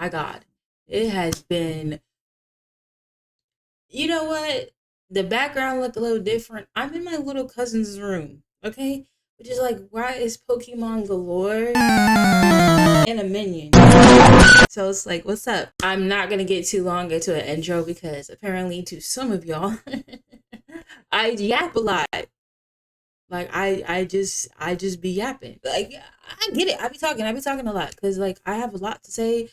my God, it has been, you know what? The background looked a little different. I'm in my little cousin's room, okay? Which is like, why is Pokemon galore and a minion? So it's like, what's up? I'm not gonna get too long into an intro because apparently to some of y'all, I yap a lot. Like I just be yapping. Like I get it. I be talking a lot because like I have a lot to say.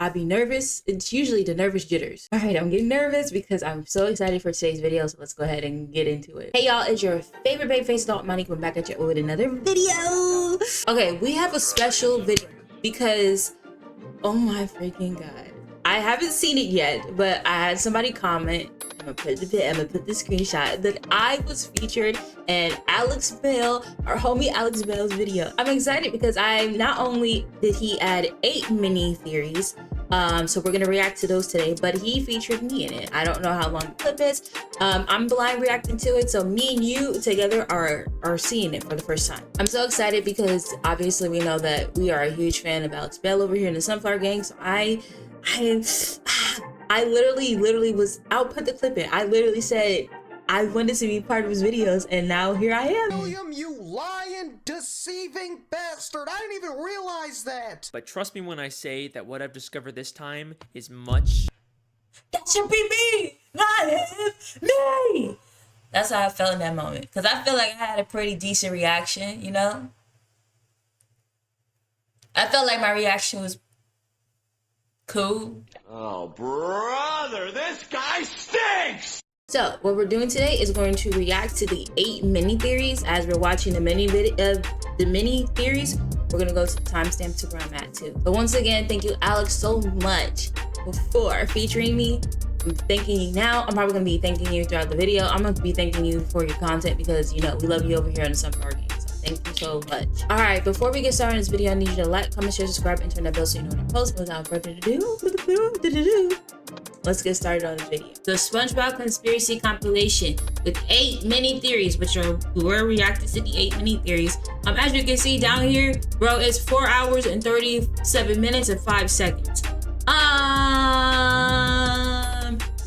I be nervous. It's usually the nervous jitters. All right, I'm getting nervous because I'm so excited for today's video. So let's go ahead and get into it. Hey y'all, it's your favorite baby face adult Money coming back at you with another video. Okay, we have a special video because, oh my freaking God. I haven't seen it yet, but I had somebody comment. I'm gonna put the screenshot that I was featured in Alex Bale, our homie Alex Bale's video. I'm excited because not only did he add 8 mini theories, so we're gonna react to those today, but he featured me in it. I don't know how long the clip is. I'm blind reacting to it, so me and you together are seeing it for the first time. I'm so excited because obviously we know that we are a huge fan of Alex Bale over here in the Sunflower Gang, so I literally was, I'll put the clip in. I literally said I wanted to be part of his videos, and now here I am. William, you lying, deceiving bastard. I didn't even realize that. But trust me when I say that what I've discovered this time is much. That should be me, not him, me. That's how I felt in that moment. Because I feel like I had a pretty decent reaction, you know? I felt like my reaction was cool. Oh, brother, this guy stinks! So, what we're doing today is going to react to the 8 mini theories. As we're watching the mini theories, we're going to go to the timestamp to where I'm at too. But once again, thank you, Alex, so much for featuring me. I'm thanking you now. I'm probably going to be thanking you throughout the video. I'm going to be thanking you for your content because, you know, we love you over here on the Sunflower Gang. Thank you so much. All right, before we get started in this video, I need you to like, comment, share, subscribe, and turn that bell so you know when I post. Without further ado, let's get started on the video. The SpongeBob conspiracy compilation with 8 mini theories, which we're reacting to the 8 mini theories. As you can see down here, bro, it's 4 hours and 37 minutes and 5 seconds.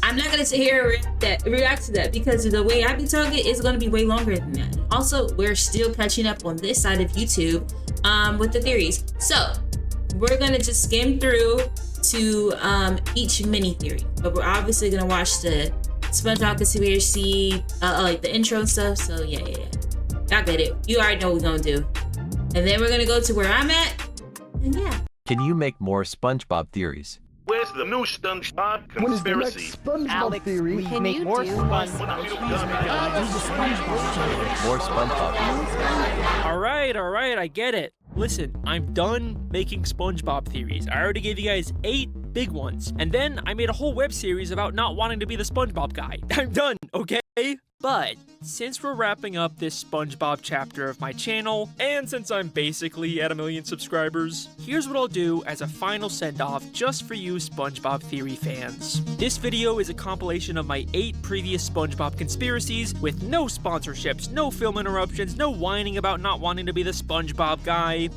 I'm not gonna sit here and react to that because the way I be talking is gonna be way longer than that. Also, we're still catching up on this side of YouTube with the theories. So we're gonna just skim through to each mini theory, but we're obviously gonna watch the SpongeBob conspiracy, like the intro and stuff. So yeah. Y'all get it. You already know what we're gonna do. And then we're gonna go to where I'm at, and yeah. Can you make more SpongeBob theories? Where's the new SpongeBob conspiracy? SpongeBob theory. Can you make more SpongeBob? More SpongeBob theories. Alright, I get it. Listen, I'm done making SpongeBob theories. I already gave you guys 8 big ones. And then I made a whole web series about not wanting to be the SpongeBob guy. I'm done, okay? But since we're wrapping up this SpongeBob chapter of my channel, and since I'm basically at 1 million subscribers, here's what I'll do as a final send-off just for you SpongeBob theory fans. This video is a compilation of my 8 previous SpongeBob conspiracies with no sponsorships, no film interruptions, no whining about not wanting to be the SpongeBob guy,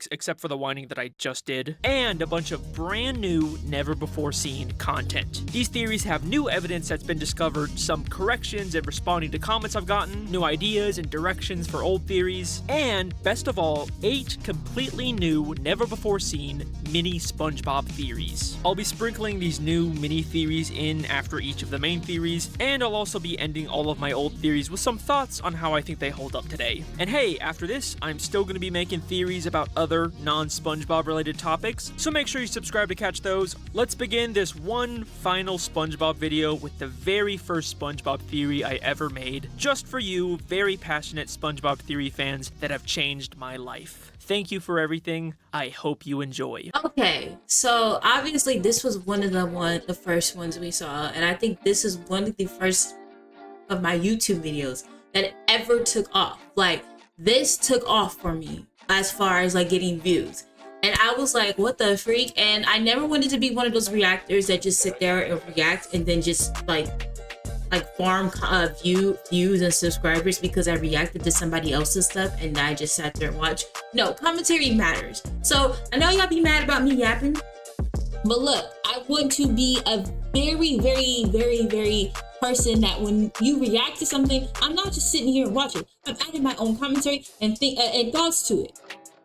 except for the whining that I just did, and a bunch of brand new, never-before-seen content. These theories have new evidence that's been discovered, some corrections and responding to comments I've gotten, new ideas and directions for old theories, and best of all, 8 completely new, never before seen mini SpongeBob theories. I'll be sprinkling these new mini theories in after each of the main theories, and I'll also be ending all of my old theories with some thoughts on how I think they hold up today. And hey, after this, I'm still going to be making theories about other non-SpongeBob related topics, so make sure you subscribe to catch those. Let's begin this one final SpongeBob video with the very first SpongeBob theory I ever made, just for you very passionate SpongeBob theory fans that have changed my life. Thank you for everything. I hope you enjoy. Okay, so obviously this was one of the first ones we saw, and I think this is one of the first of my YouTube videos that ever took off. Like, this took off for me as far as like getting views. And I was like, what the freak? And I never wanted to be one of those reactors that just sit there and react and then just like farm views and subscribers because I reacted to somebody else's stuff and I just sat there and watched. No, commentary matters. So I know y'all be mad about me yapping, But look, I want to be a very, very, very, very person that when you react to something, I'm not just sitting here and watching. I'm adding my own commentary and thoughts to it.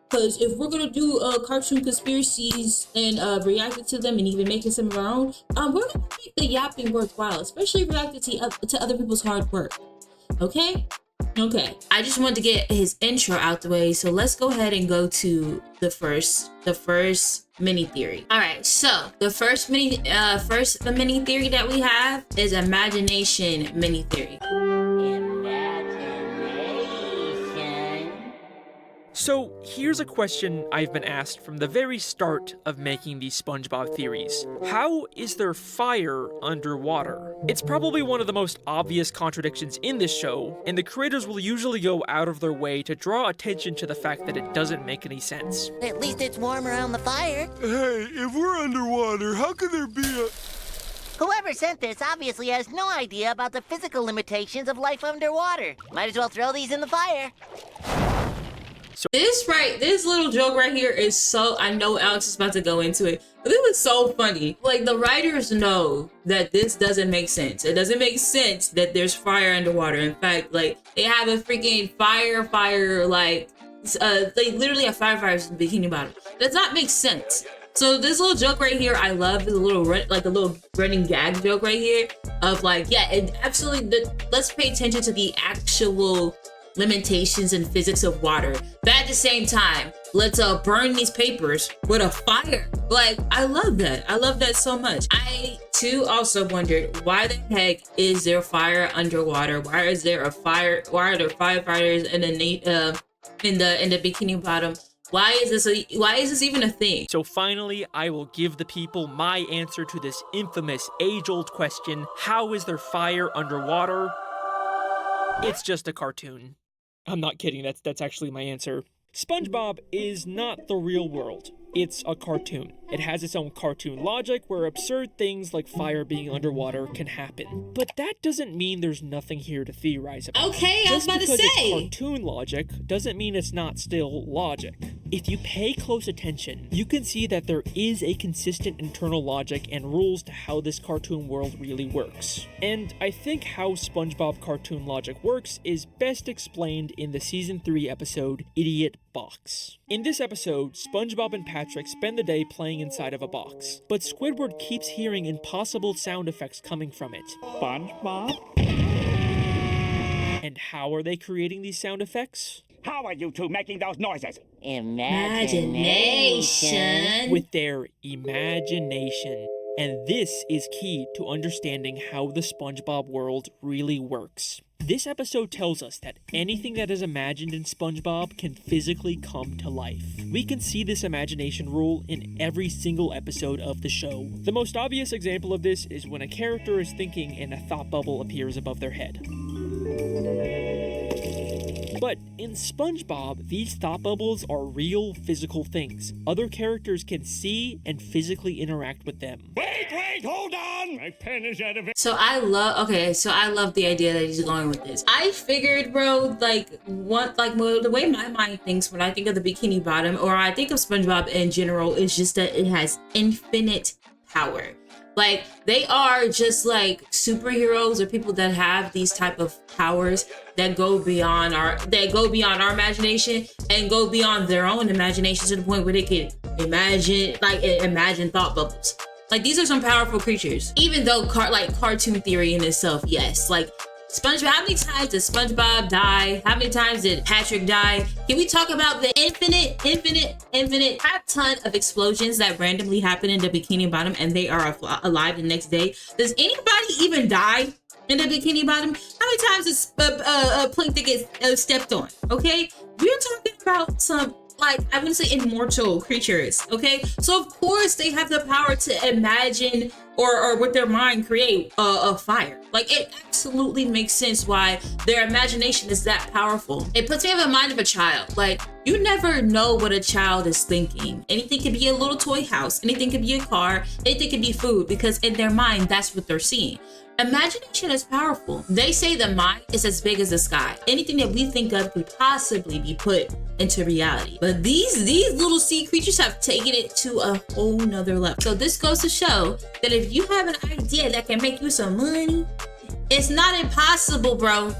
Because if we're gonna do cartoon conspiracies and reacting to them and even making some of our own, we're gonna make the yapping worthwhile, especially reacting to other people's hard work. Okay? Okay. I just wanted to get his intro out the way, so let's go ahead and go to the first mini theory. All right, so the first mini theory that we have is imagination mini theory. So here's a question I've been asked from the very start of making these SpongeBob theories. How is there fire underwater? It's probably one of the most obvious contradictions in this show, and the creators will usually go out of their way to draw attention to the fact that it doesn't make any sense. At least it's warm around the fire. Hey, if we're underwater, how could there be a... Whoever sent this obviously has no idea about the physical limitations of life underwater. Might as well throw these in the fire. This little joke right here is so, I know Alex is about to go into it, but it was so funny. Like, the writers know that this doesn't make sense. It doesn't make sense that there's fire underwater. In fact, like, they have a freaking fire, like, they literally have firefighters in Bikini Bottom. Does not make sense. So this little joke right here, I love the little, like, the little running gag joke right here of like, yeah, it absolutely, let's pay attention to the actual limitations and physics of water, but at the same time, let's burn these papers with a fire. Like, I love that so much. I too also wondered, why the heck is there fire underwater? Why is there a fire? Why are there firefighters in the Bikini Bottom? Why is this even a thing? So finally, I will give the people my answer to this infamous age-old question: how is there fire underwater? It's just a cartoon. I'm not kidding, that's actually my answer. SpongeBob is not the real world. It's a cartoon. It has its own cartoon logic where absurd things like fire being underwater can happen. But that doesn't mean there's nothing here to theorize about. Okay, I was about to say. Just because it's cartoon logic doesn't mean it's not still logic. If you pay close attention, you can see that there is a consistent internal logic and rules to how this cartoon world really works. And I think how SpongeBob cartoon logic works is best explained in the Season 3 episode, Idiot Box. In this episode, SpongeBob and Patrick spend the day playing inside of a box, but Squidward keeps hearing impossible sound effects coming from it. SpongeBob? And how are they creating these sound effects? How are you two making those noises? Imagination. With their imagination. And this is key to understanding how the SpongeBob world really works. This episode tells us that anything that is imagined in SpongeBob can physically come to life. We can see this imagination rule in every single episode of the show. The most obvious example of this is when a character is thinking and a thought bubble appears above their head. But in SpongeBob, these thought bubbles are real physical things. Other characters can see and physically interact with them. Wait, hold on! My pen is out of it. So I love the idea that he's going with this. I figured, bro, the way my mind thinks when I think of the Bikini Bottom, or I think of SpongeBob in general, is just that it has infinite power. Like, they are just like superheroes or people that have these type of powers that go beyond our imagination and go beyond their own imagination to the point where they can imagine thought bubbles. Like, these are some powerful creatures. Even though cartoon theory in itself, yes. Like, SpongeBob, how many times did SpongeBob die? How many times did Patrick die? Can we talk about the infinite crap ton of explosions that randomly happen in the Bikini Bottom and they are alive the next day? Does anybody even die in the Bikini Bottom? How many times does Plankton get stepped on? Okay, we're talking about some, I wouldn't say immortal creatures, okay? So of course they have the power to imagine or with their mind create a fire. Like, it absolutely makes sense why their imagination is that powerful. It puts me in the mind of a child. Like, you never know what a child is thinking. Anything could be a little toy house, anything could be a car, anything could be food, because in their mind, that's what they're seeing. Imagination is powerful. They say the mind is as big as the sky. Anything that we think of could possibly be put into reality. But these little sea creatures have taken it to a whole nother level. So this goes to show that if you have an idea that can make you some money, it's not impossible, bro.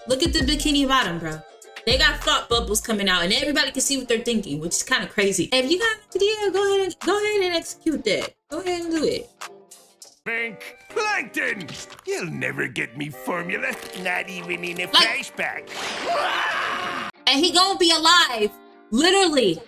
Look at the Bikini Bottom, bro. They got thought bubbles coming out and everybody can see what they're thinking, which is kind of crazy. If you got an idea, go ahead and execute that. Go ahead and do it. Think. Plankton! You'll never get me formula, not even in a flashback. And he gonna be alive, literally,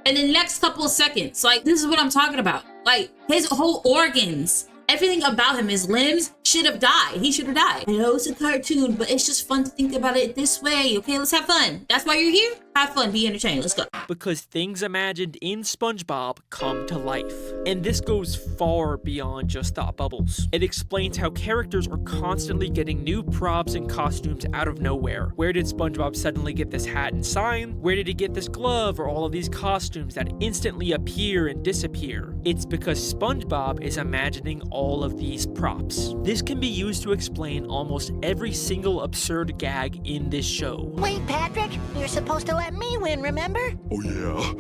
in the next couple of seconds. Like, this is what I'm talking about. Like, his whole organs, everything about him, his limbs should have died. He should have died. I know it's a cartoon, but it's just fun to think about it this way. Okay, let's have fun. That's why you're here. Have fun, be entertained. Let's go. Because things imagined in SpongeBob come to life. And this goes far beyond just thought bubbles. It explains how characters are constantly getting new props and costumes out of nowhere. Where did SpongeBob suddenly get this hat and sign? Where did he get this glove or all of these costumes that instantly appear and disappear? It's because SpongeBob is imagining all of these props. This can be used to explain almost every single absurd gag in this show. Wait, Patrick, you're supposed to let me win, remember? Oh, yeah.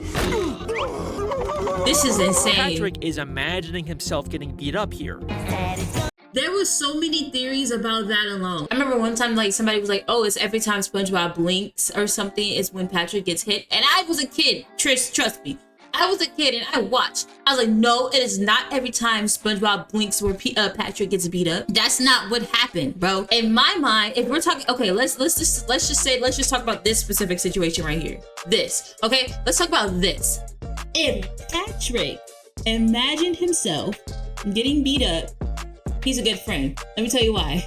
This is insane. Patrick is imagining himself getting beat up here. There was so many theories about that alone. I remember one time, like, somebody was like, oh, it's every time SpongeBob blinks or something, it's when Patrick gets hit. And I was a kid, trust me. I was a kid and I watched. I was like, no, it is not every time SpongeBob blinks where Patrick gets beat up. That's not what happened, bro. In my mind, if we're talking, okay, let's just talk about this specific situation right here. This, okay? Let's talk about this. If Patrick imagined himself getting beat up, he's a good friend. Let me tell you why.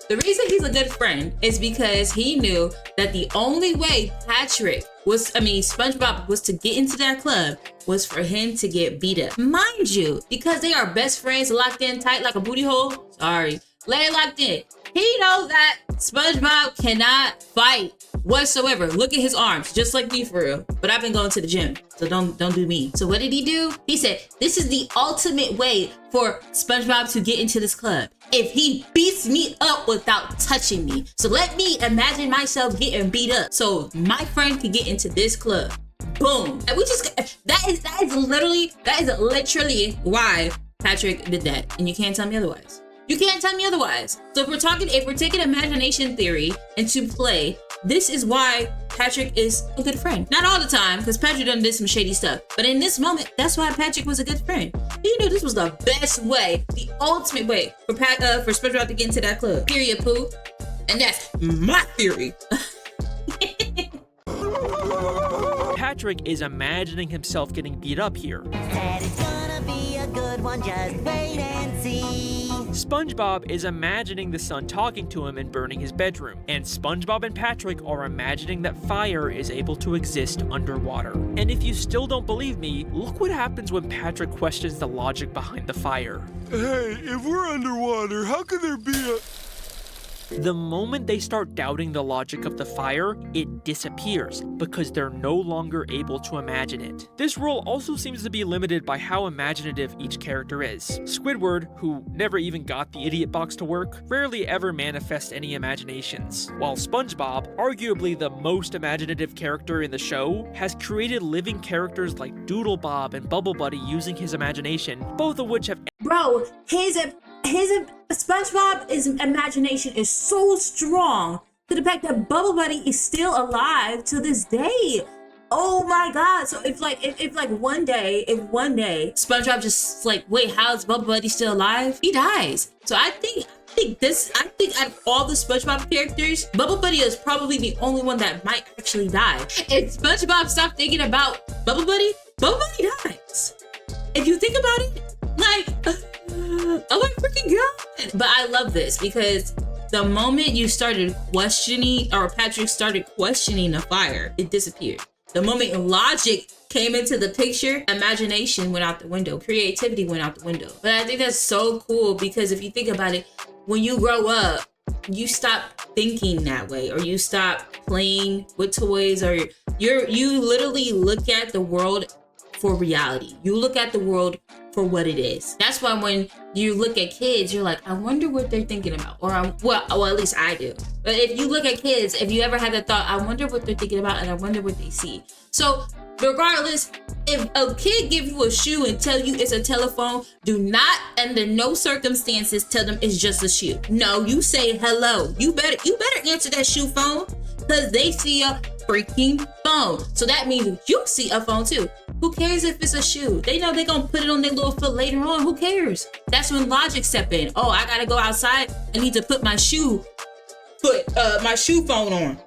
The reason he's a good friend is because he knew that the only way SpongeBob was to get into that club was for him to get beat up. Mind you, because they are best friends locked in tight like a booty hole. Sorry, lay locked in. He knows that SpongeBob cannot fight whatsoever. Look at his arms, just like me for real. But I've been going to the gym, so don't do me. So what did he do? He said, this is the ultimate way for SpongeBob to get into this club. If he beats me up without touching me. So let me imagine myself getting beat up so my friend can get into this club. Boom. And that is literally why Patrick did that. And you can't tell me otherwise. You can't tell me otherwise. So if we're taking imagination theory into play, this is why Patrick is a good friend. Not all the time, because Patrick done did some shady stuff. But in this moment, that's why Patrick was a good friend. You know, this was the best way, the ultimate way for SpongeBob to get into that club. Period, poo. And that's my theory. Patrick is imagining himself getting beat up here. Said it's gonna be a good one, just wait and see. SpongeBob is imagining the sun talking to him and burning his bedroom, and SpongeBob and Patrick are imagining that fire is able to exist underwater. And if you still don't believe me, look what happens when Patrick questions the logic behind the fire. Hey, if we're underwater, how could there be a... The moment they start doubting the logic of the fire, it disappears because they're no longer able to imagine it. This rule also seems to be limited by how imaginative each character is. Squidward, who never even got the idiot box to work, rarely ever manifests any imaginations, while SpongeBob, arguably the most imaginative character in the show, has created living characters like Doodlebob and Bubble Buddy using his imagination, both of which have— Bro, his SpongeBob's imagination is so strong to the fact that Bubble Buddy is still alive to this day. Oh my God! So if one day SpongeBob just like, wait, how's Bubble Buddy still alive? He dies. So I think out of all the SpongeBob characters, Bubble Buddy is probably the only one that might actually die. If SpongeBob stopped thinking about Bubble Buddy dies. If you think about it, like, oh my freaking God. But I love this because the moment you started questioning, or Patrick started questioning the fire, it disappeared. The moment logic came into the picture, imagination went out the window, creativity went out the window. But I think that's so cool because if you think about it, when you grow up, you stop thinking that way, or you stop playing with toys, or you literally look at the world for reality. You look at the world for what it is. That's why when you look at kids, you're like, I wonder what they're thinking about. Or well, at least I do. But if you look at kids, if you ever had that thought, I wonder what they're thinking about and I wonder what they see. So regardless, if a kid gives you a shoe and tell you it's a telephone, do not under no circumstances tell them it's just a shoe. No, you say hello. You better answer that shoe phone, because they see a freaking phone. So that means you see a phone too. Who cares if it's a shoe? They know they're gonna put it on their little foot later on. Who cares? That's when logic step in. Oh, I gotta go outside. I need to put my shoe phone on.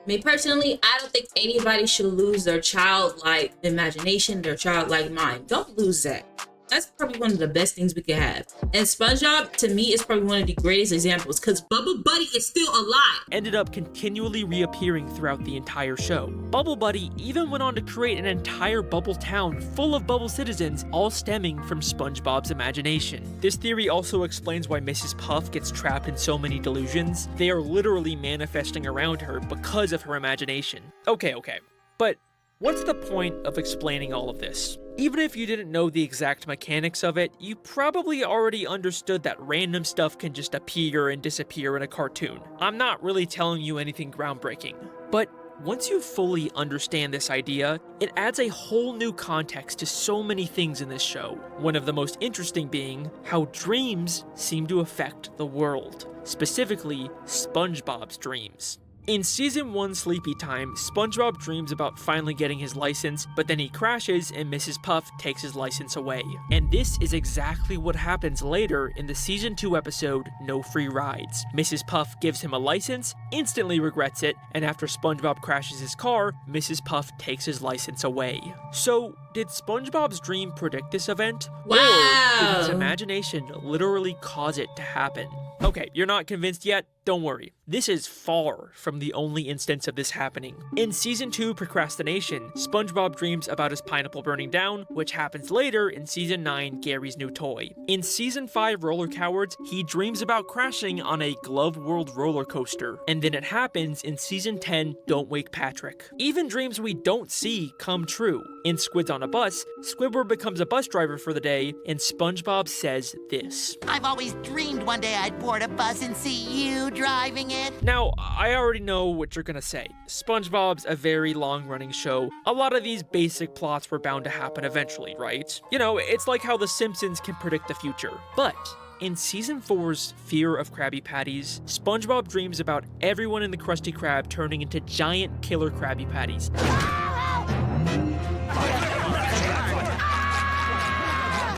Me personally, I don't think anybody should lose their childlike imagination, their childlike mind. Don't lose that. That's probably one of the best things we could have. And SpongeBob, to me, is probably one of the greatest examples because Bubble Buddy is still alive. Ended up continually reappearing throughout the entire show. Bubble Buddy even went on to create an entire bubble town full of bubble citizens, all stemming from SpongeBob's imagination. This theory also explains why Mrs. Puff gets trapped in so many delusions. They are literally manifesting around her because of her imagination. Okay. But what's the point of explaining all of this? Even if you didn't know the exact mechanics of it, you probably already understood that random stuff can just appear and disappear in a cartoon. I'm not really telling you anything groundbreaking. But once you fully understand this idea, it adds a whole new context to so many things in this show. One of the most interesting being how dreams seem to affect the world, specifically SpongeBob's dreams. In Season 1 Sleepy Time, SpongeBob dreams about finally getting his license, but then he crashes and Mrs. Puff takes his license away. And this is exactly what happens later in the Season 2 episode, No Free Rides. Mrs. Puff gives him a license, instantly regrets it, and after SpongeBob crashes his car, Mrs. Puff takes his license away. So, did SpongeBob's dream predict this event? Wow! Or did his imagination literally cause it to happen? Okay, you're not convinced yet? Don't worry. This is far from the only instance of this happening. In Season 2 Procrastination, SpongeBob dreams about his pineapple burning down, which happens later in Season 9 Gary's New Toy. In Season 5 Roller Cowards, he dreams about crashing on a Glove World roller coaster. And then it happens in Season 10 Don't Wake Patrick. Even dreams we don't see come true. In Squids on a Bus, Squidward becomes a bus driver for the day, and SpongeBob says this. I've always dreamed one day I'd board a bus and see you driving it. Now, I already know what you're gonna say. SpongeBob's a very long-running show. A lot of these basic plots were bound to happen eventually, right? You know, it's like how The Simpsons can predict the future. But in Season 4's Fear of Krabby Patties, SpongeBob dreams about everyone in the Krusty Krab turning into giant killer Krabby Patties.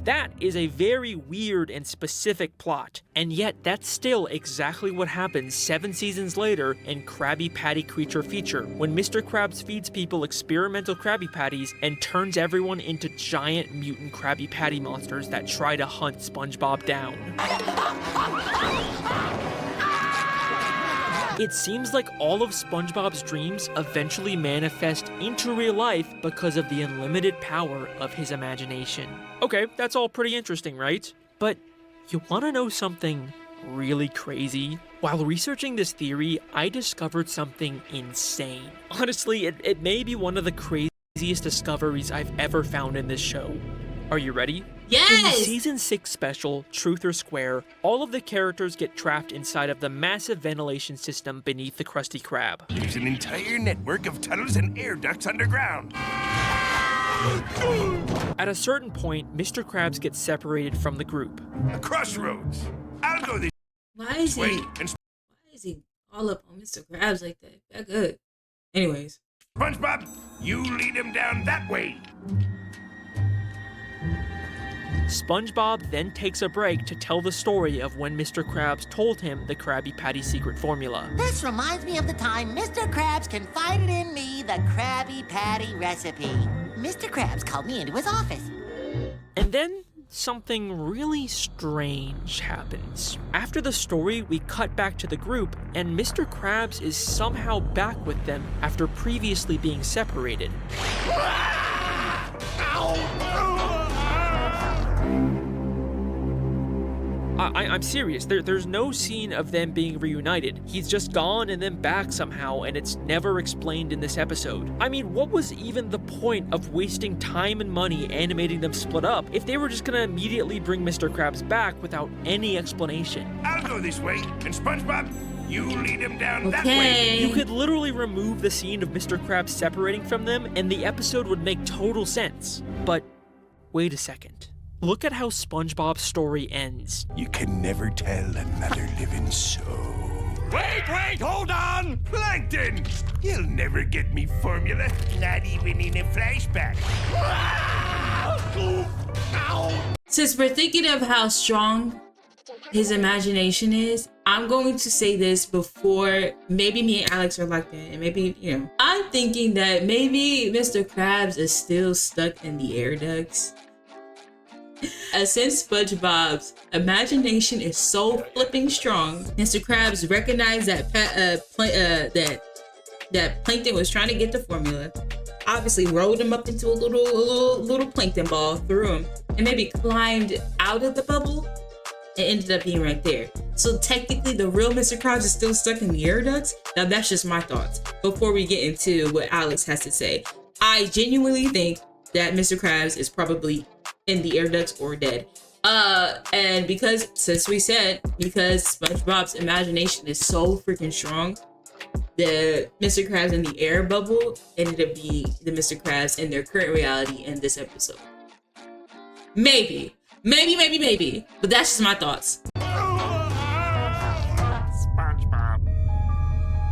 That is a very weird and specific plot, and yet that's still exactly what happens 7 seasons later in Krabby Patty Creature Feature, when Mr. Krabs feeds people experimental Krabby Patties and turns everyone into giant mutant Krabby Patty monsters that try to hunt SpongeBob down. It seems like all of SpongeBob's dreams eventually manifest into real life because of the unlimited power of his imagination. Okay, that's all pretty interesting, right? But you wanna know something really crazy? While researching this theory, I discovered something insane. Honestly, it may be one of the craziest discoveries I've ever found in this show. Are you ready? Yes! In the Season 6 special, Truth or Square, all of the characters get trapped inside of the massive ventilation system beneath the Krusty Krab. There's an entire network of tunnels and air ducts underground. At a certain point, Mr. Krabs gets separated from the group. A crossroads. I'll go this Why is way. he And all up on Mr. Krabs like that? They're good. Anyways. SpongeBob, you lead him down that way. SpongeBob then takes a break to tell the story of when Mr. Krabs told him the Krabby Patty secret formula. This reminds me of the time Mr. Krabs confided in me the Krabby Patty recipe. Mr. Krabs called me into his office. And then something really strange happens. After the story, we cut back to the group, and Mr. Krabs is somehow back with them after previously being separated. I'm serious. There's no scene of them being reunited. He's just gone and then back somehow, and it's never explained in this episode. I mean, what was even the point of wasting time and money animating them split up if they were just gonna immediately bring Mr. Krabs back without any explanation? I'll go this way, and SpongeBob, you lead him down that way. You could literally remove the scene of Mr. Krabs separating from them, and the episode would make total sense. But wait a second. Look at how SpongeBob's story ends. You can never tell another living soul. Wait, hold on! Plankton! You'll never get me formula, not even in a flashback. Since we're thinking of how strong his imagination is, I'm going to say this before maybe me and Alex are locked in, and maybe, you know, I'm thinking that maybe Mr. Krabs is still stuck in the air ducts. Since SpongeBob's imagination is so flipping strong, Mr. Krabs recognized that that Plankton was trying to get the formula, obviously rolled him up into a little plankton ball, threw him, and maybe climbed out of the bubble and ended up being right there. So technically the real Mr. Krabs is still stuck in the air ducts. Now that's just my thoughts before we get into what Alex has to say. I genuinely think that Mr. Krabs is probably in the air ducts or dead. And because SpongeBob's imagination is so freaking strong, the Mr. Krabs in the air bubble ended up being the Mr. Krabs in their current reality in this episode. Maybe. But that's just my thoughts.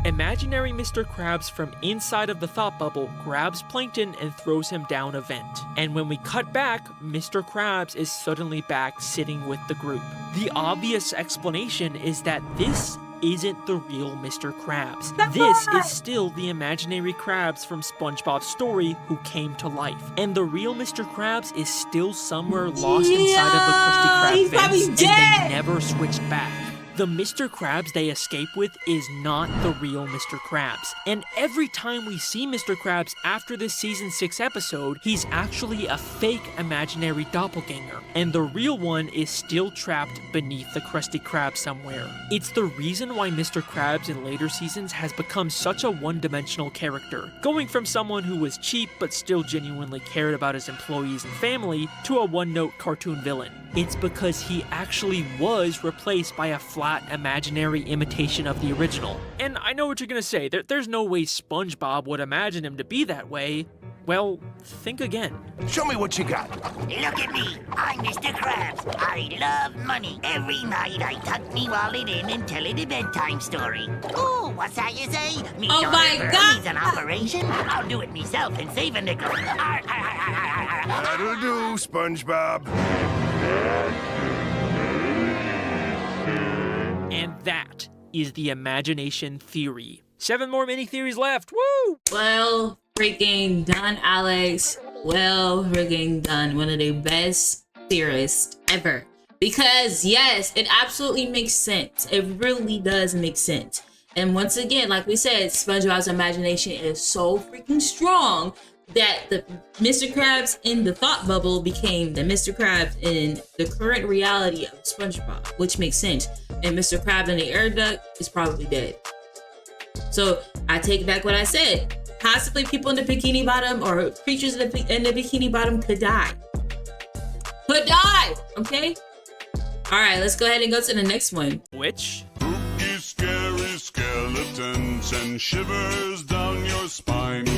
Imaginary Mr. Krabs from inside of the thought bubble grabs Plankton and throws him down a vent. And when we cut back, Mr. Krabs is suddenly back sitting with the group. The obvious explanation is that this isn't the real Mr. Krabs. This is still the imaginary Krabs from SpongeBob's story who came to life. And the real Mr. Krabs is still somewhere lost inside of the Krusty Krab vents, and they never switched back. The Mr. Krabs they escape with is not the real Mr. Krabs. And every time we see Mr. Krabs after this season 6 episode, he's actually a fake imaginary doppelganger. And the real one is still trapped beneath the Krusty Krab somewhere. It's the reason why Mr. Krabs in later seasons has become such a one-dimensional character, going from someone who was cheap but still genuinely cared about his employees and family to a one-note cartoon villain. It's because he actually was replaced by a flat, imaginary imitation of the original. And I know what you're gonna say, there's no way SpongeBob would imagine him to be that way. Well, think again. Show me what you got. Look at me. I'm Mr. Krabs. I love money. Every night I tuck me wallet in and tell it a bedtime story. Ooh, what's that you say? Me Oh my God. Needs an operation? I'll do it myself and save a nickel. That'll do, SpongeBob. And that is the imagination theory. 7 more mini theories left. Woo! Well freaking done, Alex. Well freaking done. One of the best theorists ever. Because yes, it absolutely makes sense. It really does make sense. And once again, like we said, SpongeBob's imagination is so freaking strong that the Mr. Krabs in the thought bubble became the Mr. Krabs in the current reality of SpongeBob, which makes sense. And Mr. Krabs in the air duct is probably dead. So I take back what I said. Possibly people in the Bikini Bottom or creatures in the Bikini Bottom could die. Could die, okay? All right, let's go ahead and go to the next one. Which? Spooky, scary skeletons and shivers down your spine.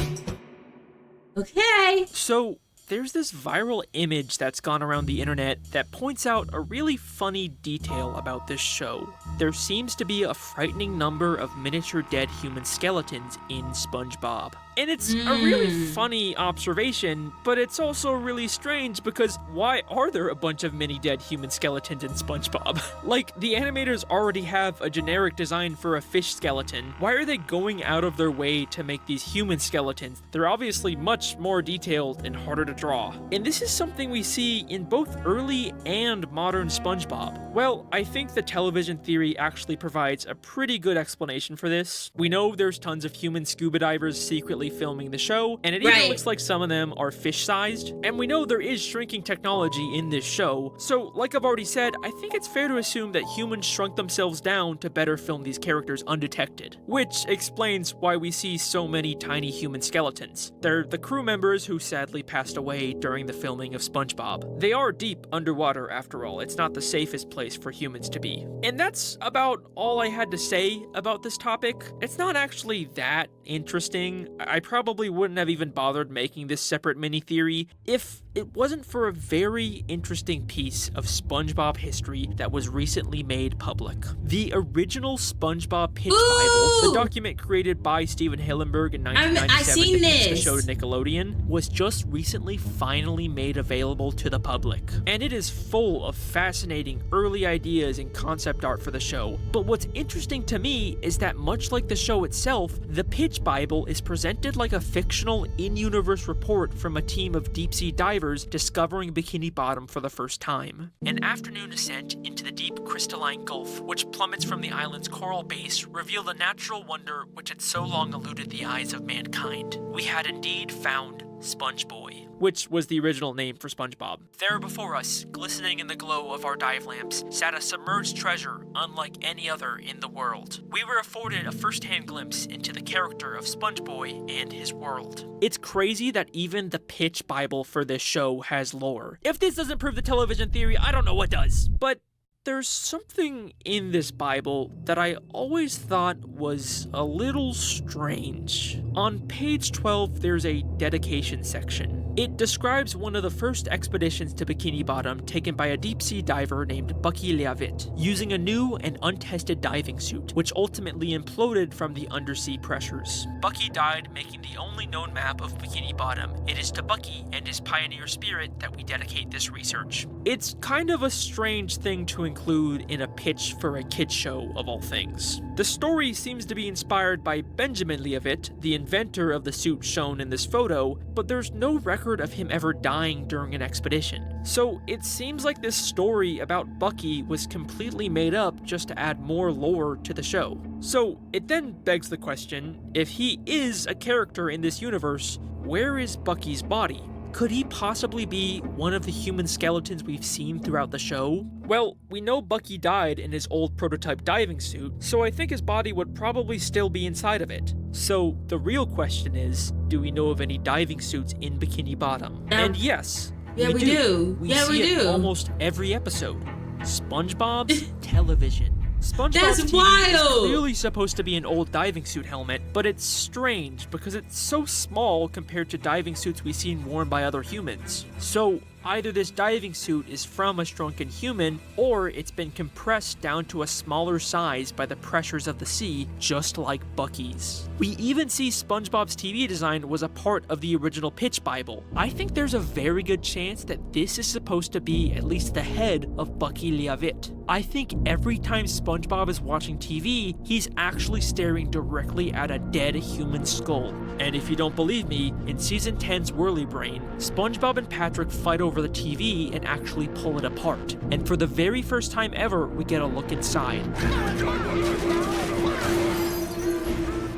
Okay. So, there's this viral image that's gone around the internet that points out a really funny detail about this show. There seems to be a frightening number of miniature dead human skeletons in SpongeBob. And it's a really funny observation, but it's also really strange because why are there a bunch of mini dead human skeletons in SpongeBob? Like, the animators already have a generic design for a fish skeleton. Why are they going out of their way to make these human skeletons? They're obviously much more detailed and harder to draw. And this is something we see in both early and modern SpongeBob. Well, I think the television theory actually provides a pretty good explanation for this. We know there's tons of human scuba divers secretly currently filming the show, and it even looks like some of them are fish-sized. And we know there is shrinking technology in this show, so like I've already said, I think it's fair to assume that humans shrunk themselves down to better film these characters undetected, which explains why we see so many tiny human skeletons. They're the crew members who sadly passed away during the filming of SpongeBob. They are deep underwater after all, it's not the safest place for humans to be. And that's about all I had to say about this topic. It's not actually that interesting. I probably wouldn't have even bothered making this separate mini theory if it wasn't for a very interesting piece of SpongeBob history that was recently made public. The original SpongeBob Pitch Bible, the document created by Steven Hillenburg in 1997 to pitch the show to Nickelodeon, was just recently finally made available to the public. And it is full of fascinating early ideas and concept art for the show. But what's interesting to me is that much like the show itself, the Pitch Bible is presented like a fictional in-universe report from a team of deep-sea divers discovering Bikini Bottom for the first time. An afternoon ascent into the deep crystalline gulf, which plummets from the island's coral base, revealed a natural wonder which had so long eluded the eyes of mankind. We had indeed found SpongeBoy, which was the original name for SpongeBob. There before us, glistening in the glow of our dive lamps, sat a submerged treasure unlike any other in the world. We were afforded a first-hand glimpse into the character of SpongeBoy and his world. It's crazy that even the Pitch Bible for this show has lore. If this doesn't prove the television theory, I don't know what does. But there's something in this Bible that I always thought was a little strange. On page 12, there's a dedication section. It describes one of the first expeditions to Bikini Bottom taken by a deep-sea diver named Bucky Leavitt, using a new and untested diving suit, which ultimately imploded from the undersea pressures. Bucky died, making the only known map of Bikini Bottom. It is to Bucky and his pioneer spirit that we dedicate this research. It's kind of a strange thing to include in a pitch for a kid's show, of all things. The story seems to be inspired by Benjamin Leavitt, the inventor of the suit shown in this photo, but there's no record of him ever dying during an expedition. So it seems like this story about Bucky was completely made up just to add more lore to the show. So it then begs the question, if he is a character in this universe, where is Bucky's body? Could he possibly be one of the human skeletons we've seen throughout the show? Well, we know Bucky died in his old prototype diving suit, so I think his body would probably still be inside of it. So the real question is, do we know of any diving suits in Bikini Bottom? And yes, we do. We see it almost every episode. SpongeBob's television. SpongeBob's TV is clearly supposed to be an old diving suit helmet, but it's strange because it's so small compared to diving suits we've seen worn by other humans. So either this diving suit is from a shrunken human, or it's been compressed down to a smaller size by the pressures of the sea, just like Bucky's. We even see SpongeBob's TV design was a part of the original Pitch Bible. I think there's a very good chance that this is supposed to be at least the head of Bucky Leavitt. I think every time SpongeBob is watching TV, he's actually staring directly at a dead human skull. And if you don't believe me, in Season 10's Whirly Brain, SpongeBob and Patrick fight over the TV and actually pull it apart. And for the very first time ever, we get a look inside.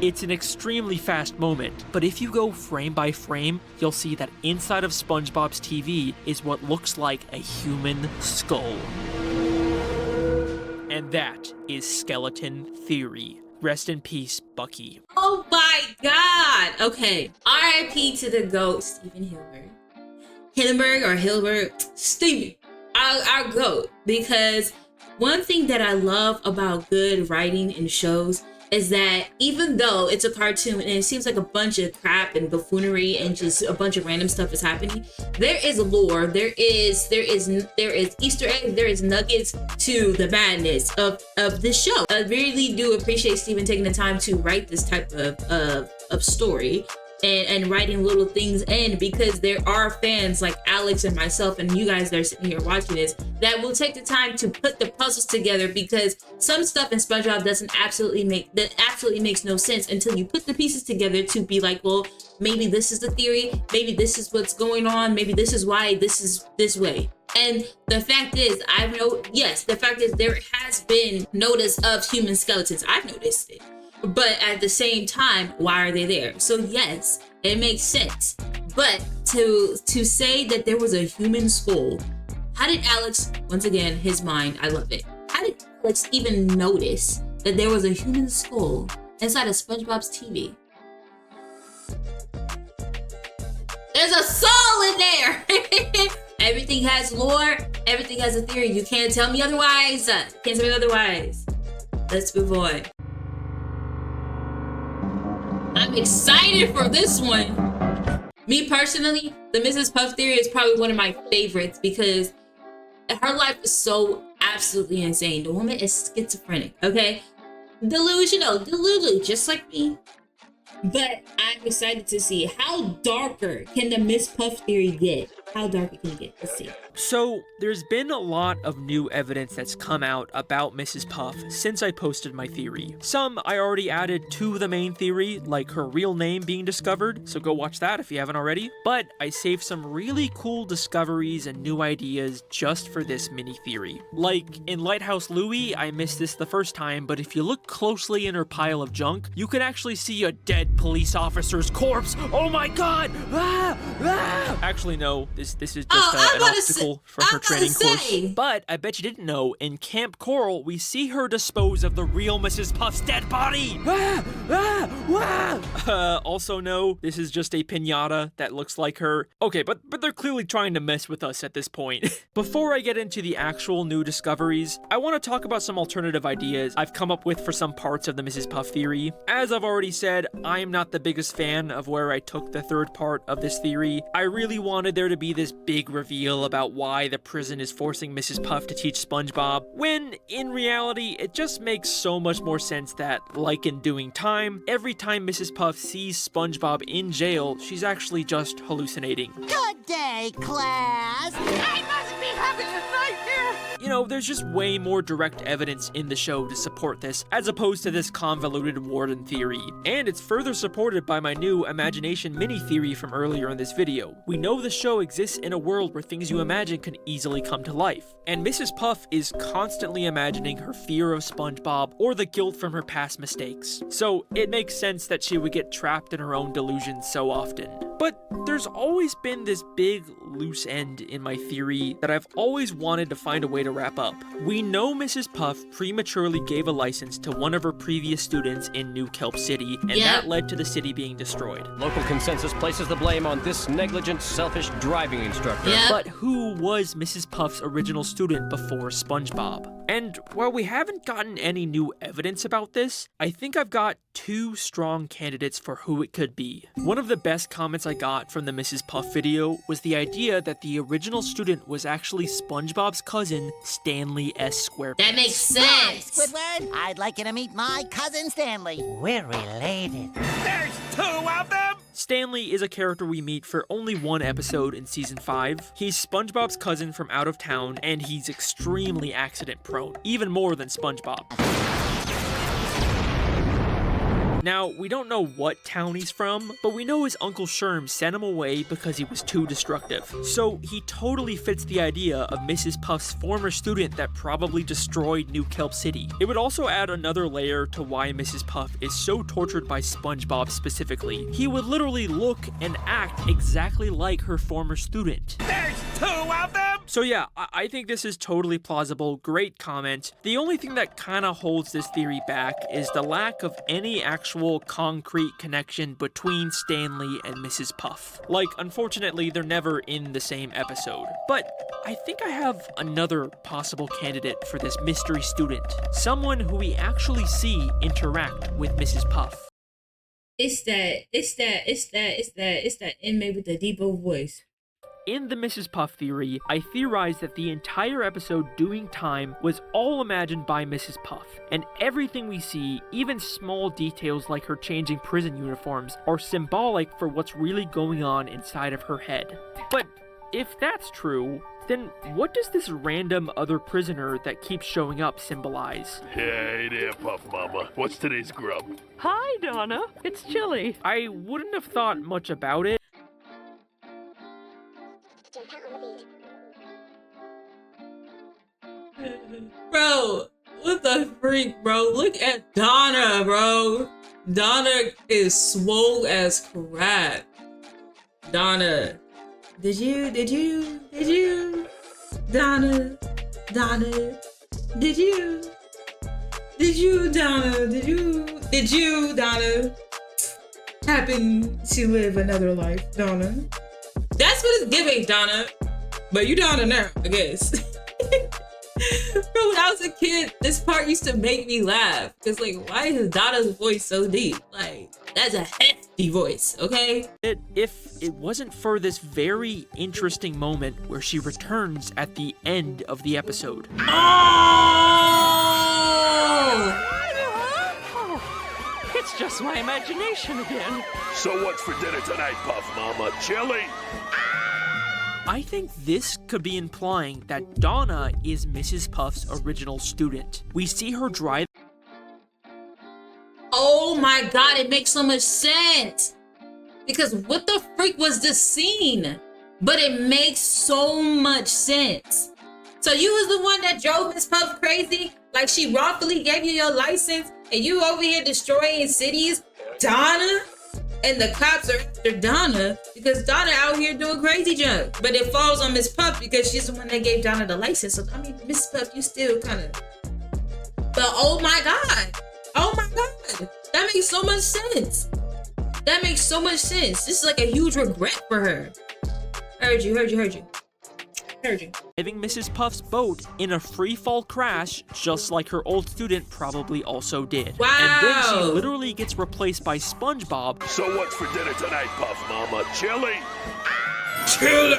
It's an extremely fast moment, but if you go frame by frame, you'll see that inside of SpongeBob's TV is what looks like a human skull. And that is Skeleton Theory. Rest in peace, Bucky. Oh my god! Okay, R.I.P. to the GOAT, Steven Hillenburg. Steven, our GOAT. Because one thing that I love about good writing in shows is that even though it's a cartoon and it seems like a bunch of crap and buffoonery and just a bunch of random stuff is happening, there is lore, there is Easter eggs, there is nuggets to the madness of this show. I really do appreciate Steven taking the time to write this type of story and writing little things in, because there are fans like Alex and myself and you guys that are sitting here watching this that will take the time to put the puzzles together, because some stuff in SpongeBob absolutely makes no sense until you put the pieces together to be like, well, maybe this is the theory, maybe this is what's going on, maybe this is why this is this way. And the fact is, the fact is there has been notice of human skeletons. I've noticed it. But at the same time, why are they there? So yes, it makes sense. But to say that there was a human skull, how did Alex, once again, his mind, I love it. How did Alex even notice that there was a human skull inside of SpongeBob's TV? There's a soul in there. Everything has lore. Everything has a theory. You can't tell me otherwise. Can't tell me otherwise. Let's move on. I'm excited for this one. Me personally, the Mrs. Puff theory is probably one of my favorites because her life is so absolutely insane. The woman is schizophrenic, okay? Delusional, just like me. But I'm excited to see how darker can the Miss Puff theory get. How dark it can get. Let's see. So, there's been a lot of new evidence that's come out about Mrs. Puff since I posted my theory. Some I already added to the main theory, like her real name being discovered, so go watch that if you haven't already. But I saved some really cool discoveries and new ideas just for this mini theory. Like, in Lighthouse Louie, I missed this the first time, but if you look closely in her pile of junk, you can actually see a dead police officer's corpse. Oh my god! Ah! Ah! Actually, no, this is just an obstacle from her training course. But I bet you didn't know, in Camp Coral, we see her dispose of the real Mrs. Puff's dead body! Ah! Ah! Ah! Also no, this is just a piñata that looks like her. Okay, but they're clearly trying to mess with us at this point. Before I get into the actual new discoveries, I want to talk about some alternative ideas I've come up with for some parts of the Mrs. Puff theory. As I've already said, I'm not the biggest fan of where I took the third part of this theory. I really wanted there to be this big reveal about why the prison is forcing Mrs. Puff to teach SpongeBob, when in reality, it just makes so much more sense that, like in Doing Time, every time Mrs. Puff sees SpongeBob in jail, she's actually just hallucinating. Good day, class. I must be having a nightmare. You know, there's just way more direct evidence in the show to support this, as opposed to this convoluted warden theory. And it's further supported by my new imagination mini theory from earlier in this video. We know the show exists in a world where things you imagine can easily come to life. And Mrs. Puff is constantly imagining her fear of SpongeBob or the guilt from her past mistakes. So it makes sense that she would get trapped in her own delusions so often. But there's always been this big loose end in my theory that I've always wanted to find a way to wrap up. We know Mrs. Puff prematurely gave a license to one of her previous students in New Kelp City, and that led to the city being destroyed. Local consensus places the blame on this negligent, selfish driving instructor. But who was Mrs. Puff's original student before SpongeBob? And while we haven't gotten any new evidence about this, I think I've got two strong candidates for who it could be. One of the best comments I got from the Mrs. Puff video was the idea that the original student was actually SpongeBob's cousin, Stanley S. Squarepants. That makes sense. Hi, Squidward. I'd like you to meet my cousin Stanley. We're related. There's two of them? Stanley is a character we meet for only one episode in season 5. He's SpongeBob's cousin from out of town, and he's extremely accident prone, even more than SpongeBob. Now, we don't know what town he's from, but we know his Uncle Sherm sent him away because he was too destructive. So he totally fits the idea of Mrs. Puff's former student that probably destroyed New Kelp City. It would also add another layer to why Mrs. Puff is so tortured by SpongeBob specifically. He would literally look and act exactly like her former student. There's two of them? So yeah, I think this is totally plausible. Great comment. The only thing that kind of holds this theory back is the lack of any actual concrete connection between Stanley and Mrs. Puff. Like, unfortunately, they're never in the same episode. But I think I have another possible candidate for this mystery student. Someone who we actually see interact with Mrs. Puff. It's that inmate with the deeper voice. In the Mrs. Puff theory, I theorized that the entire episode Doing Time was all imagined by Mrs. Puff, and everything we see, even small details like her changing prison uniforms, are symbolic for what's really going on inside of her head. But if that's true, then what does this random other prisoner that keeps showing up symbolize? Hey there, Puff Mama. What's today's grub? Hi, Donna. It's chilly. I wouldn't have thought much about it. Bro, what the freak? freak, bro. Look at Donna, bro. Donna is swole as crap. Donna, did you? Donna, did you? Donna, happen to live another life, Donna? That's what it's giving, Donna. But you Donna now, I guess. Bro, when I was a kid, this part used to make me laugh. Cause like, why is Donna's voice so deep? Like, that's a hefty voice, okay? If it wasn't for this very interesting moment where she returns at the end of the episode. Oh, it's just my imagination again. So what's for dinner tonight, Puff Mama? Chili? I think this could be implying that Donna is Mrs. Puff's original student. We see her drive. Oh my god, it makes so much sense. Because what the freak was this scene? But it makes so much sense. So you was the one that drove Miss Puff crazy? Like she wrongfully gave you your license and you over here destroying cities? Donna? And the cops are after Donna because Donna out here doing crazy junk. But it falls on Miss Puff because she's the one that gave Donna the license. So, I mean, Miss Puff, you still kind of... But oh my god. Oh my god. That makes so much sense. That makes so much sense. This is like a huge regret for her. Heard you. Driving Mrs. Puff's boat in a free fall crash, just like her old student probably also did. Wow. And then she literally gets replaced by SpongeBob. So what's for dinner tonight, Puff Mama? Chili? Chili!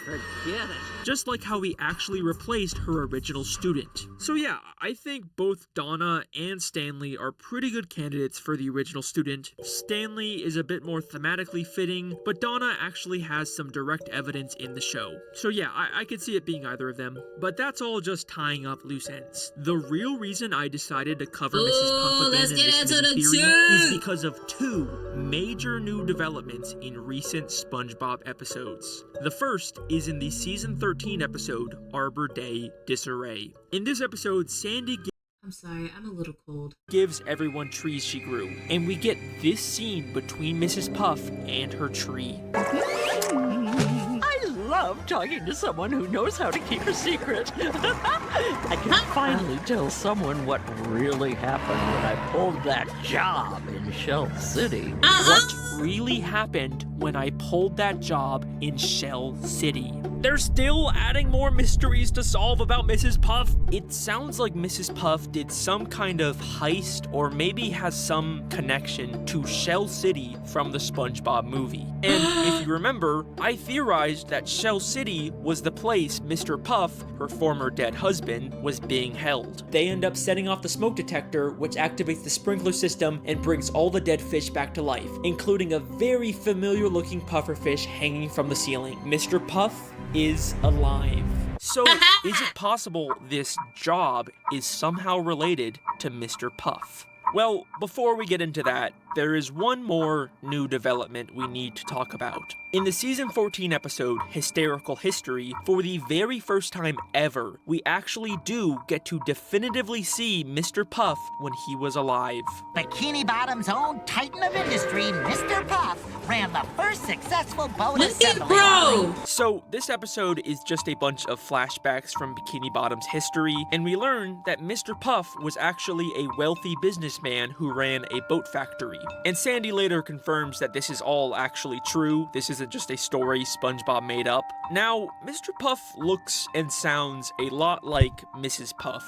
Forget it. Just like how he actually replaced her original student. So yeah, I think both Donna and Stanley are pretty good candidates for the original student. Stanley is a bit more thematically fitting, but Donna actually has some direct evidence in the show. So yeah, I could see it being either of them. But that's all just tying up loose ends. The real reason I decided to cover Mrs. Puff again in this mini-theory is because of two major new developments in recent SpongeBob episodes. The first is in the season 13 episode, Arbor Day Disarray. In this episode, Sandy I'm sorry, I'm a little cold. Gives everyone trees she grew, and we get this scene between Mrs. Puff and her tree. I love talking to someone who knows how to keep a secret. I can finally tell someone what really happened when I pulled that job in Shell City. What really happened when I pulled that job in Shell City? They're still adding more mysteries to solve about Mrs. Puff. It sounds like Mrs. Puff did some kind of heist or maybe has some connection to Shell City from the SpongeBob movie. And if you remember, I theorized that Shell City was the place Mr. Puff, her former dead husband, was being held. They end up setting off the smoke detector, which activates the sprinkler system and brings all the dead fish back to life, including a very familiar looking pufferfish hanging from the ceiling. Mr. Puff is alive. So, is it possible this job is somehow related to Mr. Puff? Well, before we get into that, there is one more new development we need to talk about. In the season 14 episode, Hysterical History, for the very first time ever, we actually do get to definitively see Mr. Puff when he was alive. Bikini Bottom's own titan of industry, Mr. Puff, ran the first successful boat assembly line. So, this episode is just a bunch of flashbacks from Bikini Bottom's history, and we learn that Mr. Puff was actually a wealthy businessman who ran a boat factory. And Sandy later confirms that this is all actually true. This isn't just a story SpongeBob made up. Now, Mr. Puff looks and sounds a lot like Mrs. Puff.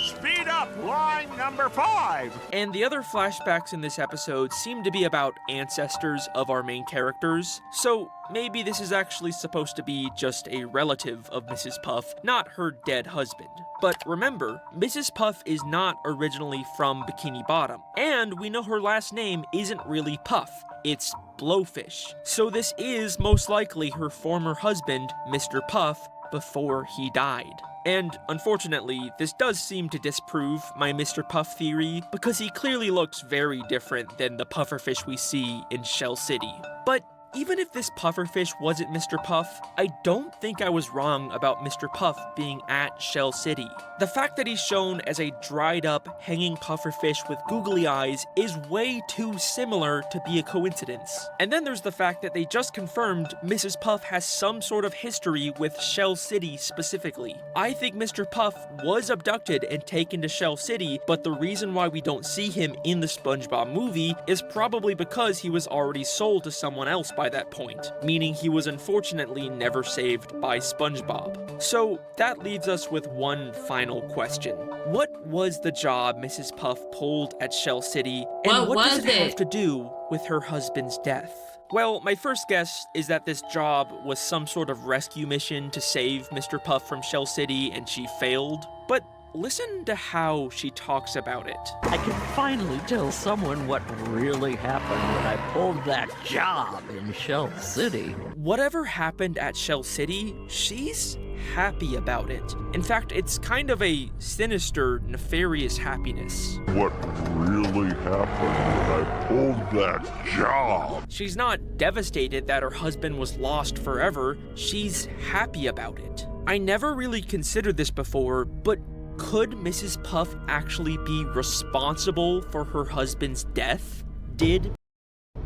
Speed up, line number 5. And the other flashbacks in this episode seem to be about ancestors of our main characters. So maybe this is actually supposed to be just a relative of Mrs. Puff, not her dead husband. But remember, Mrs. Puff is not originally from Bikini Bottom, and we know her last name isn't really Puff, it's Blowfish. So this is most likely her former husband, Mr. Puff, before he died. And unfortunately, this does seem to disprove my Mr. Puff theory, because he clearly looks very different than the pufferfish we see in Shell City. But even if this pufferfish wasn't Mr. Puff, I don't think I was wrong about Mr. Puff being at Shell City. The fact that he's shown as a dried up, hanging pufferfish with googly eyes is way too similar to be a coincidence. And then there's the fact that they just confirmed Mrs. Puff has some sort of history with Shell City specifically. I think Mr. Puff was abducted and taken to Shell City, but the reason why we don't see him in the SpongeBob movie is probably because he was already sold to someone else by that point, meaning he was unfortunately never saved by SpongeBob. So that leaves us with one final question. What was the job Mrs. Puff pulled at Shell City, and what does it have to do with her husband's death? Well, my first guess is that this job was some sort of rescue mission to save Mr. Puff from Shell City and she failed, but listen to how she talks about it. I can finally tell someone what really happened when I pulled that job in Shell City. Whatever happened at Shell City, she's happy about it. In fact, it's kind of a sinister, nefarious happiness. What really happened when I pulled that job? She's not devastated that her husband was lost forever. She's happy about it. I never really considered this before, but could Mrs. Puff actually be responsible for her husband's death? Did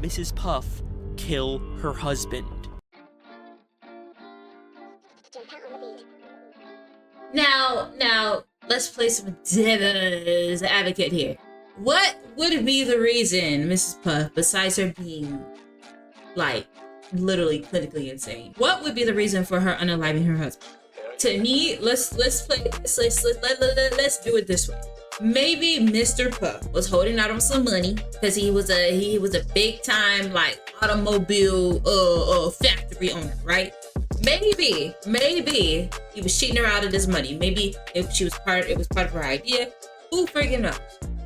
Mrs. Puff kill her husband? Now, let's play some devil's advocate here. What would be the reason Mrs. Puff, besides her being, like, literally clinically insane, what would be the reason for her unaliving her husband? To me, let's do it this way. Maybe Mr. Puff was holding out on some money because he was a big time like automobile factory owner, right? Maybe he was cheating her out of this money. Maybe if it was part of her idea. Who freaking knows?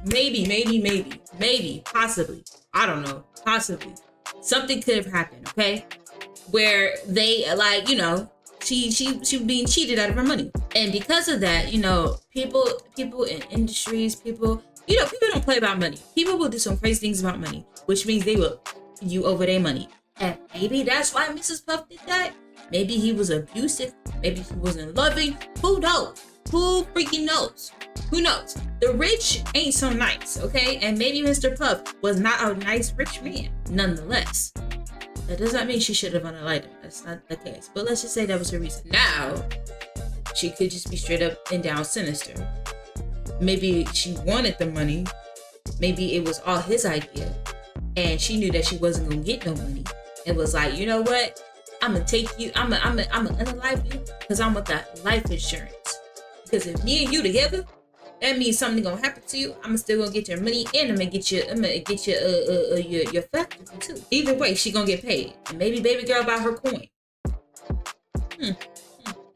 Maybe, possibly. I don't know. Possibly. Something could have happened, okay? Where they, like, you know, she was being cheated out of her money. And because of that, you know, people in industries, people don't play about money. People will do some crazy things about money, which means they will you over their money. And maybe that's why Mrs. Puff did that. Maybe he was abusive. Maybe he wasn't loving. Who knows? Who freaking knows? Who knows? The rich ain't so nice, okay? And maybe Mr. Puff was not a nice rich man, nonetheless. That does not mean she should have unalived him. That's not the case. But let's just say that was her reason. Now, she could just be straight up and down sinister. Maybe she wanted the money. Maybe it was all his idea. And she knew that she wasn't gonna get no money. It was like, you know what? I'm gonna take you. I'm gonna unalive you because I want that life insurance. Because if me and you together, that means something gonna happen to you. I'm still gonna get your money, and I'm gonna get your factory too. Either way, she gonna get paid. And maybe baby girl buy her coin.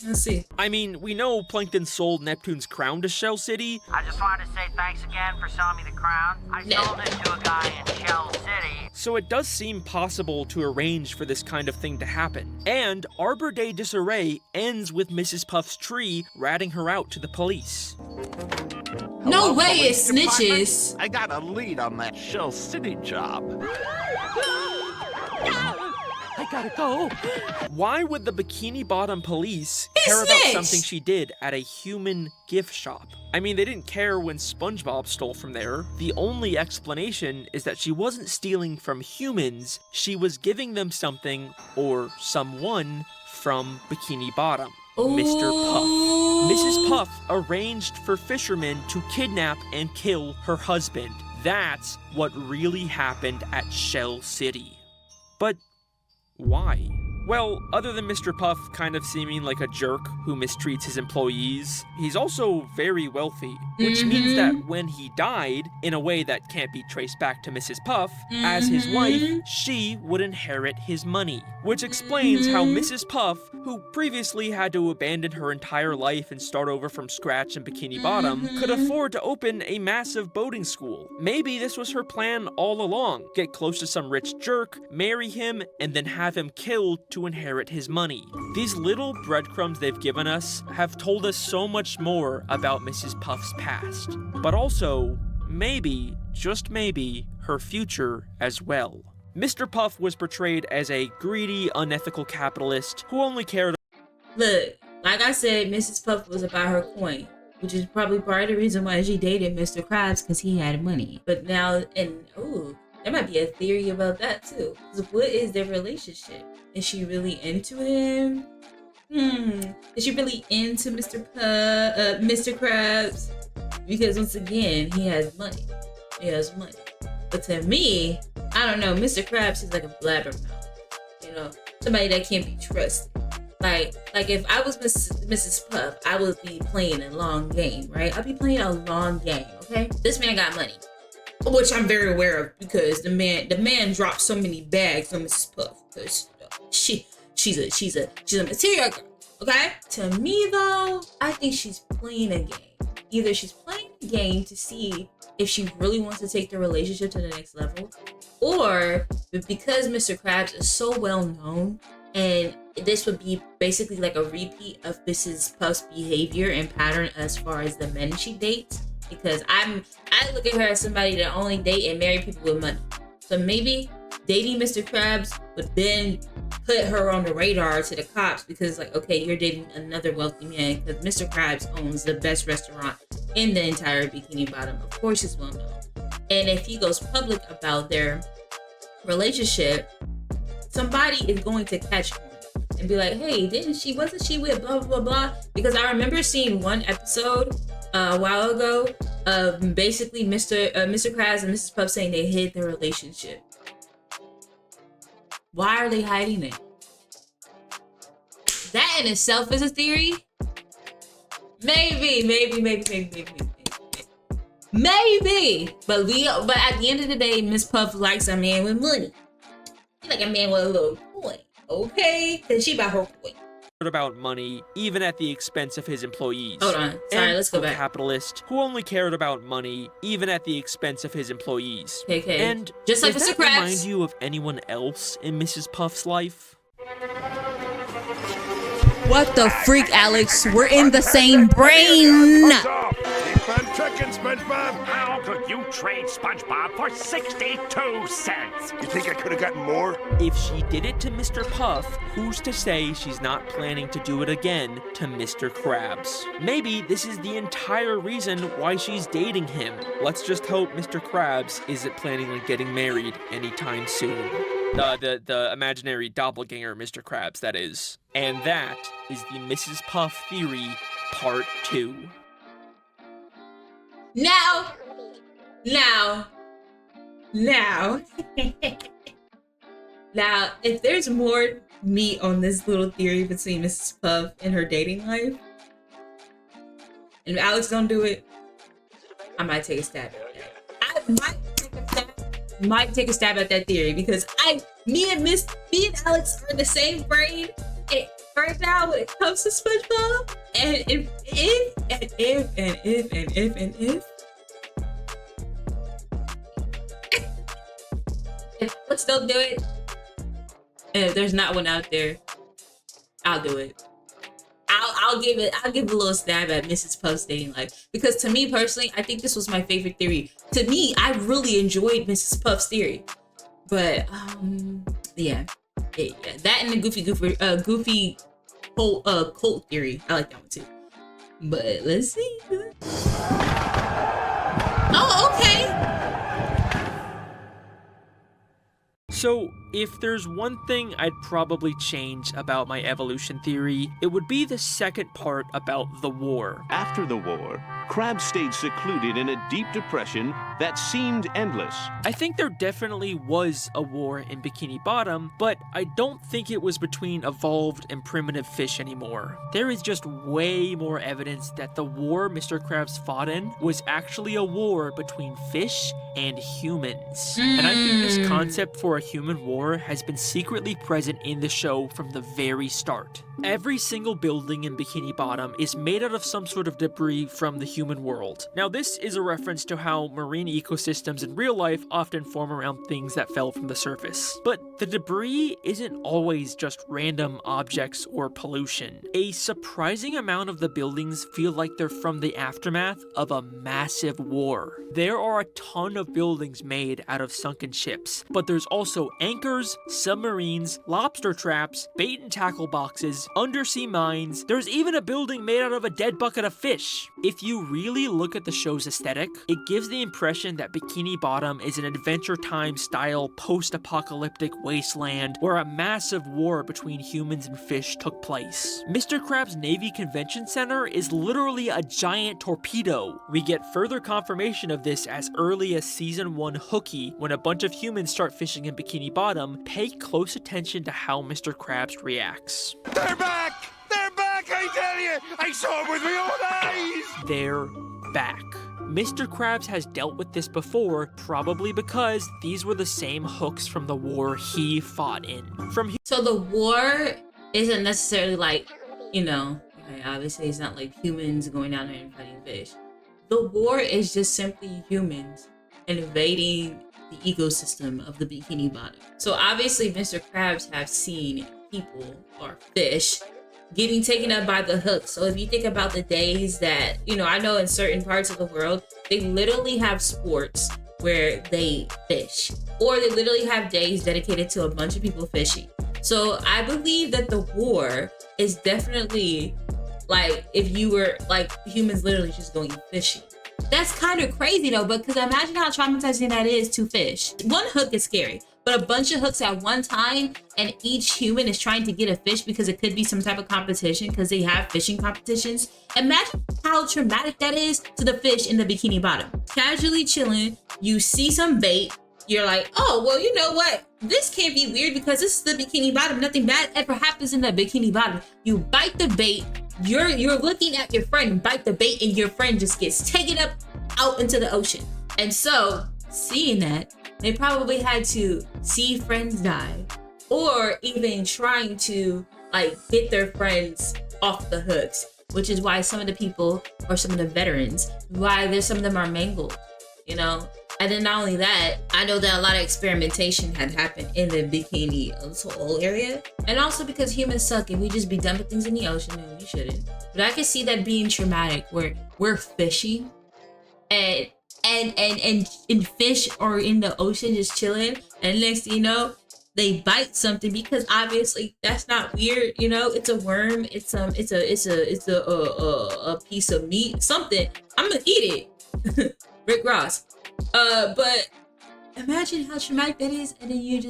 Let's see. I mean, we know Plankton sold Neptune's crown to Shell City. I just wanted to say thanks again for selling me the crown. I sold it to a guy in Shell City. So it does seem possible to arrange for this kind of thing to happen. And Arbor Day Disarray ends with Mrs. Puff's tree ratting her out to the police. No way it snitches. I got a lead on that Shell City job. I gotta go. Why would the Bikini Bottom police care about something she did at a human gift shop? I mean, they didn't care when SpongeBob stole from there. The only explanation is that she wasn't stealing from humans, she was giving them something or someone from Bikini Bottom. Mr. Puff. Mrs. Puff arranged for fishermen to kidnap and kill her husband. That's what really happened at Shell City. But why? Well, other than Mr. Puff kind of seeming like a jerk who mistreats his employees, he's also very wealthy, which means that when he died, in a way that can't be traced back to Mrs. Puff, as his wife, she would inherit his money. Which explains how Mrs. Puff, who previously had to abandon her entire life and start over from scratch in Bikini Bottom, could afford to open a massive boating school. Maybe this was her plan all along. Get close to some rich jerk, marry him, and then have him killed to inherit his money. These little breadcrumbs they've given us have told us so much more about Mrs. Puff's past, but also, maybe, just maybe, her future as well. Mr. Puff was portrayed as a greedy, unethical capitalist who only cared. Look, like I said, Mrs. Puff was about her coin, which is probably part of the reason why she dated Mr. Krabs, because he had money. But now, and ooh, there might be a theory about that too. So what is their relationship? Is she really into him? Is she really into Mr. Krabs? Because once again, he has money. He has money. But to me, I don't know, Mr. Krabs is like a blabbermouth. You know, somebody that can't be trusted. Like if I was Mrs. Puff, I would be playing a long game, right? I'd be playing a long game, okay? This man got money, which I'm very aware of because the man dropped so many bags on Mrs. Puff because she's a material girl, okay? To me though, I think she's playing a game. Either she's playing a game to see if she really wants to take the relationship to the next level, or because Mr. Krabs is so well known, and this would be basically like a repeat of Mrs. Puff's behavior and pattern as far as the men she dates. Because I look at her as somebody that only date and marry people with money. So maybe dating Mr. Krabs would then put her on the radar to the cops because like, okay, you're dating another wealthy man because Mr. Krabs owns the best restaurant in the entire Bikini Bottom. Of course, he's well known. And if he goes public about their relationship, somebody is going to catch him and be like, hey, wasn't she with blah, blah, blah? Because I remember seeing one episode a while ago of basically Mr. Krabs and Mrs. Puff saying they hid their relationship. Why are they hiding it? That in itself is a theory. Maybe. But at the end of the day, Miss Puff likes a man with money. She like a man with a little coin, okay? Cause she about her coin. About money, even at the expense of his employees. Hold on, sorry, let's go back. A capitalist who only cared about money, even at the expense of his employees. Okay. And just like does Mr. that Krabs. remind you of anyone else in Mrs. Puff's life? What the freak, Alex? We're in the same brain. Keep on trucking, SpongeBob. How could you trade SpongeBob for 62 cents? You think I could have gotten more? If she did it to Mr. Puff, who's to say she's not planning to do it again to Mr. Krabs? Maybe this is the entire reason why she's dating him. Let's just hope Mr. Krabs isn't planning on getting married anytime soon. The imaginary doppelganger Mr. Krabs, that is. And that is the Mrs. Puff theory, part 2. Now, if there's more meat on this little theory between Mrs. Puff and her dating life, and if Alex don't do it, I might take a stab at that. I might take a stab at that theory because me and Alex are in the same brain right now when it comes to SpongeBob. And if Alex don't do it, and if there's not one out there, I'll do it. I'll give a little stab at Mrs. Puff's dating life because to me personally, I think this was my favorite theory. To me, I really enjoyed Mrs. Puff's theory, but yeah, that and the goofy cult theory. I like that one too. But let's see. Oh, okay. So, if there's one thing I'd probably change about my evolution theory, it would be the second part about the war. After the war, Krabs stayed secluded in a deep depression that seemed endless. I think there definitely was a war in Bikini Bottom, but I don't think it was between evolved and primitive fish anymore. There is just way more evidence that the war Mr. Krabs fought in was actually a war between fish and humans. And I think this concept for a human war has been secretly present in the show from the very start. Every single building in Bikini Bottom is made out of some sort of debris from the human world. Now, this is a reference to how marine ecosystems in real life often form around things that fell from the surface. But the debris isn't always just random objects or pollution. A surprising amount of the buildings feel like they're from the aftermath of a massive war. There are a ton of buildings made out of sunken ships, but there's also anchors, submarines, lobster traps, bait and tackle boxes, undersea mines. There's even a building made out of a dead bucket of fish. If you really look at the show's aesthetic, it gives the impression that Bikini Bottom is an Adventure Time style post-apocalyptic wasteland where a massive war between humans and fish took place. Mr. Krabs' Navy Convention Center is literally a giant torpedo. We get further confirmation of this as early as Season 1 Hooky, when a bunch of humans start fishing in Bikini Bottom. Pay close attention to how Mr. Krabs reacts. They're back! They're back, I tell you! I saw them with my own eyes! They're back. Mr. Krabs has dealt with this before, probably because these were the same hooks from the war he fought in. So the war isn't necessarily like, you know, okay, obviously it's not like humans going down there and fighting fish. The war is just simply humans invading the ecosystem of the Bikini Bottom. So obviously Mr. Krabs have seen people or fish getting taken up by the hook. So if you think about the days that, you know, I know in certain parts of the world, they literally have sports where they fish, or they literally have days dedicated to a bunch of people fishing. So I believe that the war is definitely like if you were like humans literally just going fishing. That's kind of crazy though, because imagine how traumatizing that is to fish. One hook is scary, but a bunch of hooks at one time and each human is trying to get a fish because it could be some type of competition because they have fishing competitions. Imagine how traumatic that is to the fish in the Bikini Bottom. Casually chilling, you see some bait, you're like, oh, well, you know what? This can't be weird because this is the Bikini Bottom. Nothing bad ever happens in the Bikini Bottom. You bite the bait, you're looking at your friend bite the bait and your friend just gets taken up out into the ocean. And so, seeing that, they probably had to see friends die or even trying to like get their friends off the hooks, which is why some of the people or some of the veterans, why there's some of them are mangled, you know? And then not only that, I know that a lot of experimentation had happened in the Bikini Atoll area. And also because humans suck and we just be dumping things in the ocean and we shouldn't. But I can see that being traumatic where we're fishing and fish are in the ocean just chilling, and next thing you know, they bite something because obviously that's not weird, you know, it's a worm, it's a piece of meat, something. I'm gonna eat it. Rick Ross. But imagine how traumatic that is, and then you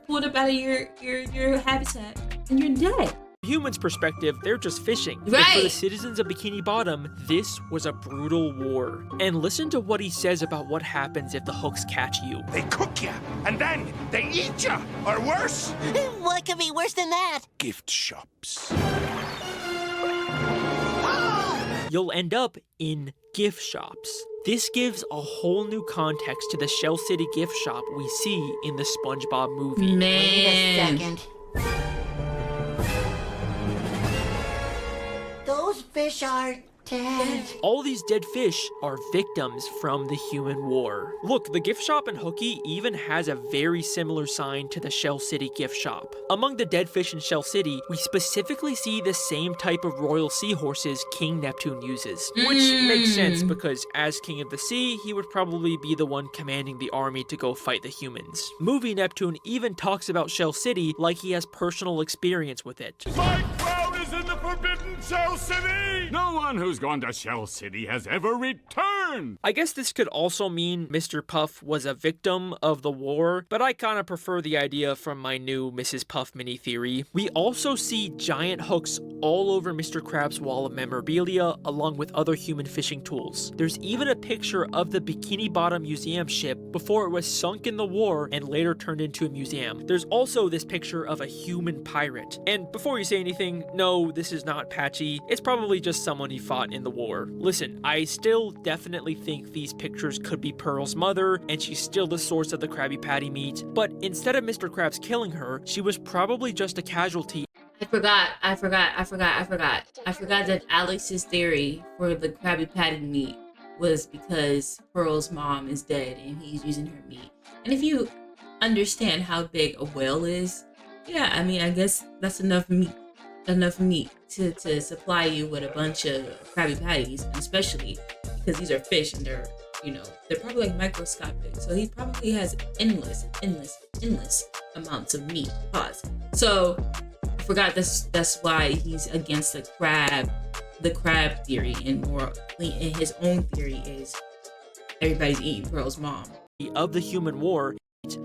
pulled up out of your habitat and you're dead. Humans' perspective, they're just fishing. Right. But for the citizens of Bikini Bottom, this was a brutal war. And listen to what he says about what happens if the hooks catch you. They cook you, and then they eat you, or worse. What could be worse than that? Gift shops. You'll end up in gift shops. This gives a whole new context to the Shell City gift shop we see in the SpongeBob movie. Man. Wait a second. Those fish are dead. All these dead fish are victims from the human war. Look, the gift shop in Hooky even has a very similar sign to the Shell City gift shop. Among the dead fish in Shell City, we specifically see the same type of royal seahorses King Neptune uses. Which makes sense because as King of the Sea, he would probably be the one commanding the army to go fight the humans. Movie Neptune even talks about Shell City like he has personal experience with it. My crown is in the forbidden Shell City! No one who's gone to Shell City has ever returned! I guess this could also mean Mr. Puff was a victim of the war, but I kinda prefer the idea from my new Mrs. Puff mini theory. We also see giant hooks all over Mr. Krabs' wall of memorabilia, along with other human fishing tools. There's even a picture of the Bikini Bottom museum ship before it was sunk in the war and later turned into a museum. There's also this picture of a human pirate. And before you say anything, no, this is not Patchy. It's probably just someone he fought in the war. Listen, I still definitely think these pictures could be Pearl's mother, and she's still the source of the Krabby Patty meat, but instead of Mr. Krabs killing her, she was probably just a casualty. I forgot that Alex's theory for the Krabby Patty meat was because Pearl's mom is dead and he's using her meat. And if you understand how big a whale is, yeah, I mean, I guess that's enough meat to supply you with a bunch of Krabby Patties, especially because these are fish and they're, you know, they're probably like microscopic. So he probably has endless amounts of meat. Pause. So I forgot that's why he's against the crab theory, and more in his own theory is everybody's eating Pearl's mom. Of the human war.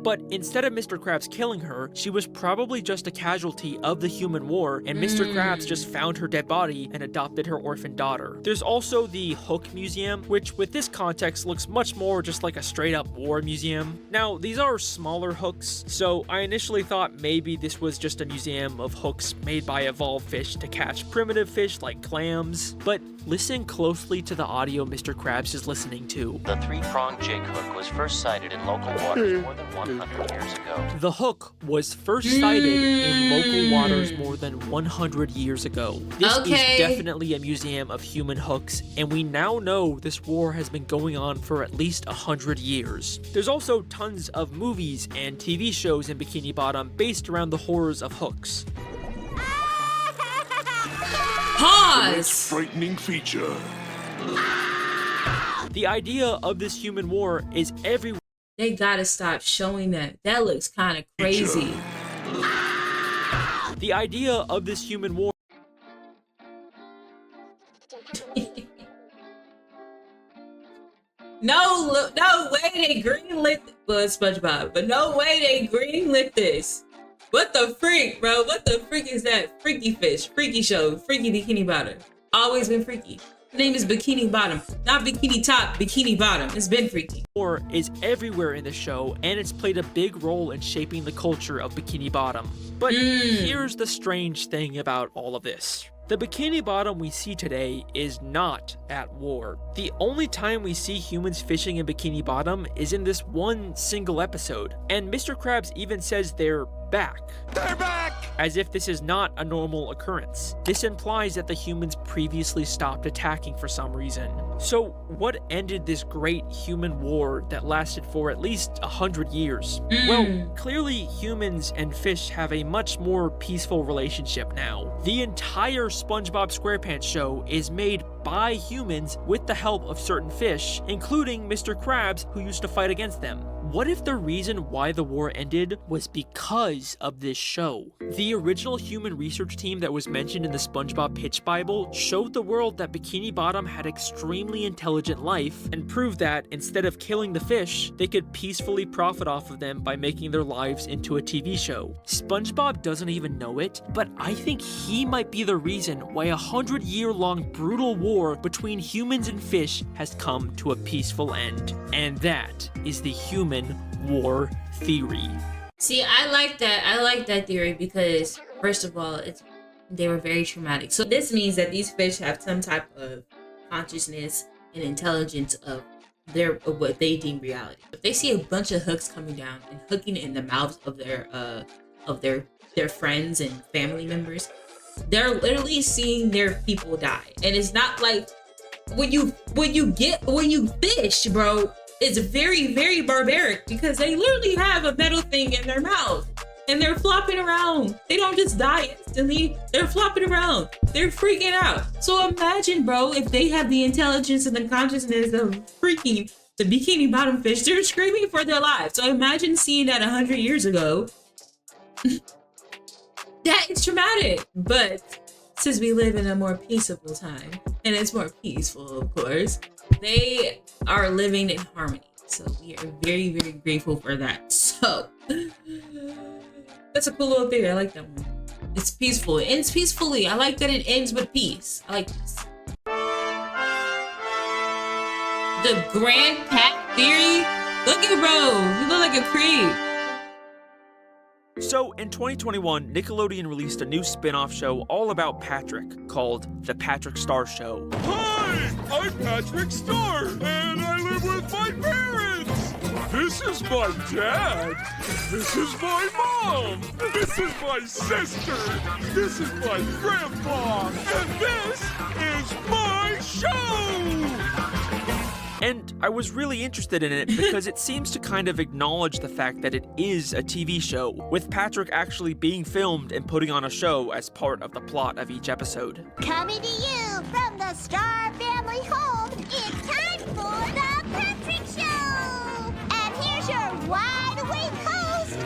But instead of Mr. Krabs killing her, she was probably just a casualty of the human war, and Mr. Krabs just found her dead body and adopted her orphan daughter. There's also the Hook Museum, which with this context looks much more just like a straight up war museum. Now, these are smaller hooks, so I initially thought maybe this was just a museum of hooks made by evolved fish to catch primitive fish like clams, but listen closely to the audio Mr. Krabs is listening to. The three-pronged jig hook was first sighted in local waters more than 100 years ago. The hook was first sighted in local waters more than 100 years ago. This is definitely a museum of human hooks, and we now know this war has been going on for at least 100 years. There's also tons of movies and TV shows in Bikini Bottom based around the horrors of hooks. Pause! Frightening feature. The idea of this human war is everywhere. They gotta stop showing that. That looks kind of crazy. The idea of this human war. No way they greenlit. Well, it's SpongeBob, but no way they greenlit this. What the freak, bro? What the freak is that? Freaky fish, freaky show, freaky Bikini Bottom. Always been freaky. The name is Bikini Bottom, not Bikini Top, Bikini Bottom. It's been freaky. War is everywhere in the show, and it's played a big role in shaping the culture of Bikini Bottom. But here's the strange thing about all of this. The Bikini Bottom we see today is not at war. The only time we see humans fishing in Bikini Bottom is in this one single episode, and Mr. Krabs even says they're back. They're back! As if this is not a normal occurrence. This implies that the humans previously stopped attacking for some reason. So what ended this great human war that lasted for at least 100 years? Well, clearly humans and fish have a much more peaceful relationship now. The entire SpongeBob SquarePants show is made by humans with the help of certain fish, including Mr. Krabs, who used to fight against them. What if the reason why the war ended was because of this show? The original human research team that was mentioned in the SpongeBob Pitch Bible showed the world that Bikini Bottom had extremely intelligent life and proved that instead of killing the fish, they could peacefully profit off of them by making their lives into a TV show. SpongeBob doesn't even know it, but I think he might be the reason why a 100-year-long brutal war between humans and fish has come to a peaceful end. And that is the human war theory. See, I like that theory because first of all, they were very traumatic. So this means that these fish have some type of consciousness and intelligence of what they deem reality. If they see a bunch of hooks coming down and hooking in the mouths of their friends and family members, they're literally seeing their people die. And it's not like when you fish, bro, it's very, very barbaric because they literally have a metal thing in their mouth and they're flopping around. They don't just die instantly. They're flopping around. They're freaking out. So imagine, bro, if they have the intelligence and the consciousness of freaking the Bikini Bottom fish, they're screaming for their lives. So imagine seeing that 100 years ago. That is traumatic. But since we live in a more peaceable time, and it's more peaceful, of course, they are living in harmony. So we are very, very grateful for that. So that's a cool little theory. I like that one. It's peaceful. It ends peacefully. I like that it ends with peace. I like this. The GrandPat theory? Look at bro. You look like a creep. So, in 2021, Nickelodeon released a new spin-off show all about Patrick, called The Patrick Star Show. Hi! I'm Patrick Star, and I live with my parents! This is my dad. This is my mom. This is my sister. This is my grandpa. And this is my show. And I was really interested in it because it seems to kind of acknowledge the fact that it is a TV show, with Patrick actually being filmed and putting on a show as part of the plot of each episode. Coming to you from the Star Family home, it's time for the Patrick Show! And here's your wide-awake host,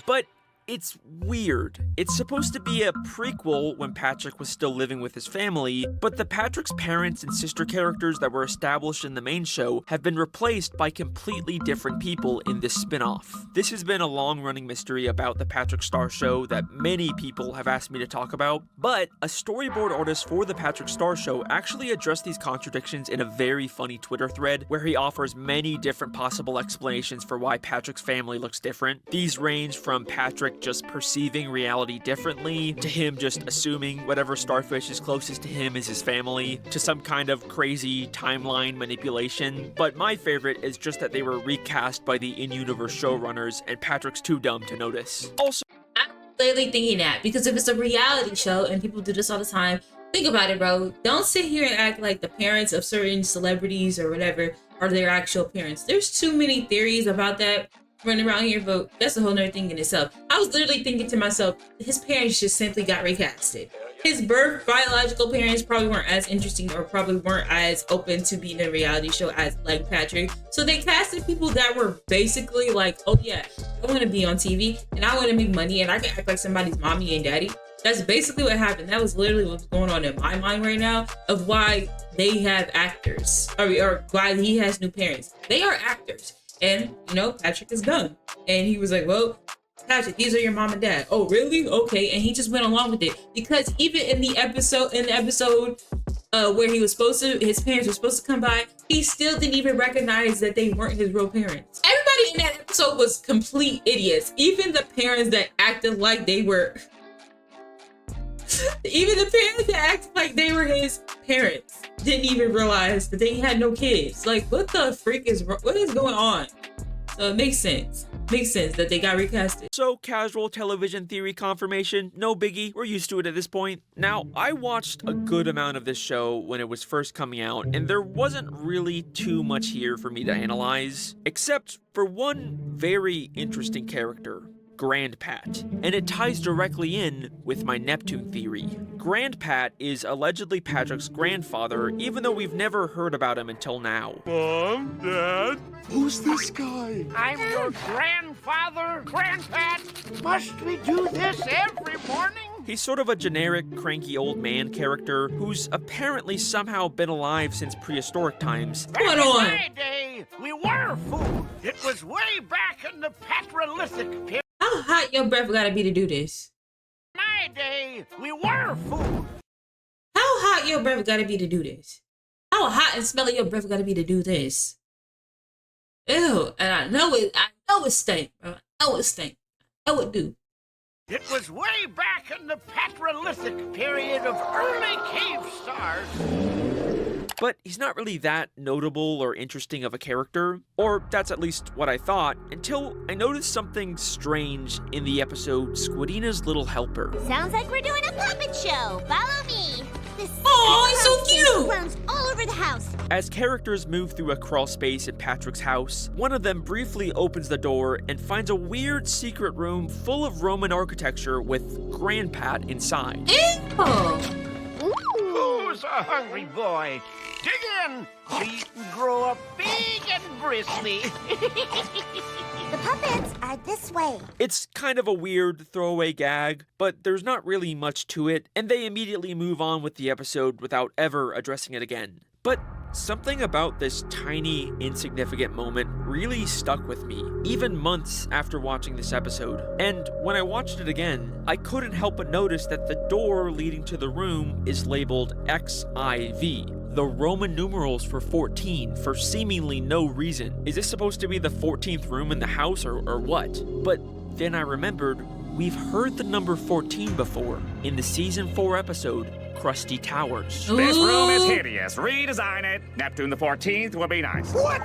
But it's weird. It's supposed to be a prequel when Patrick was still living with his family, but the Patrick's parents and sister characters that were established in the main show have been replaced by completely different people in this spin-off. This has been a long-running mystery about the Patrick Star Show that many people have asked me to talk about, but a storyboard artist for the Patrick Star Show actually addressed these contradictions in a very funny Twitter thread where he offers many different possible explanations for why Patrick's family looks different. These range from Patrick just perceiving reality differently, to him just assuming whatever starfish is closest to him is his family, to some kind of crazy timeline manipulation. But my favorite is just that they were recast by the in-universe showrunners and Patrick's too dumb to notice. Also, I'm clearly thinking that because if it's a reality show and people do this all the time, think about it, bro. Don't sit here and act like the parents of certain celebrities or whatever are their actual parents. There's too many theories about that running around here, but that's a whole nother thing in itself. I was literally thinking to myself, his parents just simply got recasted. His birth biological parents probably weren't as interesting or probably weren't as open to being in a reality show as like Patrick. So they casted people that were basically like, oh yeah, I want to be on TV and I want to make money and I can act like somebody's mommy and daddy. That's basically what happened. That was literally what's going on in my mind right now of why they have actors or why he has new parents. They are actors. And, you know, Patrick is dumb. And he was like, well, Patrick, these are your mom and dad. Oh, really? Okay. And he just went along with it. Because even in the episode where his parents were supposed to come by, he still didn't even recognize that they weren't his real parents. Everybody in that episode was complete idiots. Even the parents that acted like they were... Even the parents that acted like they were his parents didn't even realize that they had no kids. Like, what the freak is going on? So it makes sense. Makes sense that they got recasted. So, casual television theory confirmation, no biggie, we're used to it at this point. Now, I watched a good amount of this show when it was first coming out, and there wasn't really too much here for me to analyze, except for one very interesting character. GrandPat, and it ties directly in with my Neptune theory. GrandPat is allegedly Patrick's grandfather, even though we've never heard about him until now. Mom, Dad, who's this guy? I'm your grandfather, GrandPat. Must we do this every morning? He's sort of a generic, cranky old man character who's apparently somehow been alive since prehistoric times. Back in my day, we were food. It was way back in the Patrolithic period. How hot your breath gotta be to do this? My day, we were food. How hot your breath gotta be to do this? How hot and smelly your breath gotta be to do this? Ew, and I know it stink, bro. I know it stink. I know it do. It was way back in the Patrolithic period of early cave stars. But he's not really that notable or interesting of a character, or that's at least what I thought, until I noticed something strange in the episode Squidina's Little Helper. Sounds like we're doing a puppet show. Follow me. Oh, he's so cute! Clowns all over the house. As characters move through a crawl space in Patrick's house, one of them briefly opens the door and finds a weird secret room full of Roman architecture with GrandPat inside. Who's a hungry boy? Dig in so you can grow up big and bristly. The puppets are this way. It's kind of a weird throwaway gag, but there's not really much to it, and they immediately move on with the episode without ever addressing it again. But something about this tiny, insignificant moment really stuck with me, even months after watching this episode. And when I watched it again, I couldn't help but notice that the door leading to the room is labeled XIV. The Roman numerals for 14 for seemingly no reason. Is this supposed to be the 14th room in the house or what? But then I remembered we've heard the number 14 before in the season 4 episode crusty towers. This room is hideous. Redesign it. Neptune the 14th will be nice. What?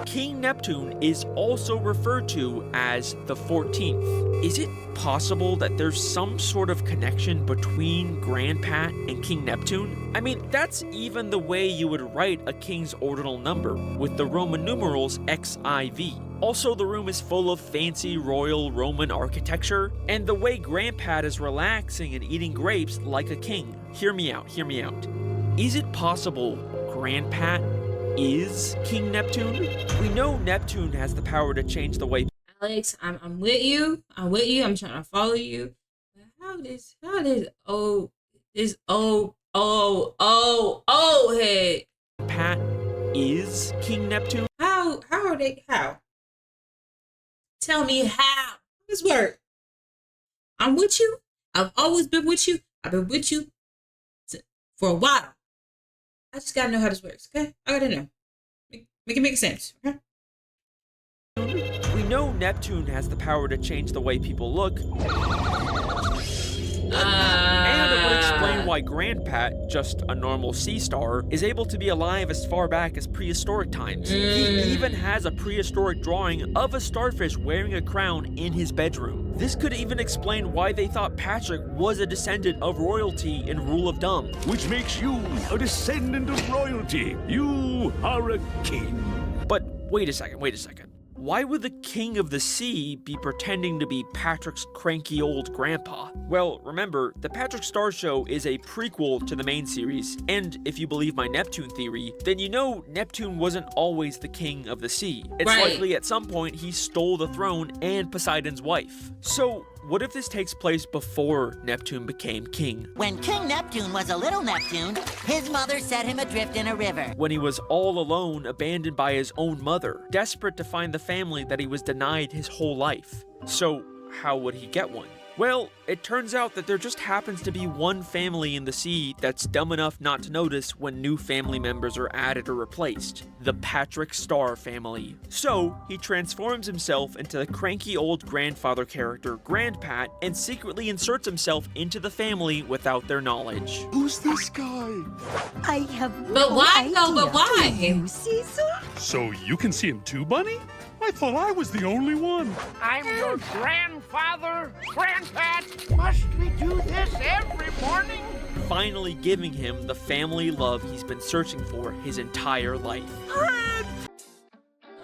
King Neptune is also referred to as the 14th. Is it possible that there's some sort of connection between GrandPat and King Neptune? I mean, that's even the way you would write a king's ordinal number, with the Roman numerals XIV. Also, the room is full of fancy royal Roman architecture, and the way GrandPat is relaxing and eating grapes like a king. Hear me out, hear me out. Is it possible GrandPat is King Neptune? We know Neptune has the power to change the way. Alex, I'm with you. I'm with you. I'm trying to follow you. Hey. Pat is King Neptune? How are they? How? Tell me how. This work. I'm with you. I've always been with you. I've been with you for a while. I just gotta know how this works, okay? I gotta know. Make it make sense, okay? We know Neptune has the power to change the way people look. And it would explain why GrandPat, just a normal sea star, is able to be alive as far back as prehistoric times. He even has a prehistoric drawing of a starfish wearing a crown in his bedroom. This could even explain why they thought Patrick was a descendant of royalty in Rule of Dumb. Which makes you a descendant of royalty. You are a king. But wait a second. Why would the king of the sea be pretending to be Patrick's cranky old grandpa? Well, remember, the Patrick Star Show is a prequel to the main series, and if you believe my Neptune theory, then you know Neptune wasn't always the king of the sea. It's likely at some point he stole the throne and Poseidon's wife. So, what if this takes place before Neptune became king? When King Neptune was a little Neptune, his mother set him adrift in a river. When he was all alone, abandoned by his own mother, desperate to find the family that he was denied his whole life. So, how would he get one? Well, it turns out that there just happens to be one family in the sea that's dumb enough not to notice when new family members are added or replaced. The Patrick Star family. So, he transforms himself into the cranky old grandfather character, GrandPat, and secretly inserts himself into the family without their knowledge. Who's this guy? I have But why? No, but why? You see, sir? So you can see him too, Bunny? I thought I was the only one. I'm your grandfather, GrandPat. Must we do this every morning? Finally giving him the family love he's been searching for his entire life.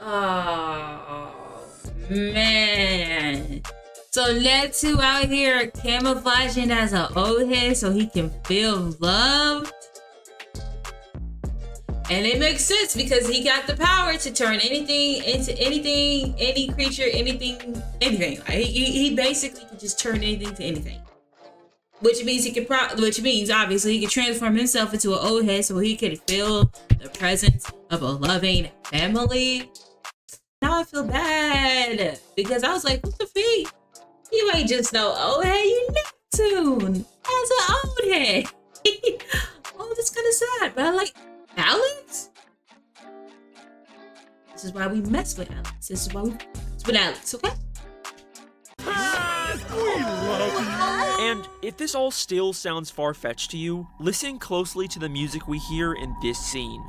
Oh, man. So Neptune out here camouflaging as an old head so he can feel loved. And it makes sense because he got the power to turn anything into anything, any creature, anything. Like he basically can just turn anything to anything. Which means obviously he can transform himself into an old head so he can feel the presence of a loving family. Now I feel bad because I was like, what the feet? You ain't just no old head, you Neptune as an old head. Oh, that's kind of sad, but I like Alex? This is why we mess with Alex. This is why we mess with Alex, okay? We love you. And if this all still sounds far-fetched to you, listen closely to the music we hear in this scene.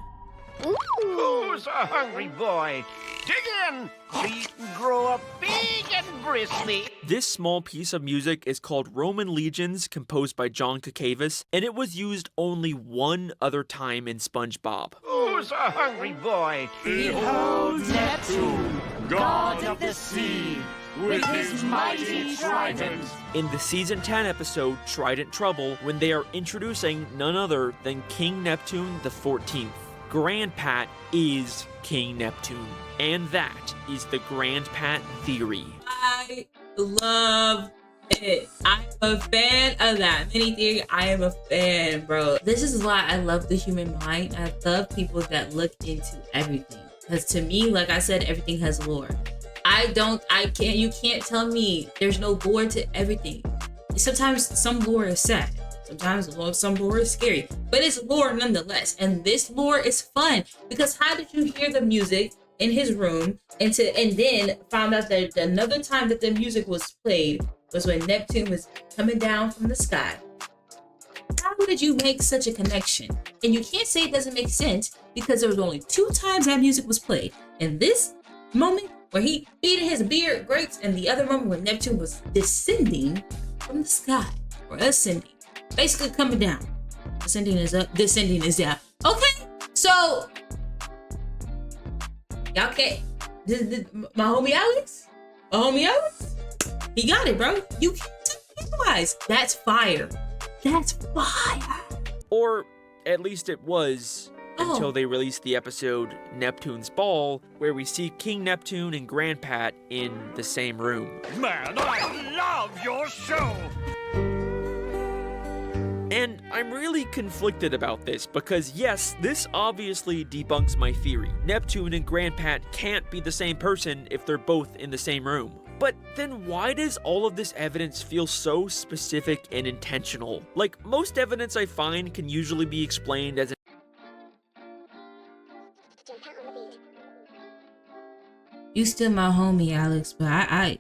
Who's a hungry boy? Dig in so you can grow up big and bristly. This small piece of music is called Roman Legions, composed by John Kakavas, and it was used only one other time in SpongeBob. Who's a hungry boy? Behold Neptune, god of the sea, with his mighty trident. In the Season 10 episode, Trident Trouble, when they are introducing none other than King Neptune the 14th. GrandPat is King Neptune. And that is the GrandPat theory. I love it. I'm a fan of that mini theory. I am a fan, bro. This is why I love the human mind. I love people that look into everything. Because to me, like I said, everything has lore. You can't tell me there's no lore to everything. Sometimes some lore is sad. Sometimes some lore is scary, but it's lore nonetheless. And this lore is fun because how did you hear the music in his room and then found out that another time that the music was played was when Neptune was coming down from the sky How did you make such a connection? And you can't say it doesn't make sense because there was only 2 times that music was played. In this moment where he feeding his beard grapes, and the other moment when Neptune was descending from the sky, or ascending, basically coming down. Ascending is up, descending is down. Okay, so y'all can't. My homie Alex, he got it, bro. You can't otherwise. That's fire. That's fire. Or at least it was until they released the episode Neptune's Ball, where we see King Neptune and GrandPat in the same room. Man, I love your show! And I'm really conflicted about this because yes, this obviously debunks my theory. Neptune and GrandPat can't be the same person if they're both in the same room. But then why does all of this evidence feel so specific and intentional? Like, most evidence I find can usually be explained as You still my homie, Alex, but I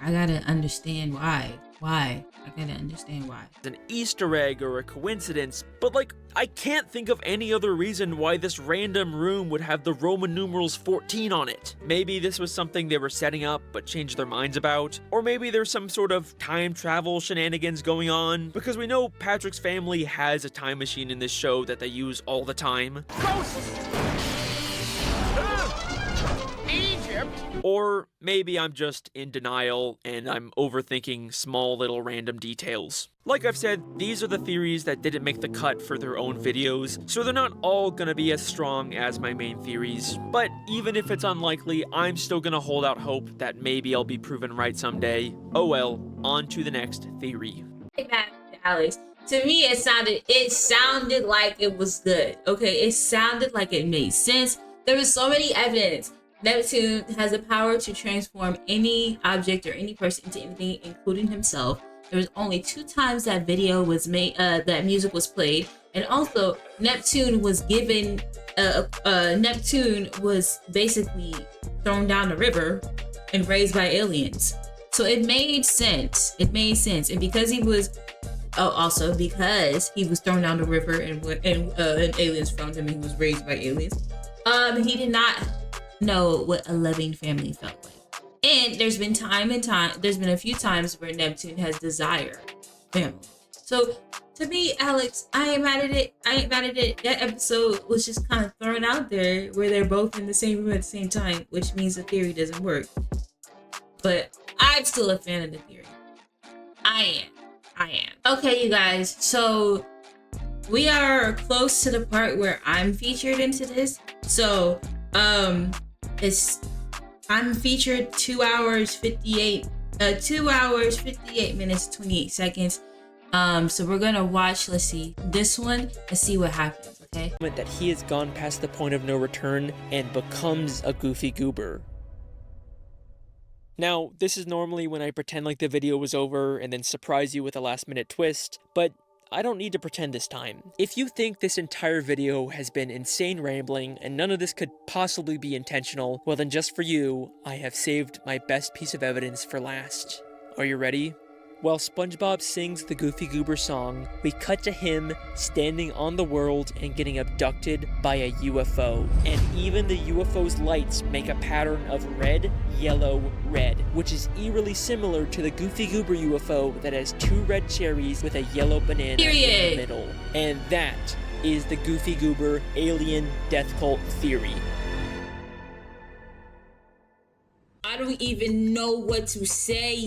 gotta understand why. I gotta understand why. an Easter egg or a coincidence, but like, I can't think of any other reason why this random room would have the Roman numerals 14 on it. Maybe this was something they were setting up but changed their minds about, or maybe there's some sort of time travel shenanigans going on, because we know Patrick's family has a time machine in this show that they use all the time. Or maybe I'm just in denial and I'm overthinking small little random details. Like I've said, these are the theories that didn't make the cut for their own videos, so they're not all gonna be as strong as my main theories. But even if it's unlikely, I'm still gonna hold out hope that maybe I'll be proven right someday. Oh well, on to the next theory. Hey, Matt, Alex. To me, it sounded like it was good. Okay, it sounded like it made sense. There was so many evidence. Neptune has the power to transform any object or any person into anything, including himself. There was only 2 times that video was made, that music was played, and also Neptune was given, Neptune was basically thrown down the river and raised by aliens. So it made sense. It made sense, and because he was, also because he was thrown down the river and aliens found him, and he was raised by aliens. He did not know what a loving family felt like. And there's been a few times where Neptune has desired family. So to me, Alex, I ain't mad at it. That episode was just kind of thrown out there where they're both in the same room at the same time, which means the theory doesn't work. But I'm still a fan of the theory. I am. Okay, you guys, so we are close to the part where I'm featured into this. So I'm featured 2 hours 58 minutes 28 seconds. So we're gonna watch, let's see, this one and see what happens. Okay, That he has gone past the point of no return and becomes a goofy goober. Now, this is normally when I pretend like the video was over and then surprise you with a last minute twist, but I don't need to pretend this time. If you think this entire video has been insane rambling and none of this could possibly be intentional, well then just for you, I have saved my best piece of evidence for last. Are you ready? While SpongeBob sings the Goofy Goober song, we cut to him standing on the world and getting abducted by a UFO. And even the UFO's lights make a pattern of red, yellow, red, which is eerily similar to the Goofy Goober UFO that has 2 red cherries with a yellow banana in the middle. And that is the Goofy Goober alien death cult theory. I don't even know what to say.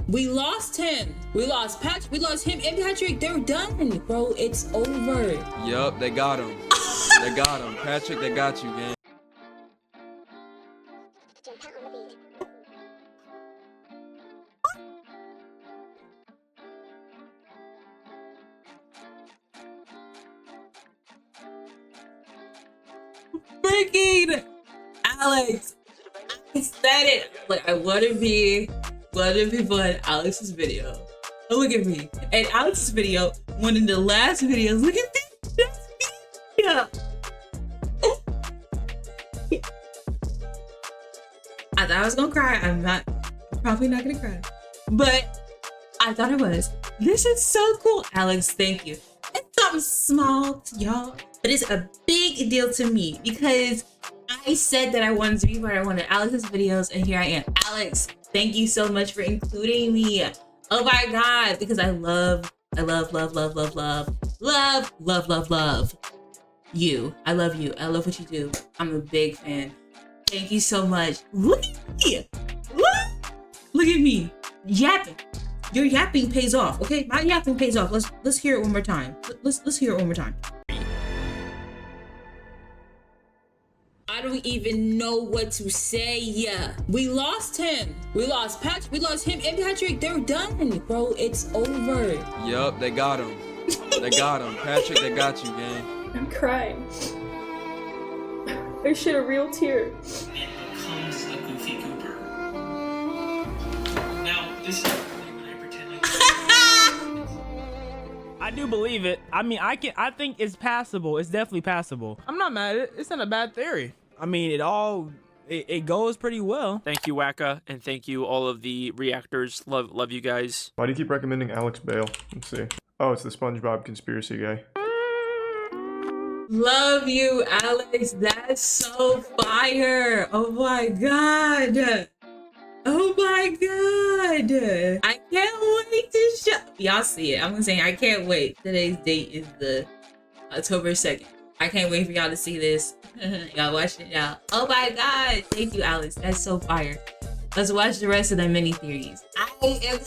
We lost him. We lost Patrick. We lost him and Patrick. They're done, bro. It's over. Yup, they got him. They got him. Patrick, they got you, gang. Freaking Alex. I said it. Like, I want to be on Alex's video. Oh, look at me. And Alex's video, one of the last videos. Look at this. That's me. Yeah. I thought I was gonna cry. I'm probably not gonna cry. But I thought it was. This is so cool. Alex, thank you. It's something small to y'all, but it's a big deal to me because I said that I wanted to be part of one of Alex's videos, and here I am. Alex, thank you so much for including me. Oh my God, because I love you. I love you. I love what you do. I'm a big fan. Thank you so much. Look at me. Look at me. Yapping. Your yapping pays off, okay? My yapping pays off. Let's hear it one more time. Let's hear it one more time. I don't even know what to say. We lost him. We lost Patrick. We lost him and Patrick. They're done, bro. It's over. Yup, they got him. They got him. Patrick, they got you, gang. I'm crying. I shed a real tear. It becomes a goofy goober. Now, this is when I pretend like I do believe it. I mean, I think it's passable. It's definitely passable. I'm not mad at it. It's not a bad theory. I mean, it goes pretty well. Thank you, Wacka, and thank you all of the reactors. Love you guys. Why do you keep recommending Alex Bale? Let's see. Oh, it's the SpongeBob conspiracy guy. Love you, Alex. That's so fire. Oh my God. Oh my God. I can't wait to show. Y'all see it. I'm gonna say I can't wait. Today's date is the October 2nd. I can't wait for y'all to see this. Y'all watch it, y'all. Oh my God. Thank you, Alex. That's so fire. Let's watch the rest of the mini theories. I am.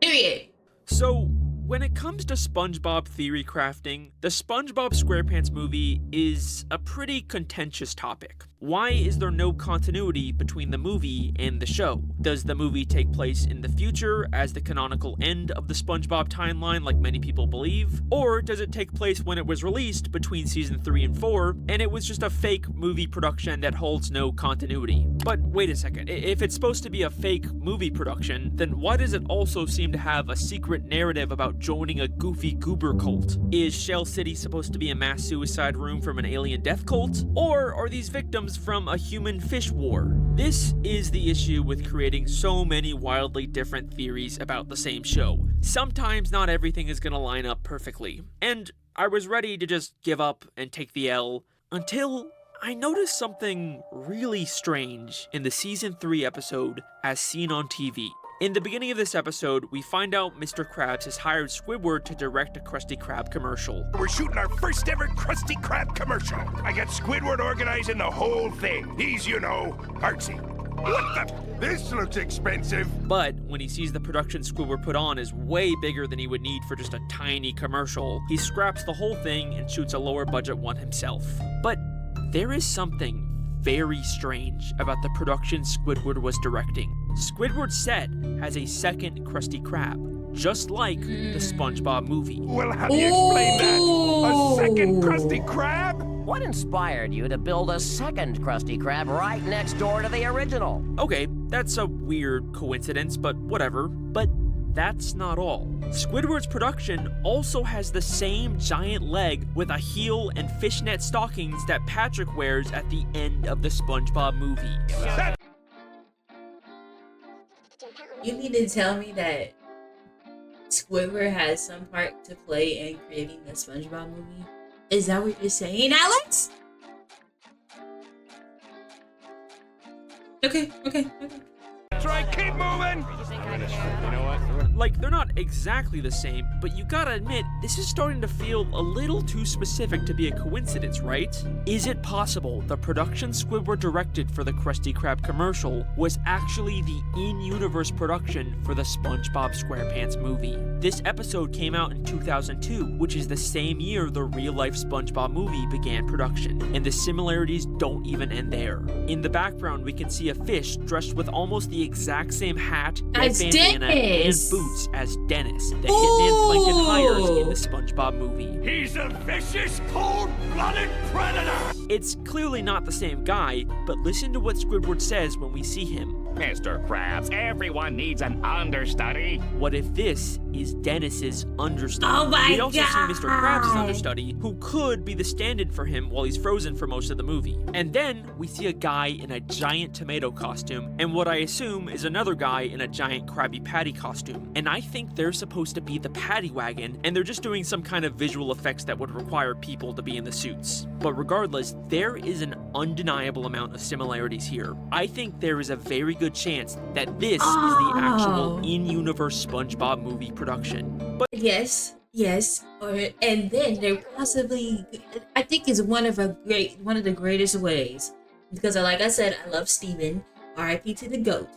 Period. So, when it comes to SpongeBob theory crafting, the SpongeBob SquarePants movie is a pretty contentious topic. Why is there no continuity between the movie and the show? Does the movie take place in the future as the canonical end of the SpongeBob timeline like many people believe? Or does it take place when it was released between season 3 and 4 and it was just a fake movie production that holds no continuity? But wait a second, if it's supposed to be a fake movie production, then why does it also seem to have a secret narrative about joining a goofy goober cult? Is Shell City supposed to be a mass suicide room from an alien death cult? Or are these victims from a human fish war? This is the issue with creating so many wildly different theories about the same show. Sometimes not everything is gonna line up perfectly. And I was ready to just give up and take the L until I noticed something really strange in the season 3 episode As Seen on TV. In the beginning of this episode, we find out Mr. Krabs has hired Squidward to direct a Krusty Krab commercial. We're shooting our first ever Krusty Krab commercial. I got Squidward organizing the whole thing. He's, you know, artsy. What the? This looks expensive. But when he sees the production Squidward put on is way bigger than he would need for just a tiny commercial, he scraps the whole thing and shoots a lower budget one himself. But there is something very strange about the production Squidward was directing. Squidward's set has a second Krusty Krab, just like the SpongeBob movie. Well, how do you explain that? A second Krusty Krab? What inspired you to build a second Krusty Krab right next door to the original? Okay, that's a weird coincidence, but whatever. But that's not all. Squidward's production also has the same giant leg with a heel and fishnet stockings that Patrick wears at the end of the SpongeBob movie. You mean to tell me that Squidward has some part to play in creating the SpongeBob movie? Is that what you're saying, Alex? Okay. Try, keep moving. You know what? Like, they're not exactly the same, but you gotta admit, this is starting to feel a little too specific to be a coincidence, right? Is it possible the production Squidward directed for the Krusty Krab commercial was actually the in-universe production for the SpongeBob SquarePants movie? This episode came out in 2002, which is the same year the real-life SpongeBob movie began production, and the similarities don't even end there. In the background, we can see a fish dressed with almost the exact same hat, as bandana, and Dennis. boots as Dennis, the hitman Plankton hires in the SpongeBob movie. He's a vicious, cold-blooded predator! It's clearly not the same guy, but listen to what Squidward says when we see him. Mr. Krabs, everyone needs an understudy. What if this is Dennis's understudy. Oh my We also see Mr. Krabs' God. understudy, who could be the stand-in for him while he's frozen for most of the movie. And then we see a guy in a giant tomato costume, and what I assume is another guy in a giant Krabby Patty costume. And I think they're supposed to be the Patty Wagon, and they're just doing some kind of visual effects that would require people to be in the suits. But regardless, there is an undeniable amount of similarities here. I think there is a very good chance that this is the actual in-universe SpongeBob movie production. But yes, and then there possibly, I think, is one of the greatest ways, because like I said, I love Steven, R.I.P. to the GOAT.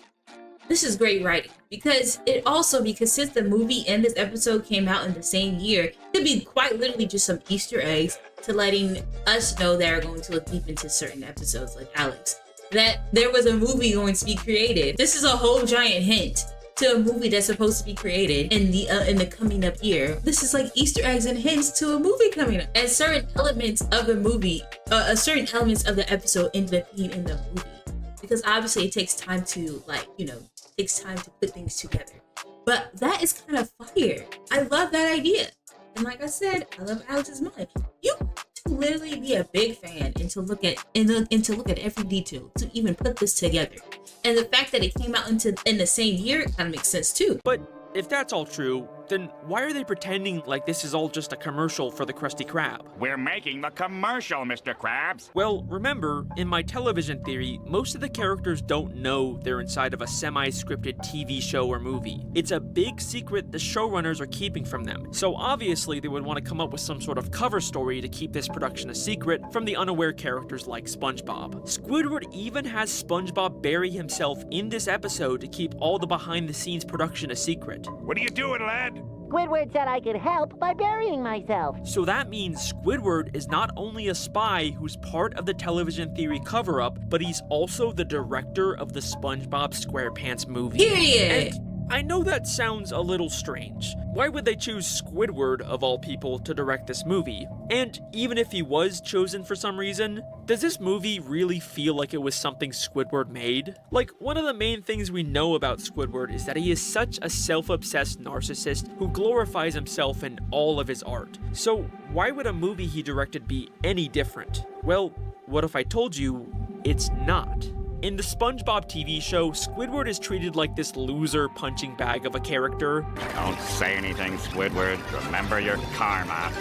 This is great writing, because since the movie and this episode came out in the same year, it could be quite literally just some Easter eggs to letting us know that are going to look deep into certain episodes, like Alex, that there was a movie going to be created. This is a whole giant hint to a movie that's supposed to be created in the coming up year. This is like Easter eggs and hints to a movie coming up, and certain elements of the movie, certain elements of the episode end up being in the movie, because obviously it takes time to put things together. But that is kind of fire. I love that idea, and like I said, I love Alex's mind. You to literally be a big fan and to look at every detail to even put this together. And the fact that it came out in the same year kind of makes sense too. But if that's all true, then why are they pretending like this is all just a commercial for the Krusty Krab? We're making the commercial, Mr. Krabs. Well, remember, in my television theory, most of the characters don't know they're inside of a semi-scripted TV show or movie. It's a big secret the showrunners are keeping from them. So obviously they would want to come up with some sort of cover story to keep this production a secret from the unaware characters like SpongeBob. Squidward even has SpongeBob bury himself in this episode to keep all the behind-the-scenes production a secret. What are you doing, lad? Squidward said I could help by burying myself. So that means Squidward is not only a spy who's part of the television theory cover-up, but he's also the director of the SpongeBob SquarePants movie. Period. And I know that sounds a little strange. Why would they choose Squidward, of all people, to direct this movie? And even if he was chosen for some reason, does this movie really feel like it was something Squidward made? Like, one of the main things we know about Squidward is that he is such a self-obsessed narcissist who glorifies himself in all of his art. So why would a movie he directed be any different? Well, what if I told you it's not? In the SpongeBob TV show, Squidward is treated like this loser punching bag of a character. Don't say anything, Squidward. Remember your karma.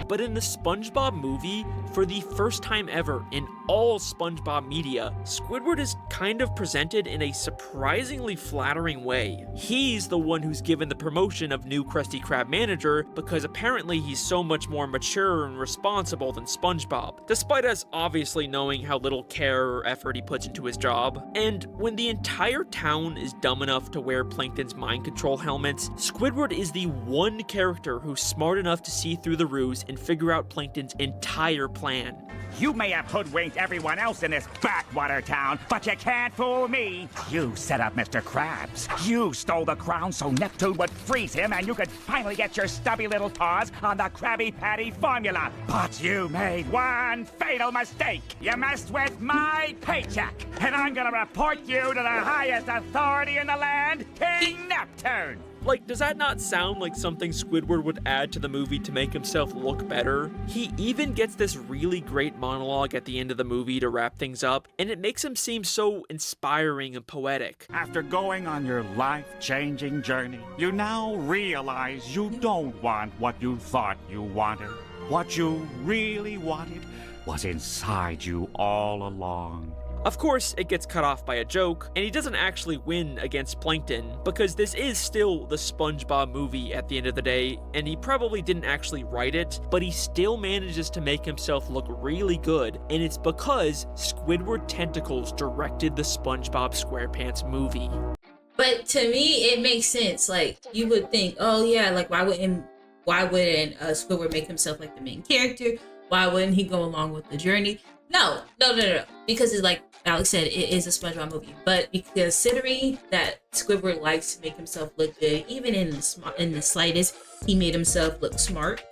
But in the SpongeBob movie, for the first time ever in all SpongeBob media, Squidward is kind of presented in a surprisingly flattering way. He's the one who's given the promotion of new Krusty Krab manager because apparently he's so much more mature and responsible than SpongeBob, despite us obviously knowing how little care or effort he puts into his job. And when the entire town is dumb enough to wear Plankton's mind control helmets, Squidward is the one character who's smart enough to see through the ruse and figure out Plankton's entire plan. You may have hoodwinked everyone else in this backwater town, but you can't fool me. You set up Mr. Krabs. You stole the crown so Neptune would freeze him and you could finally get your stubby little paws on the Krabby Patty formula. But you made one fatal mistake. You messed with my paycheck, and I'm gonna report you to the highest authority in the land, King Neptune. Like, does that not sound like something Squidward would add to the movie to make himself look better? He even gets this really great monologue at the end of the movie to wrap things up, and it makes him seem so inspiring and poetic. After going on your life-changing journey, you now realize you don't want what you thought you wanted. What you really wanted was inside you all along. Of course, it gets cut off by a joke, and he doesn't actually win against Plankton, because this is still the SpongeBob movie at the end of the day, and he probably didn't actually write it, but he still manages to make himself look really good, and it's because Squidward Tentacles directed the SpongeBob SquarePants movie. But to me, it makes sense. Like, you would think, oh yeah, like why wouldn't Squidward make himself like the main character? Why wouldn't he go along with the journey? No. Because it's like Alex said, it is a SpongeBob movie. But considering that Squidward likes to make himself look good, even in the slightest, he made himself look smart.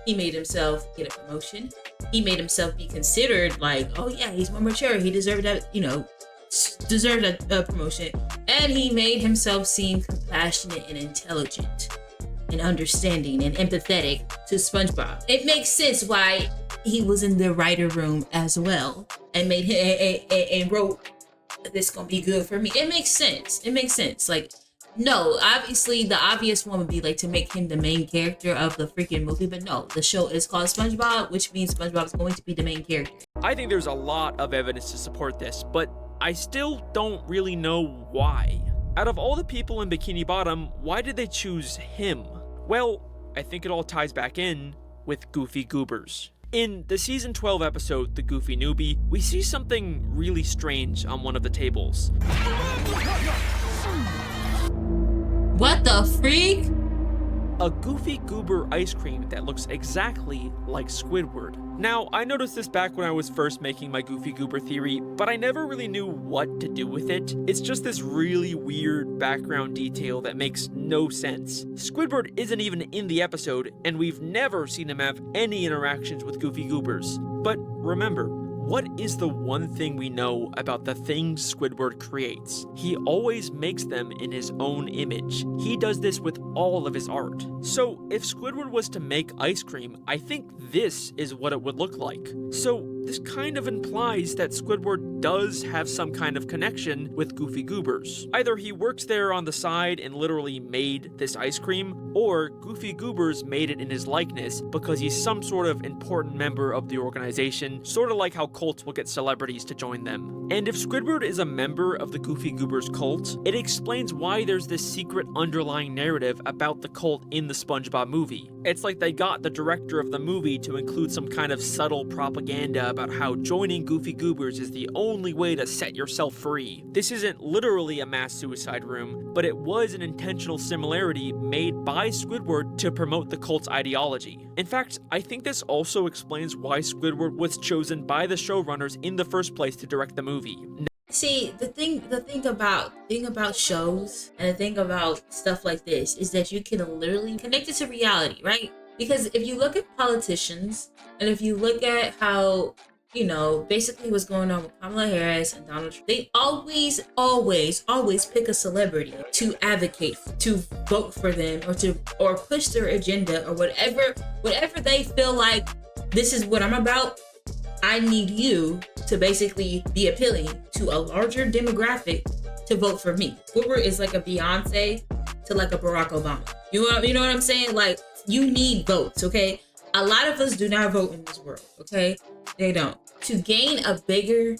He made himself get a promotion. He made himself be considered like, oh yeah, he's more mature. He deserved that, deserved a promotion. And he made himself seem compassionate and intelligent and understanding and empathetic to SpongeBob. It makes sense why he was in the writer room as well and made him and wrote, "This gonna be good for me." It makes sense. It makes sense. Like, no, obviously the obvious one would be like to make him the main character of the freaking movie, but no, the show is called SpongeBob, which means SpongeBob is going to be the main character. I think there's a lot of evidence to support this, but I still don't really know why. Out of all the people in Bikini Bottom, why did they choose him? Well, I think it all ties back in with Goofy Goobers. In the season 12 episode, The Goofy Newbie, we see something really strange on one of the tables. What the freak? A Goofy Goober ice cream that looks exactly like Squidward. Now, I noticed this back when I was first making my Goofy Goober theory, but I never really knew what to do with it. It's just this really weird background detail that makes no sense. Squidward isn't even in the episode, and we've never seen him have any interactions with Goofy Goobers. But remember, what is the one thing we know about the things Squidward creates? He always makes them in his own image. He does this with all of his art. So if Squidward was to make ice cream, I think this is what it would look like. So this kind of implies that Squidward does have some kind of connection with Goofy Goobers. Either he works there on the side and literally made this ice cream, or Goofy Goobers made it in his likeness because he's some sort of important member of the organization, sort of like how cults will get celebrities to join them. And if Squidward is a member of the Goofy Goobers cult, it explains why there's this secret underlying narrative about the cult in the SpongeBob movie. It's like they got the director of the movie to include some kind of subtle propaganda about how joining Goofy Goobers is the only way to set yourself free. This isn't literally a mass suicide room, but it was an intentional similarity made by Squidward to promote the cult's ideology. In fact, I think this also explains why Squidward was chosen by the showrunners in the first place to direct the movie. See, the thing about shows and the thing about stuff like this is that you can literally connect it to reality, right? Because if you look at politicians and if you look at how, you know, basically what's going on with Kamala Harris and Donald Trump, they always pick a celebrity to advocate, to vote for them, or push their agenda or whatever they feel like, this is what I'm about. I need you to basically be appealing to a larger demographic to vote for me. Squidward is like a Beyonce to like a Barack Obama. You know what I'm saying? Like, you need votes, okay? A lot of us do not vote in this world, okay? They don't. To gain a bigger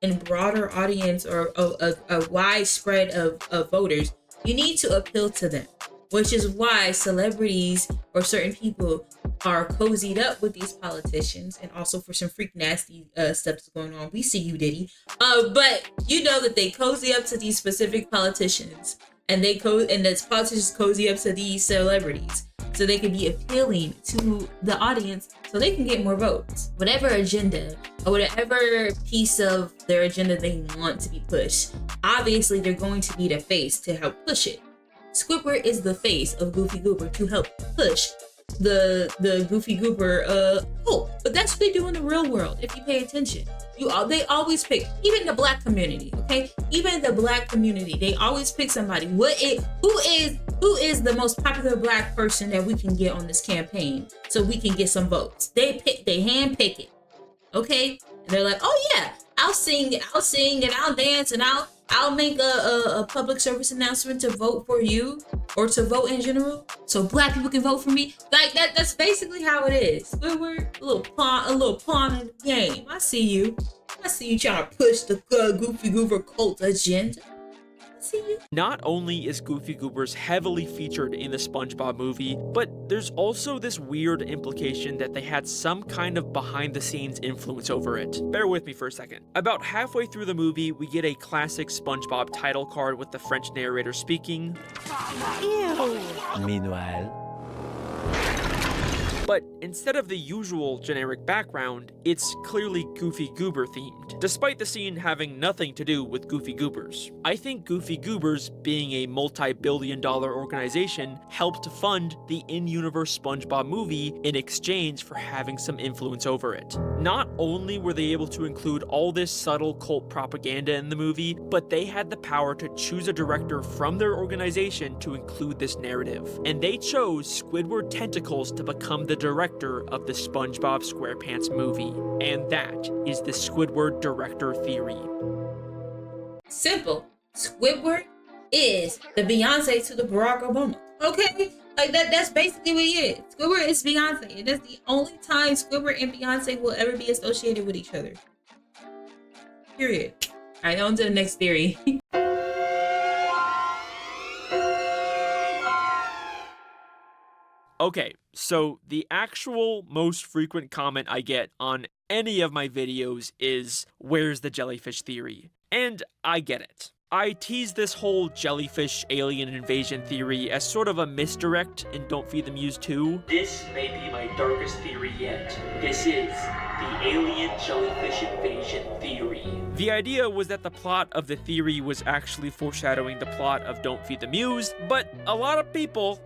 and broader audience or a widespread of voters, you need to appeal to them, which is why celebrities or certain people are cozied up with these politicians, and also for some freak nasty stuff that's going on. We see you, Diddy. But you know that they cozy up to these specific politicians, and the politicians cozy up to these celebrities, so they can be appealing to the audience, so they can get more votes. Whatever agenda or whatever piece of their agenda they want to be pushed, obviously they're going to need a face to help push it. Squidward is the face of Goofy Goober to help push the Goofy Goober but that's what they do in the real world. If you pay attention, they always pick, even the black community, okay? Even the black community, they always pick somebody. Who is the most popular black person that we can get on this campaign so we can get some votes? They hand pick it, okay? And they're like, oh yeah, I'll sing and I'll dance and I'll make a public service announcement to vote for you, or to vote in general, so black people can vote for me. Like that's basically how it is. Squidward, a little pawn in the game. I see you trying to push the Goofy Goober cult agenda. Not only is Goofy Goobers heavily featured in the SpongeBob movie, but there's also this weird implication that they had some kind of behind-the-scenes influence over it. Bear with me for a second. About halfway through the movie, we get a classic SpongeBob title card with the French narrator speaking. Meanwhile, But instead of the usual generic background, it's clearly Goofy Goober themed, despite the scene having nothing to do with Goofy Goobers. I think Goofy Goobers, being a multi-billion-dollar organization, helped fund the in-universe SpongeBob movie in exchange for having some influence over it. Not only were they able to include all this subtle cult propaganda in the movie, but they had the power to choose a director from their organization to include this narrative. And they chose Squidward Tentacles to become the director of the SpongeBob SquarePants movie. And that is the Squidward director theory. Simple. Squidward is the Beyonce to the Barack Obama. Okay? Like that's basically what he is. Squidward is Beyonce. And that's the only time Squidward and Beyonce will ever be associated with each other. Period. Alright, on to the next theory. Okay, so the actual most frequent comment I get on any of my videos is, where's the jellyfish theory? And I get it. I tease this whole jellyfish alien invasion theory as sort of a misdirect in Don't Feed the Muse 2. This may be my darkest theory yet. This is the alien jellyfish invasion theory. The idea was that the plot of the theory was actually foreshadowing the plot of Don't Feed the Muse, but a lot of people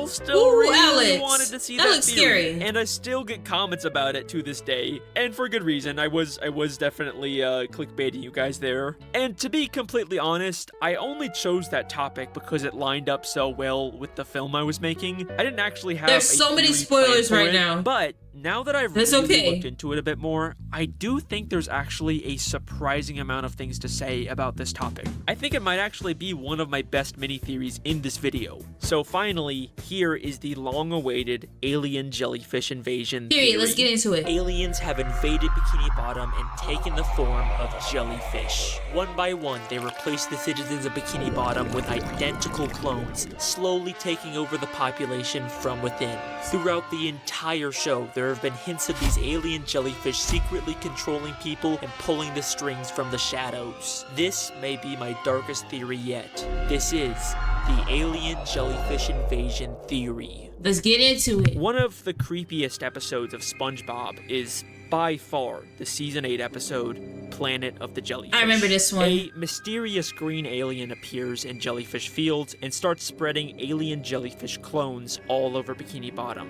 still really wanted to see that theory. Scary. And I still get comments about it to this day, and for good reason. I was definitely clickbaiting you guys there. And to be completely honest, I only chose that topic because it lined up so well with the film I was making. I didn't actually have There's so many spoilers right now. But now that I've really looked into it a bit more, I do think there's actually a surprising amount of things to say about this topic. I think it might actually be one of my best mini-theories in this video. So finally, here is the long-awaited alien jellyfish invasion theory. Let's get into it. Aliens have invaded Bikini Bottom and taken the form of jellyfish. One by one, they replace the citizens of Bikini Bottom with identical clones, slowly taking over the population from within. Throughout the entire show, there have been hints of these alien jellyfish secretly controlling people and pulling the strings from the shadows. This may be my darkest theory yet. This is the alien jellyfish invasion theory. Let's get into it. One of the creepiest episodes of SpongeBob is by far the season 8 episode, Planet of the Jellyfish. I remember this one. A mysterious green alien appears in jellyfish fields and starts spreading alien jellyfish clones all over Bikini Bottom.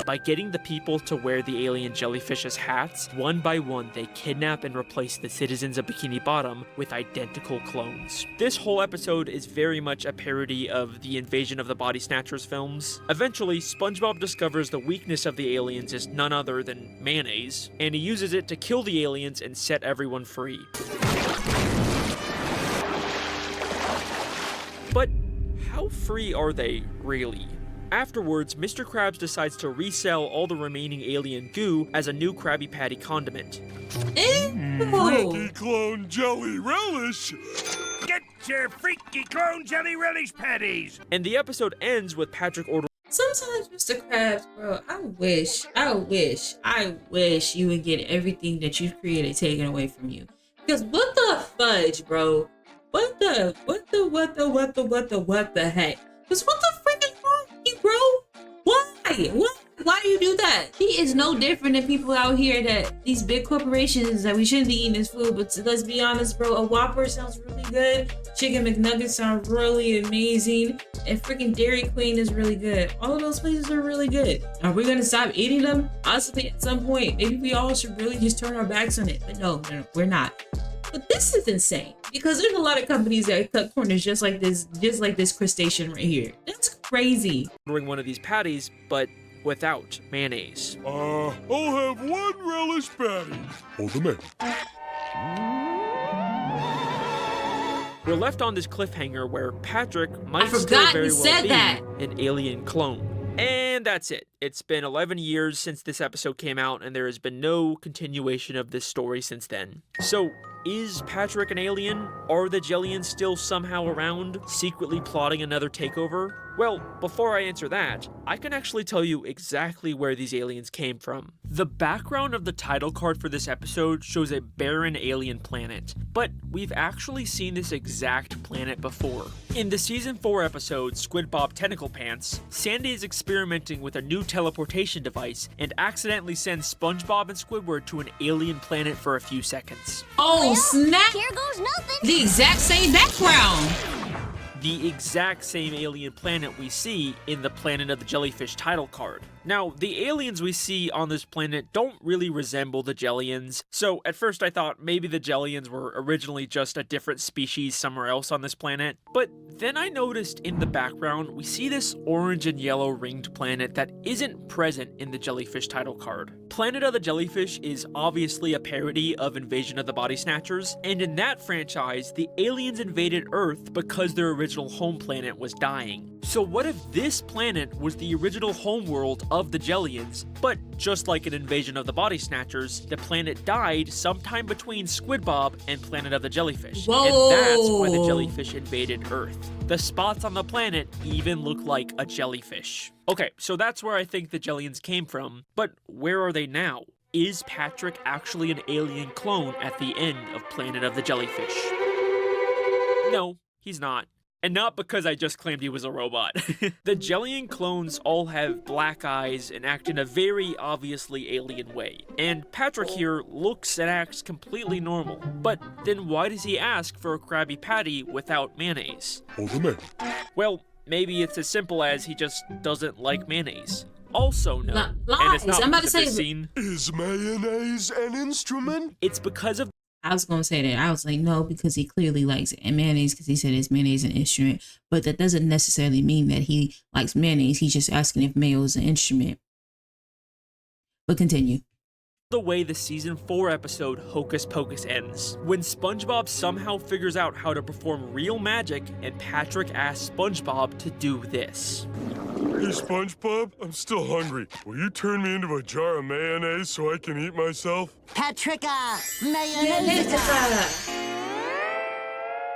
By getting the people to wear the alien jellyfish's hats, one by one they kidnap and replace the citizens of Bikini Bottom with identical clones. This whole episode is very much a parody of the Invasion of the Body Snatchers films. Eventually, SpongeBob discovers the weakness of the aliens is none other than mayonnaise, and he uses it to kill the aliens and set everyone free. But how free are they, really? Afterwards, Mr. Krabs decides to resell all the remaining alien goo as a new Krabby Patty condiment. Freaky clone jelly relish! Get your freaky clone jelly relish patties! And the episode ends with Patrick ordering. Sometimes, Mr. Krabs, bro, I wish you would get everything that you've created taken away from you. Because what the fudge, bro? What the heck? Because what the freaking wrong with you, bro? Why? Why do you do that? He is no different than people out here that these big corporations that we shouldn't be eating this food, but let's be honest, bro, a Whopper sounds really good. Chicken McNuggets sound really amazing. And freaking Dairy Queen is really good. All of those places are really good. Are we gonna stop eating them? Possibly at some point. Maybe we all should really just turn our backs on it. But no, we're not. But this is insane because there's a lot of companies that cut corners just like this crustacean right here. That's crazy. Ordering one of these patties, but without mayonnaise. I'll have one relish patty. Hold the man. We're left on this cliffhanger where Patrick might still very well be an alien clone. And that's it. It's been 11 years since this episode came out, and there has been no continuation of this story since then. So, is Patrick an alien? Are the Jellians still somehow around, secretly plotting another takeover? Well, before I answer that, I can actually tell you exactly where these aliens came from. The background of the title card for this episode shows a barren alien planet, but we've actually seen this exact planet before. In the season 4 episode, SquidBob Tentacle Pants, Sandy is experimenting with a new teleportation device and accidentally sends SpongeBob and Squidward to an alien planet for a few seconds. Oh, snap! Here goes nothing. The exact same background. The exact same alien planet we see in the Planet of the Jellyfish title card. Now, the aliens we see on this planet don't really resemble the Jellians, so at first I thought maybe the Jellians were originally just a different species somewhere else on this planet, but then I noticed in the background we see this orange and yellow ringed planet that isn't present in the Jellyfish title card. Planet of the Jellyfish is obviously a parody of Invasion of the Body Snatchers, and in that franchise, the aliens invaded Earth because their original home planet was dying. So what if this planet was the original homeworld of the Jellians, but just like an Invasion of the Body Snatchers, the planet died sometime between SquidBob and Planet of the Jellyfish. Whoa. And that's why the jellyfish invaded Earth. The spots on the planet even look like a jellyfish. Okay, so that's where I think the Jellians came from, but where are they now? Is Patrick actually an alien clone at the end of Planet of the Jellyfish? No, he's not. And not because I just claimed he was a robot. The Jellian clones all have black eyes and act in a very obviously alien way. And Patrick here looks and acts completely normal. But then why does he ask for a Krabby Patty without mayonnaise? Well, maybe it's as simple as he just doesn't like mayonnaise. Also no, and it's not I'm about to because say of this scene. Is mayonnaise an instrument? It's because of I was going to say that. I was like, no, because he clearly likes mayonnaise because he said it's mayonnaise an instrument. But that doesn't necessarily mean that he likes mayonnaise. He's just asking if mayo is an instrument. But continue. The way the season 4 episode Hocus Pocus ends, when SpongeBob somehow figures out how to perform real magic and Patrick asks SpongeBob to do this. Hey SpongeBob, I'm still hungry. Will you turn me into a jar of mayonnaise so I can eat myself? Patricka, mayonnaise.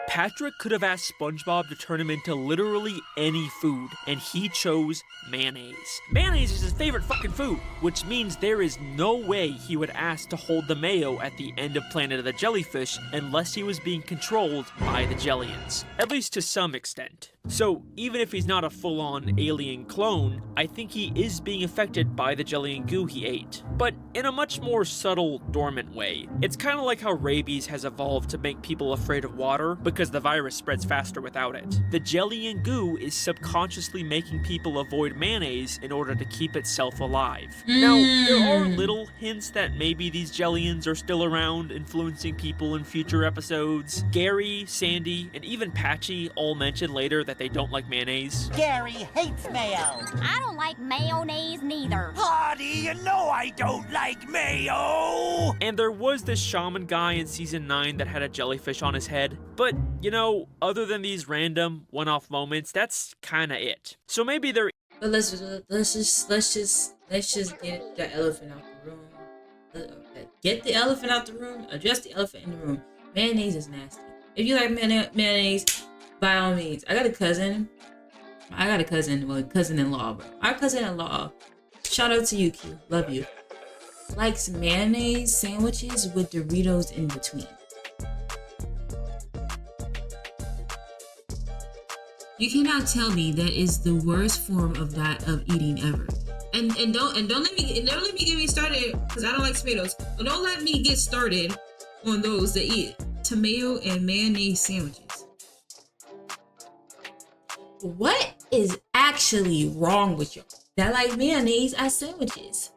Patrick could have asked SpongeBob to turn him into literally any food, and he chose mayonnaise. Mayonnaise is his favorite fucking food, which means there is no way he would ask to hold the mayo at the end of Planet of the Jellyfish unless he was being controlled by the Jellians, at least to some extent. So even if he's not a full-on alien clone, I think he is being affected by the Jellian goo he ate, but in a much more subtle, dormant way. It's kind of like how rabies has evolved to make people afraid of water because the virus spreads faster without it. The Jellian goo is subconsciously making people avoid mayonnaise in order to keep itself alive. Now, there are little hints that maybe these Jellians are still around, influencing people in future episodes. Gary, Sandy, and even Patchy all mention later that they don't like mayonnaise. Gary hates mayo. I don't like mayonnaise neither. Hardy, you know I don't like mayo. And there was this shaman guy in season 9 that had a jellyfish on his head, but you know, other than these random one-off moments, that's kinda it. So maybe there. But let's just get the elephant out the room. Get the elephant out the room. Address the elephant in the room. Mayonnaise is nasty. If you like mayonnaise, by all means. I got a cousin. Well, cousin-in-law, bro. Our cousin-in-law. Shout out to you, Q. Love you. Likes mayonnaise sandwiches with Doritos in between. You cannot tell me that is the worst form of eating ever. And don't let me get me started because I don't like tomatoes. But don't let me get started on those that eat tomato and mayonnaise sandwiches. What is actually wrong with y'all that like mayonnaise as sandwiches?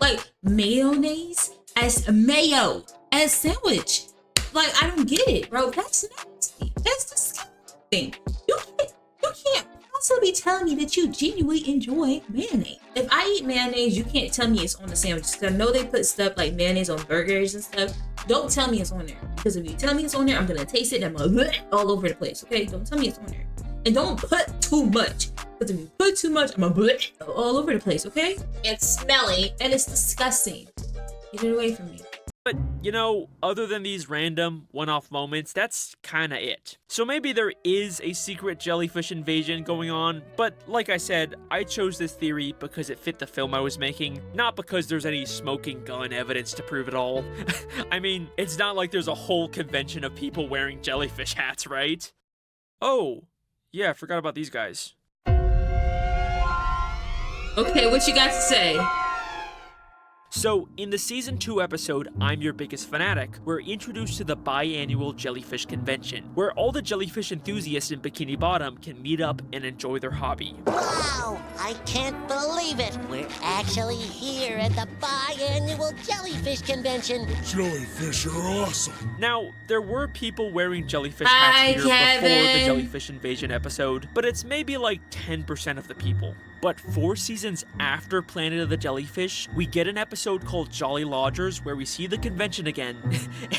Like mayonnaise as mayo as sandwich? Like I don't get it, bro. That's nasty. That's disgusting. You can't possibly tell me that you genuinely enjoy mayonnaise. If I eat mayonnaise, you can't tell me it's on the sandwiches. Because I know they put stuff like mayonnaise on burgers and stuff. Don't tell me it's on there. Because if you tell me it's on there, I'm going to taste it and I'm going to all over the place. Okay? Don't tell me it's on there. And don't put too much. Because if you put too much, I'm going to all over the place. Okay? It's smelly and it's disgusting. Get it away from me. But, you know, other than these random one-off moments, that's kinda it. So maybe there is a secret jellyfish invasion going on, but like I said, I chose this theory because it fit the film I was making, not because there's any smoking gun evidence to prove it all. I mean, it's not like there's a whole convention of people wearing jellyfish hats, right? Oh, yeah, I forgot about these guys. Okay, what you got to say? So, in the Season 2 episode, I'm Your Biggest Fanatic, we're introduced to the biannual jellyfish convention, where all the jellyfish enthusiasts in Bikini Bottom can meet up and enjoy their hobby. Wow, I can't believe it. We're actually here at the biannual jellyfish convention. Jellyfish are awesome. Now, there were people wearing jellyfish hats here before the jellyfish invasion episode, but it's maybe like 10% of the people. But 4 seasons after Planet of the Jellyfish, we get an episode called Jolly Lodgers where we see the convention again,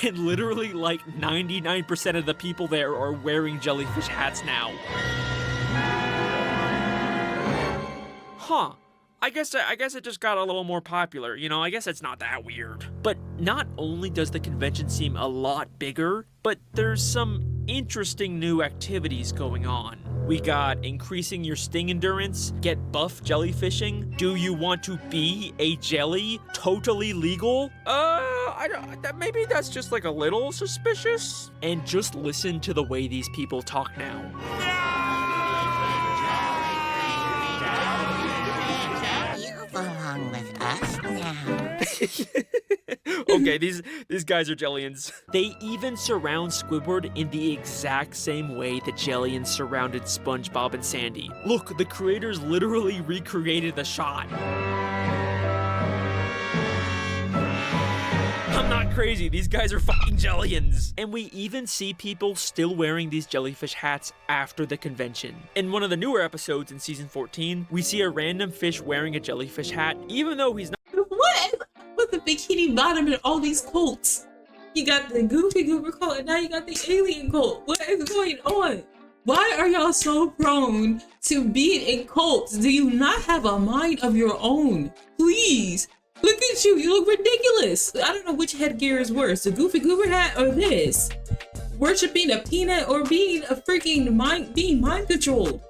and literally like 99% of the people there are wearing jellyfish hats now. Huh. I guess it just got a little more popular, you know, I guess it's not that weird. But not only does the convention seem a lot bigger, but there's some interesting new activities going on. We got increasing your sting endurance, get buff jellyfishing, do you want to be a jelly, totally legal? Maybe that's just like a little suspicious. And just listen to the way these people talk now. You belong with us now. Okay, these guys are Jellians. They even surround Squidward in the exact same way the Jellians surrounded SpongeBob and Sandy. Look, the creators literally recreated the shot. I'm not crazy, these guys are fucking Jellians. And we even see people still wearing these jellyfish hats after the convention. In one of the newer episodes in season 14, we see a random fish wearing a jellyfish hat, even though he's not. What? With the Bikini Bottom and all these cults. You got the Goofy Goober cult and now you got the alien cult. What is going on? Why are y'all so prone to being in cults? Do you not have a mind of your own? Please. Look at you. You look ridiculous. I don't know which headgear is worse, the Goofy Goober hat or this. Worshipping a peanut or being a freaking mind controlled.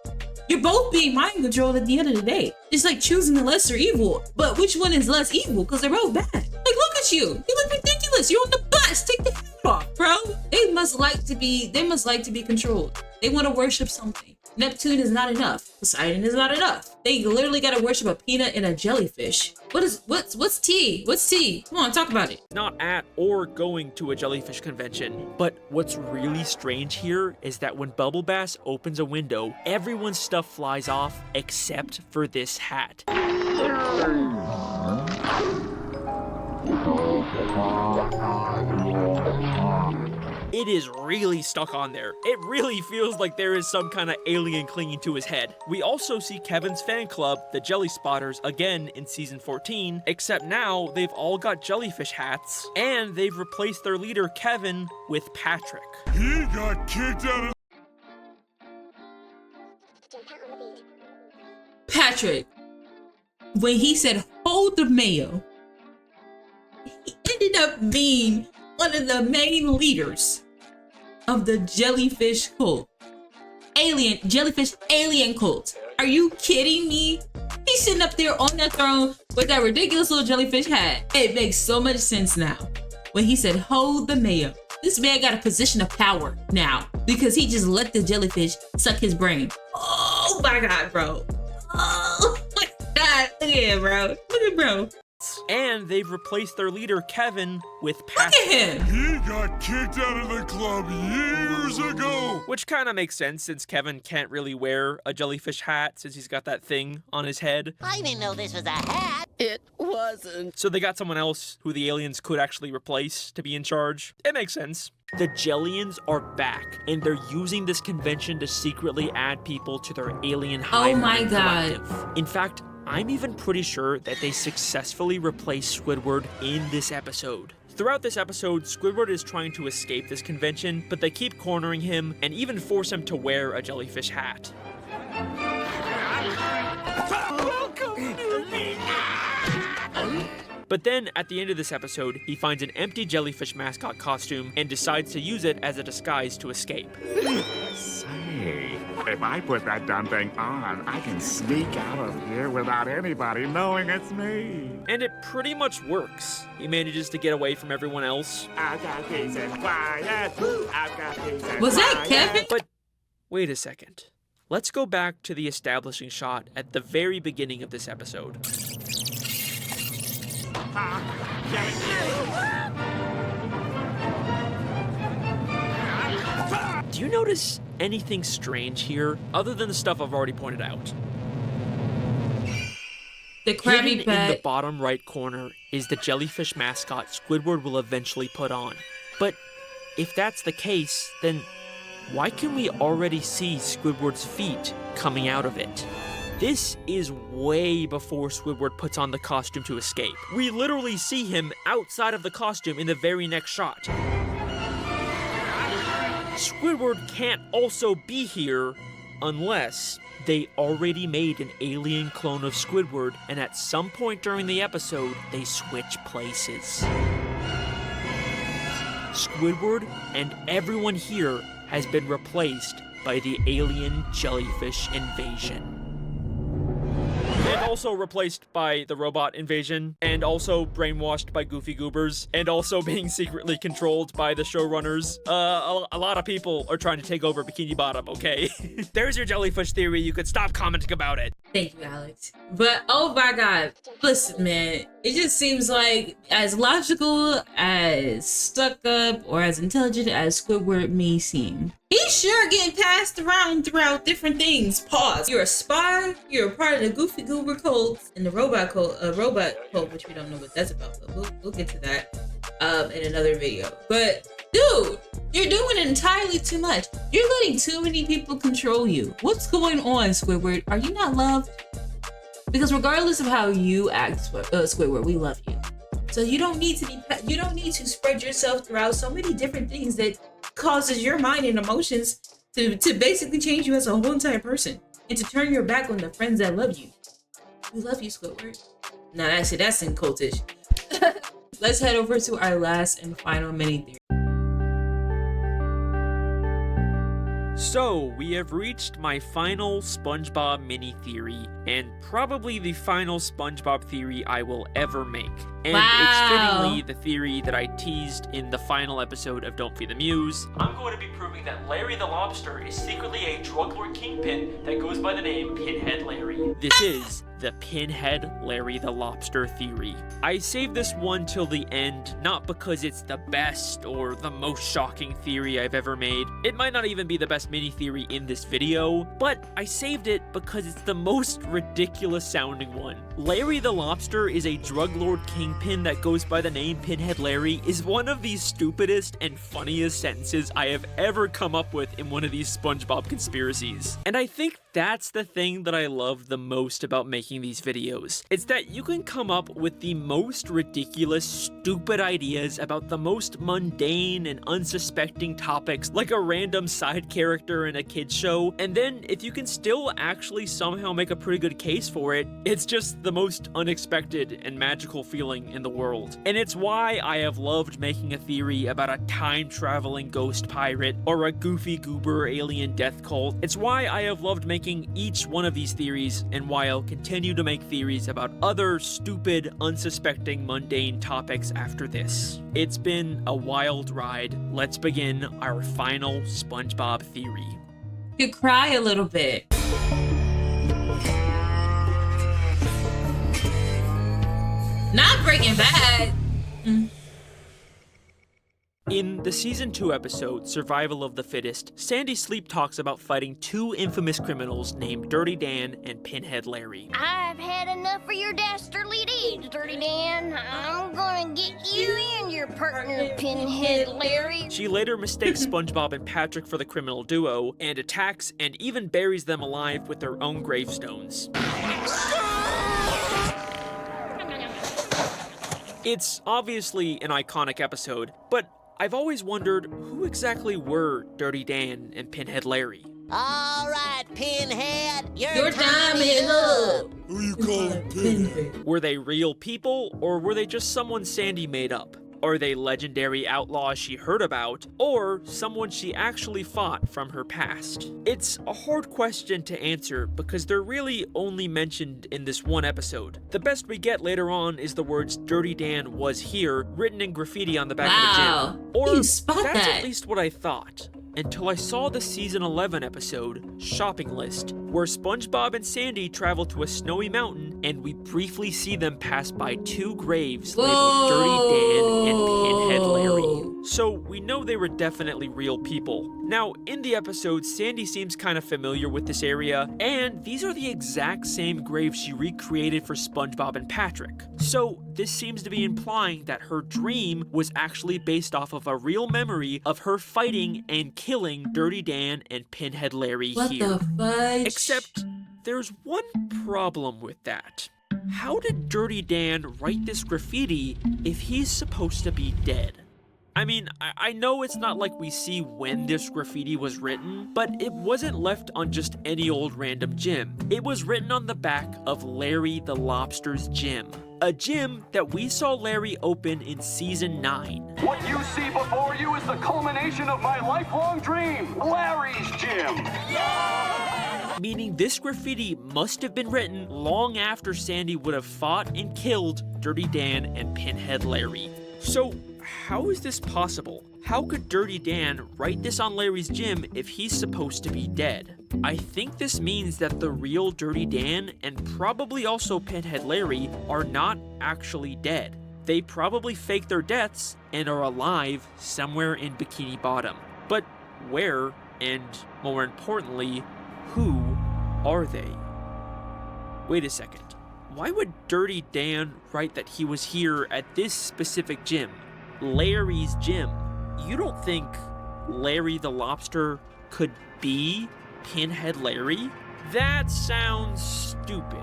You're both being mind controlled at the end of the day. It's like choosing the lesser evil. But which one is less evil? Because they're both bad. Like, look at you. You look ridiculous. You're on the bus. Take the hat off, bro. They must like to be controlled. They want to worship something. Neptune is not enough. Poseidon is not enough. They literally gotta worship a peanut and a jellyfish. What's tea? What's tea? Come on, talk about it. Not at or going to a jellyfish convention. But what's really strange here is that when Bubble Bass opens a window, everyone's stuff flies off except for this hat. It is really stuck on there. It really feels like there is some kind of alien clinging to his head. We also see Kevin's fan club, the Jelly Spotters, again in season 14, except now they've all got jellyfish hats, and they've replaced their leader, Kevin, with Patrick. He got kicked out of... Patrick, when he said, hold the mayo, he ended up being one of the main leaders of the jellyfish cult. Jellyfish alien cult. Are you kidding me? He's sitting up there on that throne with that ridiculous little jellyfish hat. It makes so much sense now. When he said, hold the mayo. This man got a position of power now because he just let the jellyfish suck his brain. Oh my God, bro. Oh my God. Look at him, bro. Look at bro. And they've replaced their leader, Kevin, with Patrick. Look at him! He got kicked out of the club years ago! Which kind of makes sense since Kevin can't really wear a jellyfish hat since he's got that thing on his head. I didn't know this was a hat. It wasn't. So they got someone else who the aliens could actually replace to be in charge. It makes sense. The Jellians are back, and they're using this convention to secretly add people to their alien hive. Oh my God. Collective. In fact, I'm even pretty sure that they successfully replaced Squidward in this episode. Throughout this episode, Squidward is trying to escape this convention, but they keep cornering him and even force him to wear a jellyfish hat. But then, at the end of this episode, he finds an empty jellyfish mascot costume and decides to use it as a disguise to escape. Say, if I put that dumb thing on, I can sneak out of here without anybody knowing it's me. And it pretty much works. He manages to get away from everyone else. I've got peace and quiet. I've got peace and Was that Kevin? But wait a second. Let's go back to the establishing shot at the very beginning of this episode. Do you notice anything strange here, other than the stuff I've already pointed out? The Krabby Hidden in the Patty. bottom right corner is the jellyfish mascot Squidward will eventually put on. But if that's the case, then why can we already see Squidward's feet coming out of it? This is way before Squidward puts on the costume to escape. We literally see him outside of the costume in the very next shot. Squidward can't also be here unless they already made an alien clone of Squidward, and at some point during the episode, they switch places. Squidward and everyone here has been replaced by the alien jellyfish invasion. And also replaced by the robot invasion, and also brainwashed by Goofy Goobers, and also being secretly controlled by the showrunners. A lot of people are trying to take over Bikini Bottom, okay? There's your jellyfish theory. You could stop commenting about it. Thank you, Alex. But oh my god, listen, man, it just seems like as logical, as stuck up, or as intelligent as Squidward may seem, he's sure getting passed around throughout different things. Pause. You're a spy, you're a part of the Goofy Goober cult and the robot cult, which we don't know what that's about, but we'll get to that in another video. But dude, you're doing entirely too much. You're letting too many people control you. What's going on, Squidward? Are you not loved? Because regardless of how you act, Squidward, we love you. So you don't need to spread yourself throughout so many different things that causes your mind and emotions to basically change you as a whole entire person and to turn your back on the friends that love you. We love you, Squidward. Now that's in cultish. Let's head over to our last and final mini theory. So, we have reached my final SpongeBob mini theory, and probably the final SpongeBob theory I will ever make. And it's fittingly the theory that I teased in the final episode of Don't Feed the Muse. I'm going to be proving that Larry the Lobster is secretly a drug lord kingpin that goes by the name Pinhead Larry. This is the Pinhead Larry the Lobster theory. I saved this one till the end, not because it's the best or the most shocking theory I've ever made. It might not even be the best mini theory in this video, but I saved it because it's the most ridiculous sounding one. Larry the Lobster is a drug lord kingpin that goes by the name Pinhead Larry is one of the stupidest and funniest sentences I have ever come up with in one of these SpongeBob conspiracies. And I think that's the thing that I love the most about making these videos. It's that you can come up with the most ridiculous, stupid ideas about the most mundane and unsuspecting topics, like a random side character in a kid's show, and then if you can still actually somehow make a pretty good case for it, it's just the most unexpected and magical feeling in the world. And it's why I have loved making a theory about a time-traveling ghost pirate or a Goofy Goober alien death cult. It's why I have loved making each one of these theories, and why I'll continue to make theories about other stupid, unsuspecting, mundane topics after this. It's been a wild ride. Let's begin our final SpongeBob theory. You could cry a little bit. Not Breaking Bad. In the Season 2 episode, Survival of the Fittest, Sandy Sleep talks about fighting two infamous criminals named Dirty Dan and Pinhead Larry. I've had enough of your dastardly deeds, Dirty Dan. I'm gonna get you and your partner, Pinhead Larry. She later mistakes SpongeBob and Patrick for the criminal duo, and attacks and even buries them alive with their own gravestones. It's obviously an iconic episode, but I've always wondered who exactly were Dirty Dan and Pinhead Larry. All right, Pinhead, Your time is up. Who you calling Pinhead? Were they real people, or were they just someone Sandy made up? Are they legendary outlaws she heard about, or someone she actually fought from her past? It's a hard question to answer because they're really only mentioned in this one episode. The best we get later on is the words "Dirty Dan was here" written in graffiti on the back of the gym. Or that's at least what I thought. Until I saw the season 11 episode, Shopping List, where SpongeBob and Sandy travel to a snowy mountain and we briefly see them pass by two graves labeled Dirty Dan and Pinhead Larry. So we know they were definitely real people. Now, in the episode, Sandy seems kind of familiar with this area, and these are the exact same graves she recreated for SpongeBob and Patrick. So this seems to be implying that her dream was actually based off of a real memory of her fighting and killing Dirty Dan and Pinhead Larry here. What the fudge? Except there's one problem with that. How did Dirty Dan write this graffiti if he's supposed to be dead? I mean, I know it's not like we see when this graffiti was written, but it wasn't left on just any old random gym. It was written on the back of Larry the Lobster's gym. A gym that we saw Larry open in season 9. What you see before you is the culmination of my lifelong dream, Larry's Gym. Meaning this graffiti must have been written long after Sandy would have fought and killed Dirty Dan and Pinhead Larry. So how is this possible? How could Dirty Dan write this on Larry's gym if he's supposed to be dead? I think this means that the real Dirty Dan and probably also Pinhead Larry are not actually dead. They probably faked their deaths and are alive somewhere in Bikini Bottom. But where, and more importantly, who are they? Wait a second. Why would Dirty Dan write that he was here at this specific gym? Larry's gym. You don't think Larry the Lobster could be Pinhead Larry? That sounds stupid.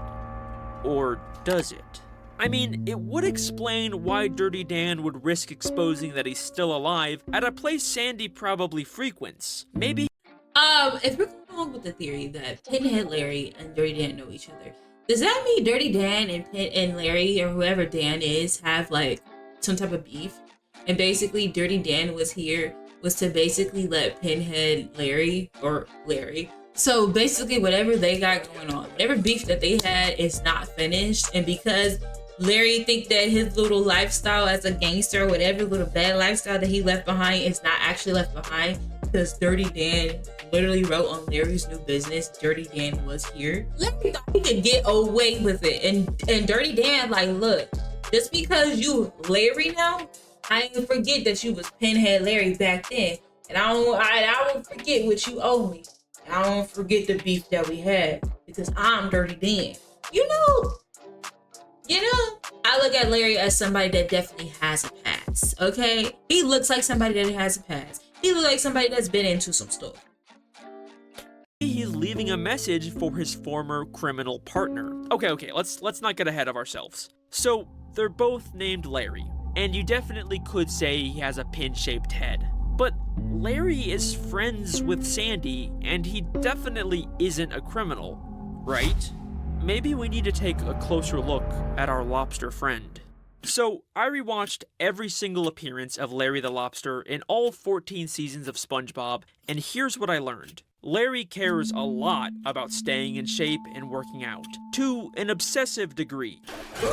Or does it? I mean, it would explain why Dirty Dan would risk exposing that he's still alive at a place Sandy probably frequents. Maybe. If we're going along with the theory that Pinhead Larry and Dirty Dan know each other, does that mean Dirty Dan and Larry, or whoever Dan is, have like some type of beef? And basically Dirty Dan was to basically let Pinhead Larry, so basically whatever they got going on, whatever beef that they had is not finished, and because Larry think that his little lifestyle as a gangster, or whatever little bad lifestyle that he left behind is not actually left behind, because Dirty Dan literally wrote on Larry's new business, Dirty Dan was here. Larry thought he could get away with it, and Dirty Dan like, look, just because you Larry now, I ain't forget that you was Pinhead Larry back then, and I won't forget what you owe me. And I won't forget the beef that we had, because I'm Dirty Dan. You know, I look at Larry as somebody that definitely has a past, okay? He looks like somebody that has a past. He looks like somebody that's been into some stuff. He's leaving a message for his former criminal partner. Okay, let's not get ahead of ourselves. So, they're both named Larry, and you definitely could say he has a pin-shaped head. But Larry is friends with Sandy, and he definitely isn't a criminal, right? Maybe we need to take a closer look at our lobster friend. So, I rewatched every single appearance of Larry the Lobster in all 14 seasons of SpongeBob, and here's what I learned. Larry cares a lot about staying in shape and working out, to an obsessive degree.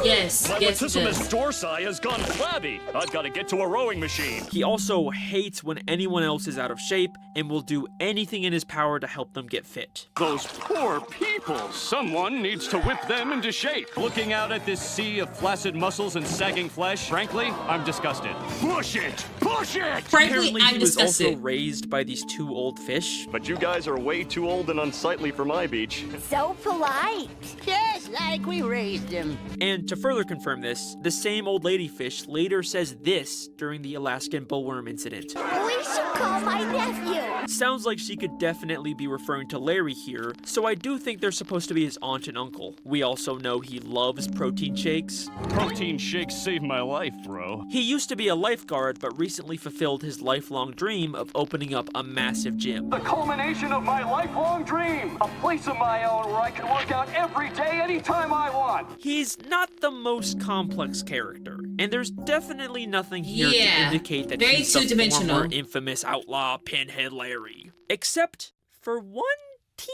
Yes, My yes, latissimus dorsi has gone flabby. I've got to get to a rowing machine. He also hates when anyone else is out of shape and will do anything in his power to help them get fit. Those poor people. Someone needs to whip them into shape. Looking out at this sea of flaccid muscles and sagging flesh, frankly, I'm disgusted. Push it! Push it! Apparently, he was also raised by these two old fish. But you guys are way too old and unsightly for my beach. So polite. Just like we raised him. And to further confirm this, the same old lady fish later says this during the Alaskan bullworm incident. We should call my nephew. Sounds like she could definitely be referring to Larry here, so I do think they're supposed to be his aunt and uncle. We also know he loves protein shakes. Protein shakes saved my life, bro. He used to be a lifeguard, but recently fulfilled his lifelong dream of opening up a massive gym. The culmination of my lifelong dream. A place of my own where I can work out every day, anytime I want. He's not the most complex character, and there's definitely nothing here to indicate that very he's the two-dimensional. former infamous outlaw Pinhead Larry. Except for one teeny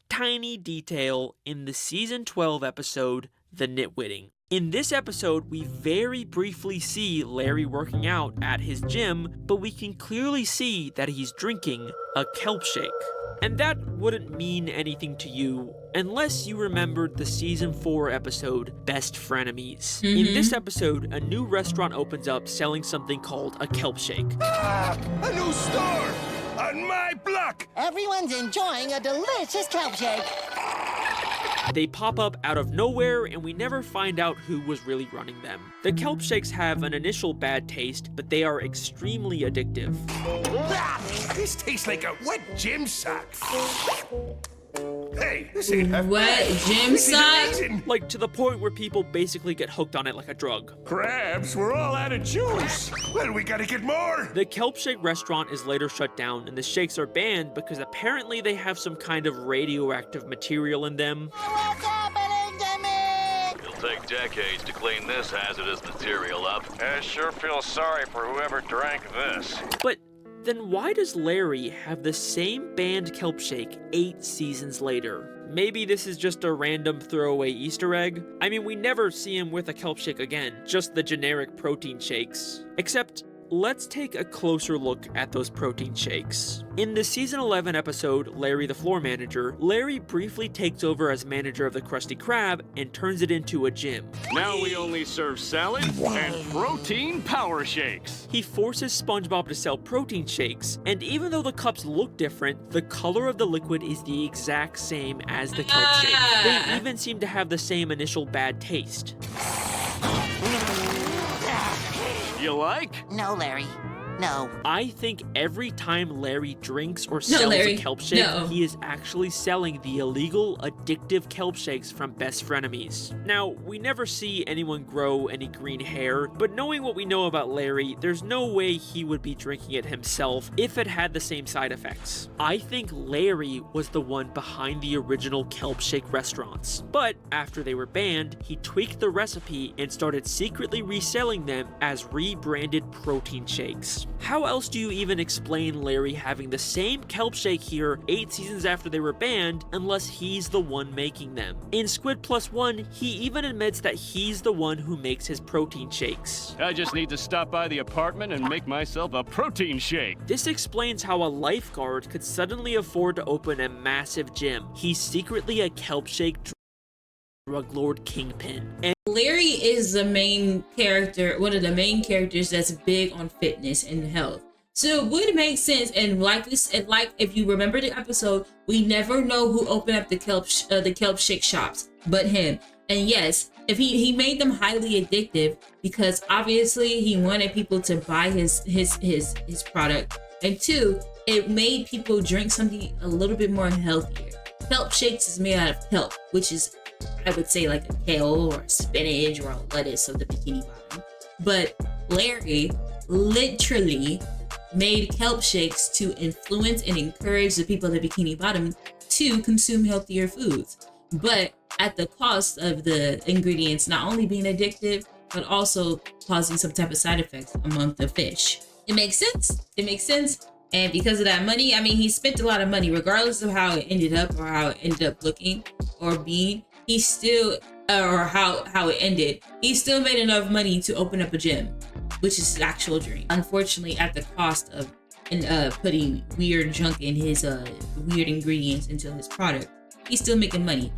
tiny detail in the season 12 episode, The Nitwitting. In this episode, we very briefly see Larry working out at his gym, but we can clearly see that he's drinking a kelp shake. And that wouldn't mean anything to you unless you remembered the season 4 episode, Best Frenemies. In this episode, a new restaurant opens up selling something called a kelp shake. Ah, a new store on my block. Everyone's enjoying a delicious kelp shake. They pop up out of nowhere, and we never find out who was really running them. The kelp shakes have an initial bad taste, but they are extremely addictive. Ah, this tastes like a wet gym sock. Hey, this ain't half Wet bad. gym This is sock? amazing. Like, to the point where people basically get hooked on it like a drug. Crabs, we're all out of juice. Well, we gotta get more. The kelp shake restaurant is later shut down, and the shakes are banned because apparently they have some kind of radioactive material in them. What's happening to me? It'll take decades to clean this hazardous material up. I sure feel sorry for whoever drank this. But then why does Larry have the same banned kelp shake 8 seasons later? Maybe this is just a random throwaway Easter egg? I mean, we never see him with a kelp shake again, just the generic protein shakes. Except, let's take a closer look at those protein shakes. In the season 11 episode, Larry the Floor Manager, Larry briefly takes over as manager of the Krusty Krab and turns it into a gym. Now we only serve salad and protein power shakes. He forces SpongeBob to sell protein shakes, and even though the cups look different, the color of the liquid is the exact same as the kelp shake. They even seem to have the same initial bad taste. You like? No, Larry. No. I think every time Larry drinks or sells a kelp shake, he is actually selling the illegal, addictive kelp shakes from Best Frenemies. Now, we never see anyone grow any green hair, but knowing what we know about Larry, there's no way he would be drinking it himself if it had the same side effects. I think Larry was the one behind the original kelp shake restaurants. But after they were banned, he tweaked the recipe and started secretly reselling them as rebranded protein shakes. How else do you even explain Larry having the same kelp shake here 8 seasons after they were banned unless he's the one making them? In Squid Plus One, he even admits that he's the one who makes his protein shakes. I just need to stop by the apartment and make myself a protein shake. This explains how a lifeguard could suddenly afford to open a massive gym. He's secretly a kelp shake drug lord kingpin. And Larry is the main character, one of the main characters that's big on fitness and health. So it would make sense, and like if you remember the episode, we never know who opened up the kelp shake shops, but him. And yes, if he made them highly addictive because obviously he wanted people to buy his product, and 2, it made people drink something a little bit more healthier. Kelp shakes is made out of kelp, which is, I would say, like a kale or a spinach or a lettuce of the bikini bottom. But Larry literally made kelp shakes to influence and encourage the people at the bikini bottom to consume healthier foods, but at the cost of the ingredients not only being addictive, but also causing some type of side effects among the fish. It makes sense. It makes sense. And because of that money, I mean, he spent a lot of money, regardless of how it ended up or how it ended up looking or being. He still, or how it ended, he still made enough money to open up a gym, which is his actual dream. Unfortunately, at the cost of putting weird junk in his weird ingredients into his product, he's still making money.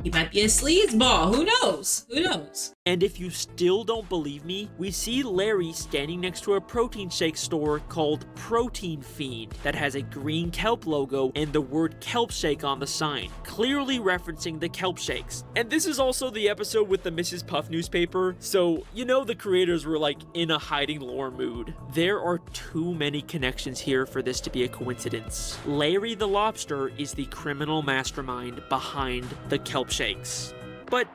He might be a sleazeball. Who knows? Who knows? And if you still don't believe me, we see Larry standing next to a protein shake store called Protein Fiend that has a green kelp logo and the word kelp shake on the sign, clearly referencing the kelp shakes. And this is also the episode with the Mrs. Puff newspaper, so you know the creators were like in a hiding lore mood. There are too many connections here for this to be a coincidence. Larry the Lobster is the criminal mastermind behind the kelp shakes. But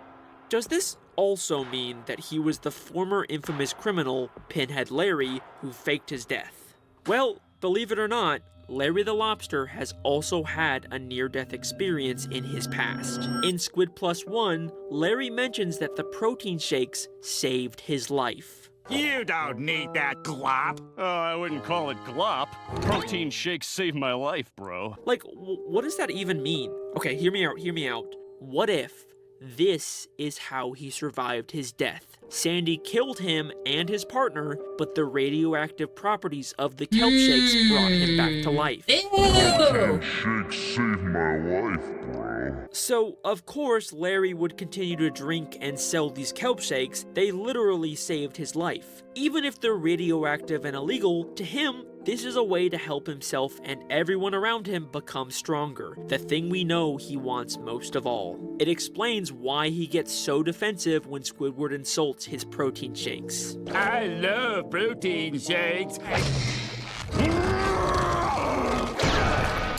does this also mean that he was the former infamous criminal, Pinhead Larry, who faked his death? Well, believe it or not, Larry the Lobster has also had a near-death experience in his past. In Squid Plus One, Larry mentions that the protein shakes saved his life. You don't need that glop. Oh, I wouldn't call it glop. Protein shakes saved my life, bro. Like, what does that even mean? Okay, hear me out. What if this is how he survived his death? Sandy killed him and his partner, but the radioactive properties of the kelp shakes brought him back to life. Ew! Shakes saved my life, bro. So, of course, Larry would continue to drink and sell these kelp shakes. They literally saved his life. Even if they're radioactive and illegal, to him, this is a way to help himself and everyone around him become stronger, the thing we know he wants most of all. It explains why he gets so defensive when Squidward insults his protein shakes. I love protein shakes.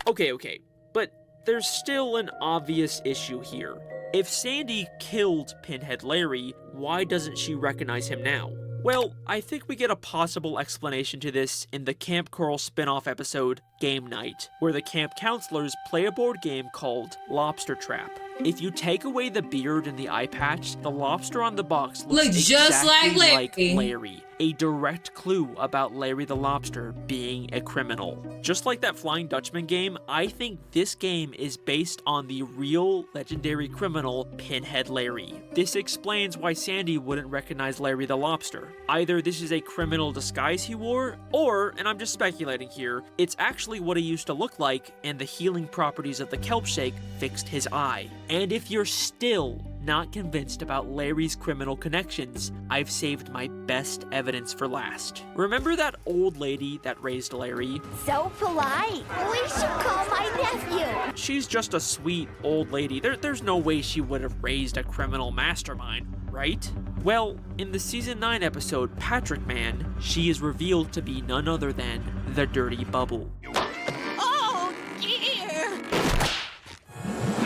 Okay, but there's still an obvious issue here. If Sandy killed Pinhead Larry, why doesn't she recognize him now? Well, I think we get a possible explanation to this in the Camp Coral spin-off episode, Game Night, where the camp counselors play a board game called Lobster Trap. If you take away the beard and the eye patch, the lobster on the box looks just exactly like Larry. A direct clue about Larry the Lobster being a criminal. Just like that Flying Dutchman game, I think this game is based on the real legendary criminal Pinhead Larry. This explains why Sandy wouldn't recognize Larry the Lobster. Either this is a criminal disguise he wore, or, and I'm just speculating here, it's actually what he used to look like and the healing properties of the kelp shake fixed his eye. And if you're still not convinced about Larry's criminal connections, I've saved my best evidence for last. Remember that old lady that raised Larry? So polite. We should call my nephew. She's just a sweet old lady. There's no way she would have raised a criminal mastermind, right? Well, in the Season 9 episode, Patrick Man, she is revealed to be none other than the Dirty Bubble. Oh, dear.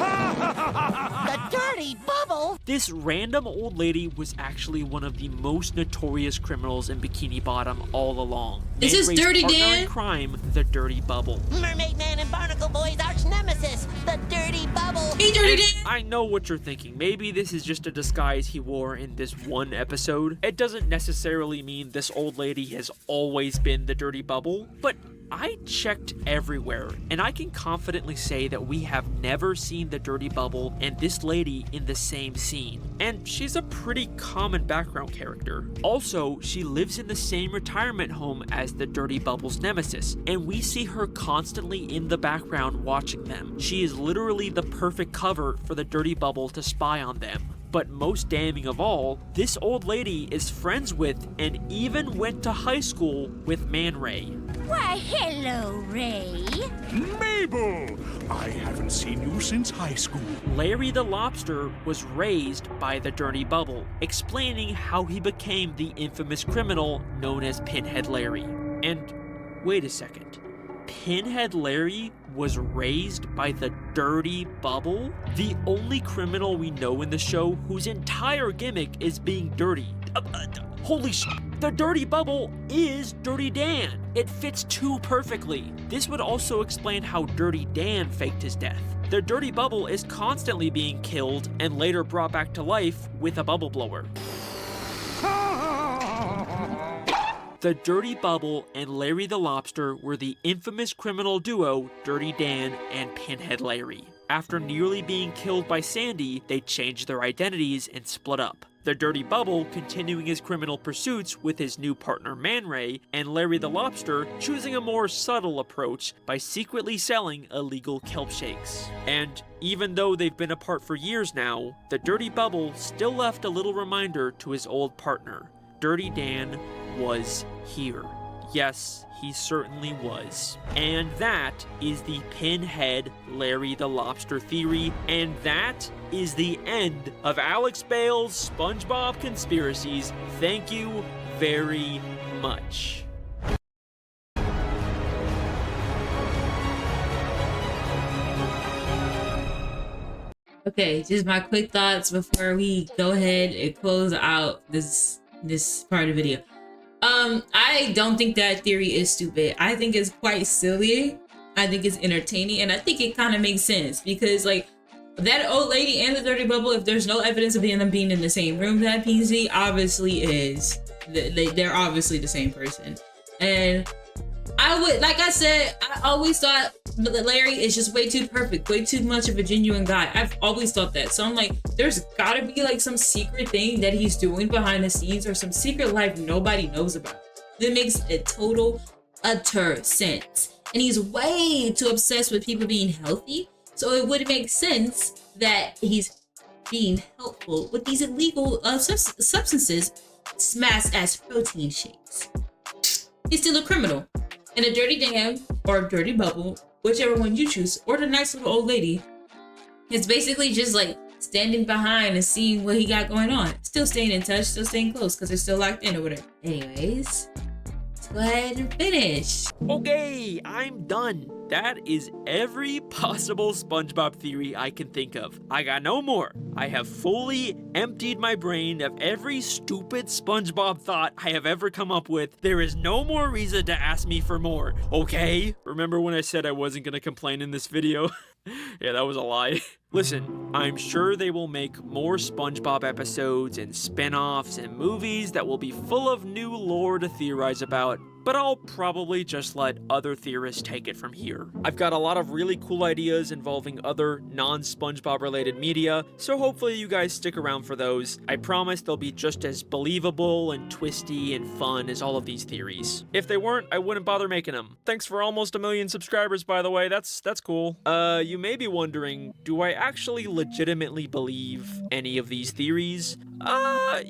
The Dirty Bubble? This random old lady was actually one of the most notorious criminals in Bikini Bottom all along. Is this Dirty Dan? In crime, the Dirty Bubble. Mermaid Man and Barnacle Boy's arch nemesis, the Dirty Bubble. Hey, Dirty Dan! I know what you're thinking. Maybe this is just a disguise he wore in this one episode. It doesn't necessarily mean this old lady has always been the Dirty Bubble, but I checked everywhere, and I can confidently say that we have never seen the Dirty Bubble and this lady in the same scene. And she's a pretty common background character. Also, she lives in the same retirement home as the Dirty Bubble's nemesis, and we see her constantly in the background watching them. She is literally the perfect cover for the Dirty Bubble to spy on them. But most damning of all, this old lady is friends with and even went to high school with Man Ray. Why, hello, Ray. Mabel! I haven't seen you since high school. Larry the Lobster was raised by the Dirty Bubble, explaining how he became the infamous criminal known as Pinhead Larry. And wait a second. Pinhead Larry was raised by the Dirty Bubble? The only criminal we know in the show whose entire gimmick is being dirty. Holy sh! The Dirty Bubble is Dirty Dan. It fits too perfectly. This would also explain how Dirty Dan faked his death. The Dirty Bubble is constantly being killed and later brought back to life with a bubble blower. The Dirty Bubble and Larry the Lobster were the infamous criminal duo Dirty Dan and Pinhead Larry. After nearly being killed by Sandy, they changed their identities and split up. the Dirty Bubble continuing his criminal pursuits with his new partner Man Ray, and Larry the Lobster choosing a more subtle approach by secretly selling illegal kelp shakes. And even though they've been apart for years now, the Dirty Bubble still left a little reminder to his old partner. Dirty Dan was here. Yes, he certainly was. And that is the Pinhead Larry the Lobster theory, and that is the end of Alex Bale's SpongeBob conspiracies. Thank you very much. Okay, just my quick thoughts before we go ahead and close out this part of the video. I don't think that theory is stupid. I think it's quite silly. I think it's entertaining, and I think it kind of makes sense because, like, that old lady and the Dirty Bubble, if there's no evidence of them being in the same room, that PZ obviously is. They're obviously the same person. And I would, like I said, I always thought that Larry is just way too perfect, way too much of a genuine guy. I've always thought that. So I'm like, there's gotta be like some secret thing that he's doing behind the scenes or some secret life nobody knows about. That makes a total, utter sense. And he's way too obsessed with people being healthy. So it would make sense that he's being helpful with these illegal substances smashed as protein shakes. He's still a criminal. And a Dirty Dan or Dirty Bubble, whichever one you choose, or the nice little old lady, is basically just like standing behind and seeing what he got going on. Still staying in touch, still staying close because they're still locked in or whatever. Anyways, let's go ahead and finish. Okay, I'm done. That is every possible SpongeBob theory I can think of. I got no more. I have fully emptied my brain of every stupid SpongeBob thought I have ever come up with. There is no more reason to ask me for more, okay? Remember when I said I wasn't gonna complain in this video? Yeah, that was a lie. Listen, I'm sure they will make more SpongeBob episodes and spin-offs and movies that will be full of new lore to theorize about, but I'll probably just let other theorists take it from here. I've got a lot of really cool ideas involving other non-SpongeBob related media, so hopefully you guys stick around for those. I promise they'll be just as believable and twisty and fun as all of these theories. If they weren't, I wouldn't bother making them. Thanks for almost 1 million subscribers, by the way. That's cool. You may be wondering, do I actually legitimately believe any of these theories?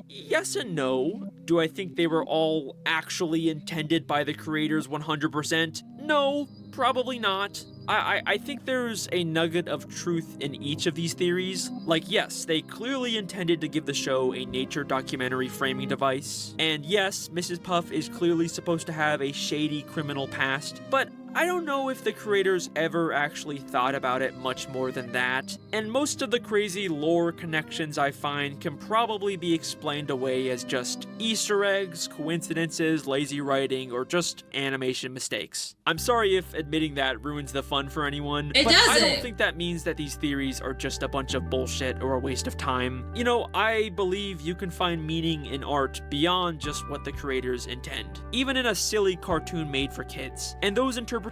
Yes and no. Do I think they were all actually intended by the creators 100%? No, probably not. I think there's a nugget of truth in each of these theories. Like, yes, they clearly intended to give the show a nature documentary framing device. And yes, Mrs. Puff is clearly supposed to have a shady criminal past, but I don't know if the creators ever actually thought about it much more than that, and most of the crazy lore connections I find can probably be explained away as just Easter eggs, coincidences, lazy writing, or just animation mistakes. I'm sorry if admitting that ruins the fun for anyone, but I don't think that means that these theories are just a bunch of bullshit or a waste of time. You know, I believe you can find meaning in art beyond just what the creators intend, even in a silly cartoon made for kids, and those interpretations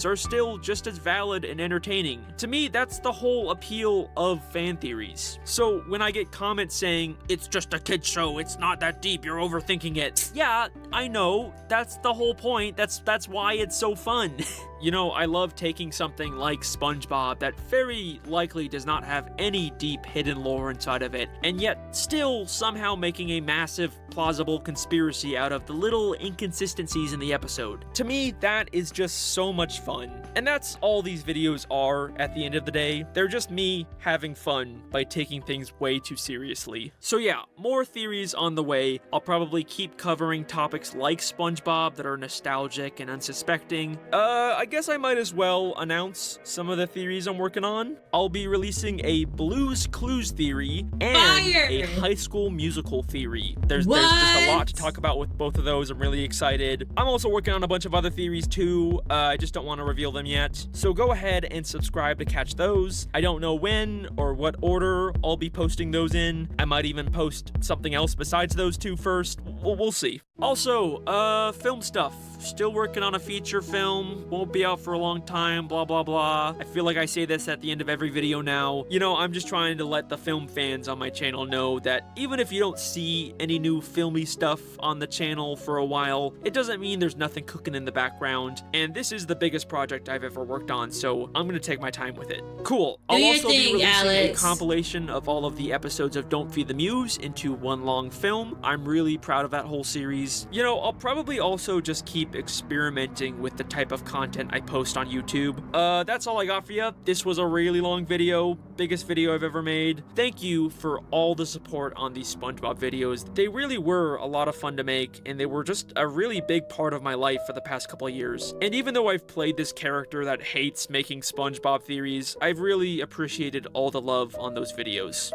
are still just as valid and entertaining. To me, that's the whole appeal of fan theories. So when I get comments saying, it's just a kid's show, it's not that deep, you're overthinking it. Yeah, I know, that's the whole point, that's why it's so fun. You know, I love taking something like SpongeBob that very likely does not have any deep hidden lore inside of it, and yet still somehow making a massive, plausible conspiracy out of the little inconsistencies in the episode. To me, that is just so much fun. And that's all these videos are at the end of the day. They're just me having fun by taking things way too seriously. So yeah, more theories on the way. I'll probably keep covering topics like SpongeBob that are nostalgic and unsuspecting. I guess I might as well announce some of the theories I'm working on. I'll be releasing a Blue's Clues theory and a High School Musical theory. There's just a lot to talk about with both of those. I'm really excited. I'm also working on a bunch of other theories too. I just don't want to reveal them yet. So go ahead and subscribe to catch those. I don't know when or what order I'll be posting those in. I might even post something else besides those two first. We'll see. Also, film stuff. still working on a feature film, won't be out for a long time, blah blah blah. I feel like I say this at the end of every video now. You know, I'm just trying to let the film fans on my channel know that even if you don't see any new filmy stuff on the channel for a while, it doesn't mean there's nothing cooking in the background, and this is the biggest project I've ever worked on, so I'm gonna take my time with it. Cool. I'll also be releasing a compilation of all of the episodes of Don't Feed the Muse into one long film. I'm really proud of that whole series. You know, I'll probably also just keep experimenting with the type of content I post on YouTube. That's all I got for you. This was a really long video, biggest video I've ever made. Thank you for all the support on these SpongeBob videos. They really were a lot of fun to make, and they were just a really big part of my life for the past couple of years. And even though I've played this character that hates making SpongeBob theories, I've really appreciated all the love on those videos.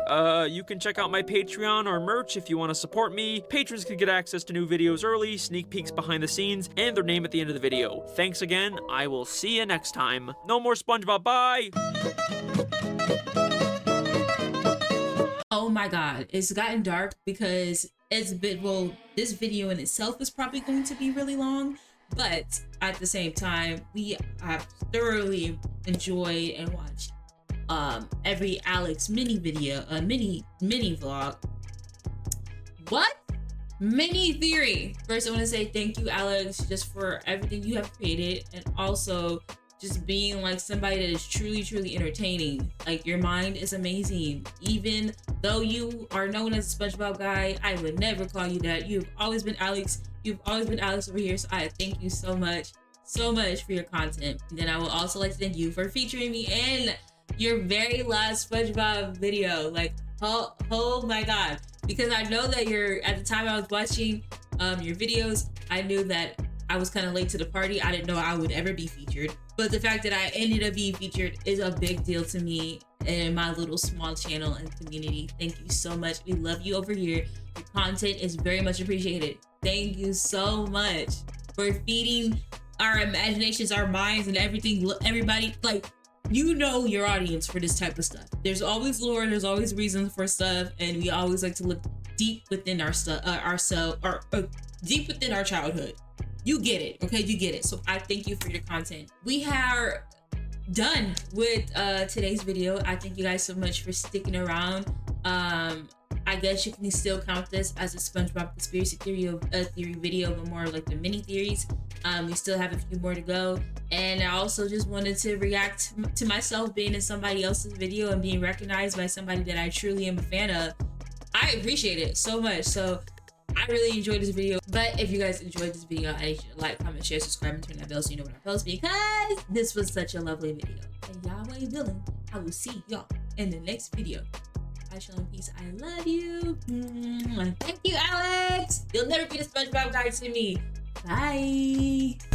You can check out my Patreon or merch if you want to support me. Patrons can get access to new videos early, sneak peeks behind the scenes, and their name at the end of the video. Thanks again. I will see you next time. No more SpongeBob. Bye! Oh my god, it's gotten dark because it's been, well, this video in itself is probably going to be really long, but at the same time, we have thoroughly enjoyed and watched every Alex mini video, mini vlog. What? Mini theory. First, I want to say thank you, Alex, just for everything you have created, and also just being like somebody that is truly entertaining. Like, your mind is amazing. Even though you are known as a SpongeBob guy, I would never call you that. You've always been Alex. You've always been Alex over here. So I thank you so much for your content. And then I would also like to thank you for featuring me in your very last SpongeBob video. Like, oh my god. Because I know that at the time I was watching your videos, I knew that I was kind of late to the party. I didn't know I would ever be featured. But the fact that I ended up being featured is a big deal to me and my little small channel and community. Thank you so much. We love you over here. Your content is very much appreciated. Thank you so much for feeding our imaginations, our minds, and everything. Everybody, like, you know your audience for this type of stuff. There's always lore, there's always reasons for stuff, and we always like to look deep within our stuff, deep within our childhood. You get it, okay? You get it. So I thank you for your content. We are done with today's video. I thank you guys so much for sticking around. I guess you can still count this as a SpongeBob conspiracy theory video, but more like the mini theories. We still have a few more to go. And I also just wanted to react to myself being in somebody else's video and being recognized by somebody that I truly am a fan of. I appreciate it so much. So I really enjoyed this video. But if you guys enjoyed this video, I need you to like, comment, share, subscribe, and turn that bell so you know when I post, because this was such a lovely video. And Yahweh willing, I will see y'all in the next video. Bye, shalom, peace. I love you. Thank you, Alex. You'll never be the SpongeBob guy to me. Bye.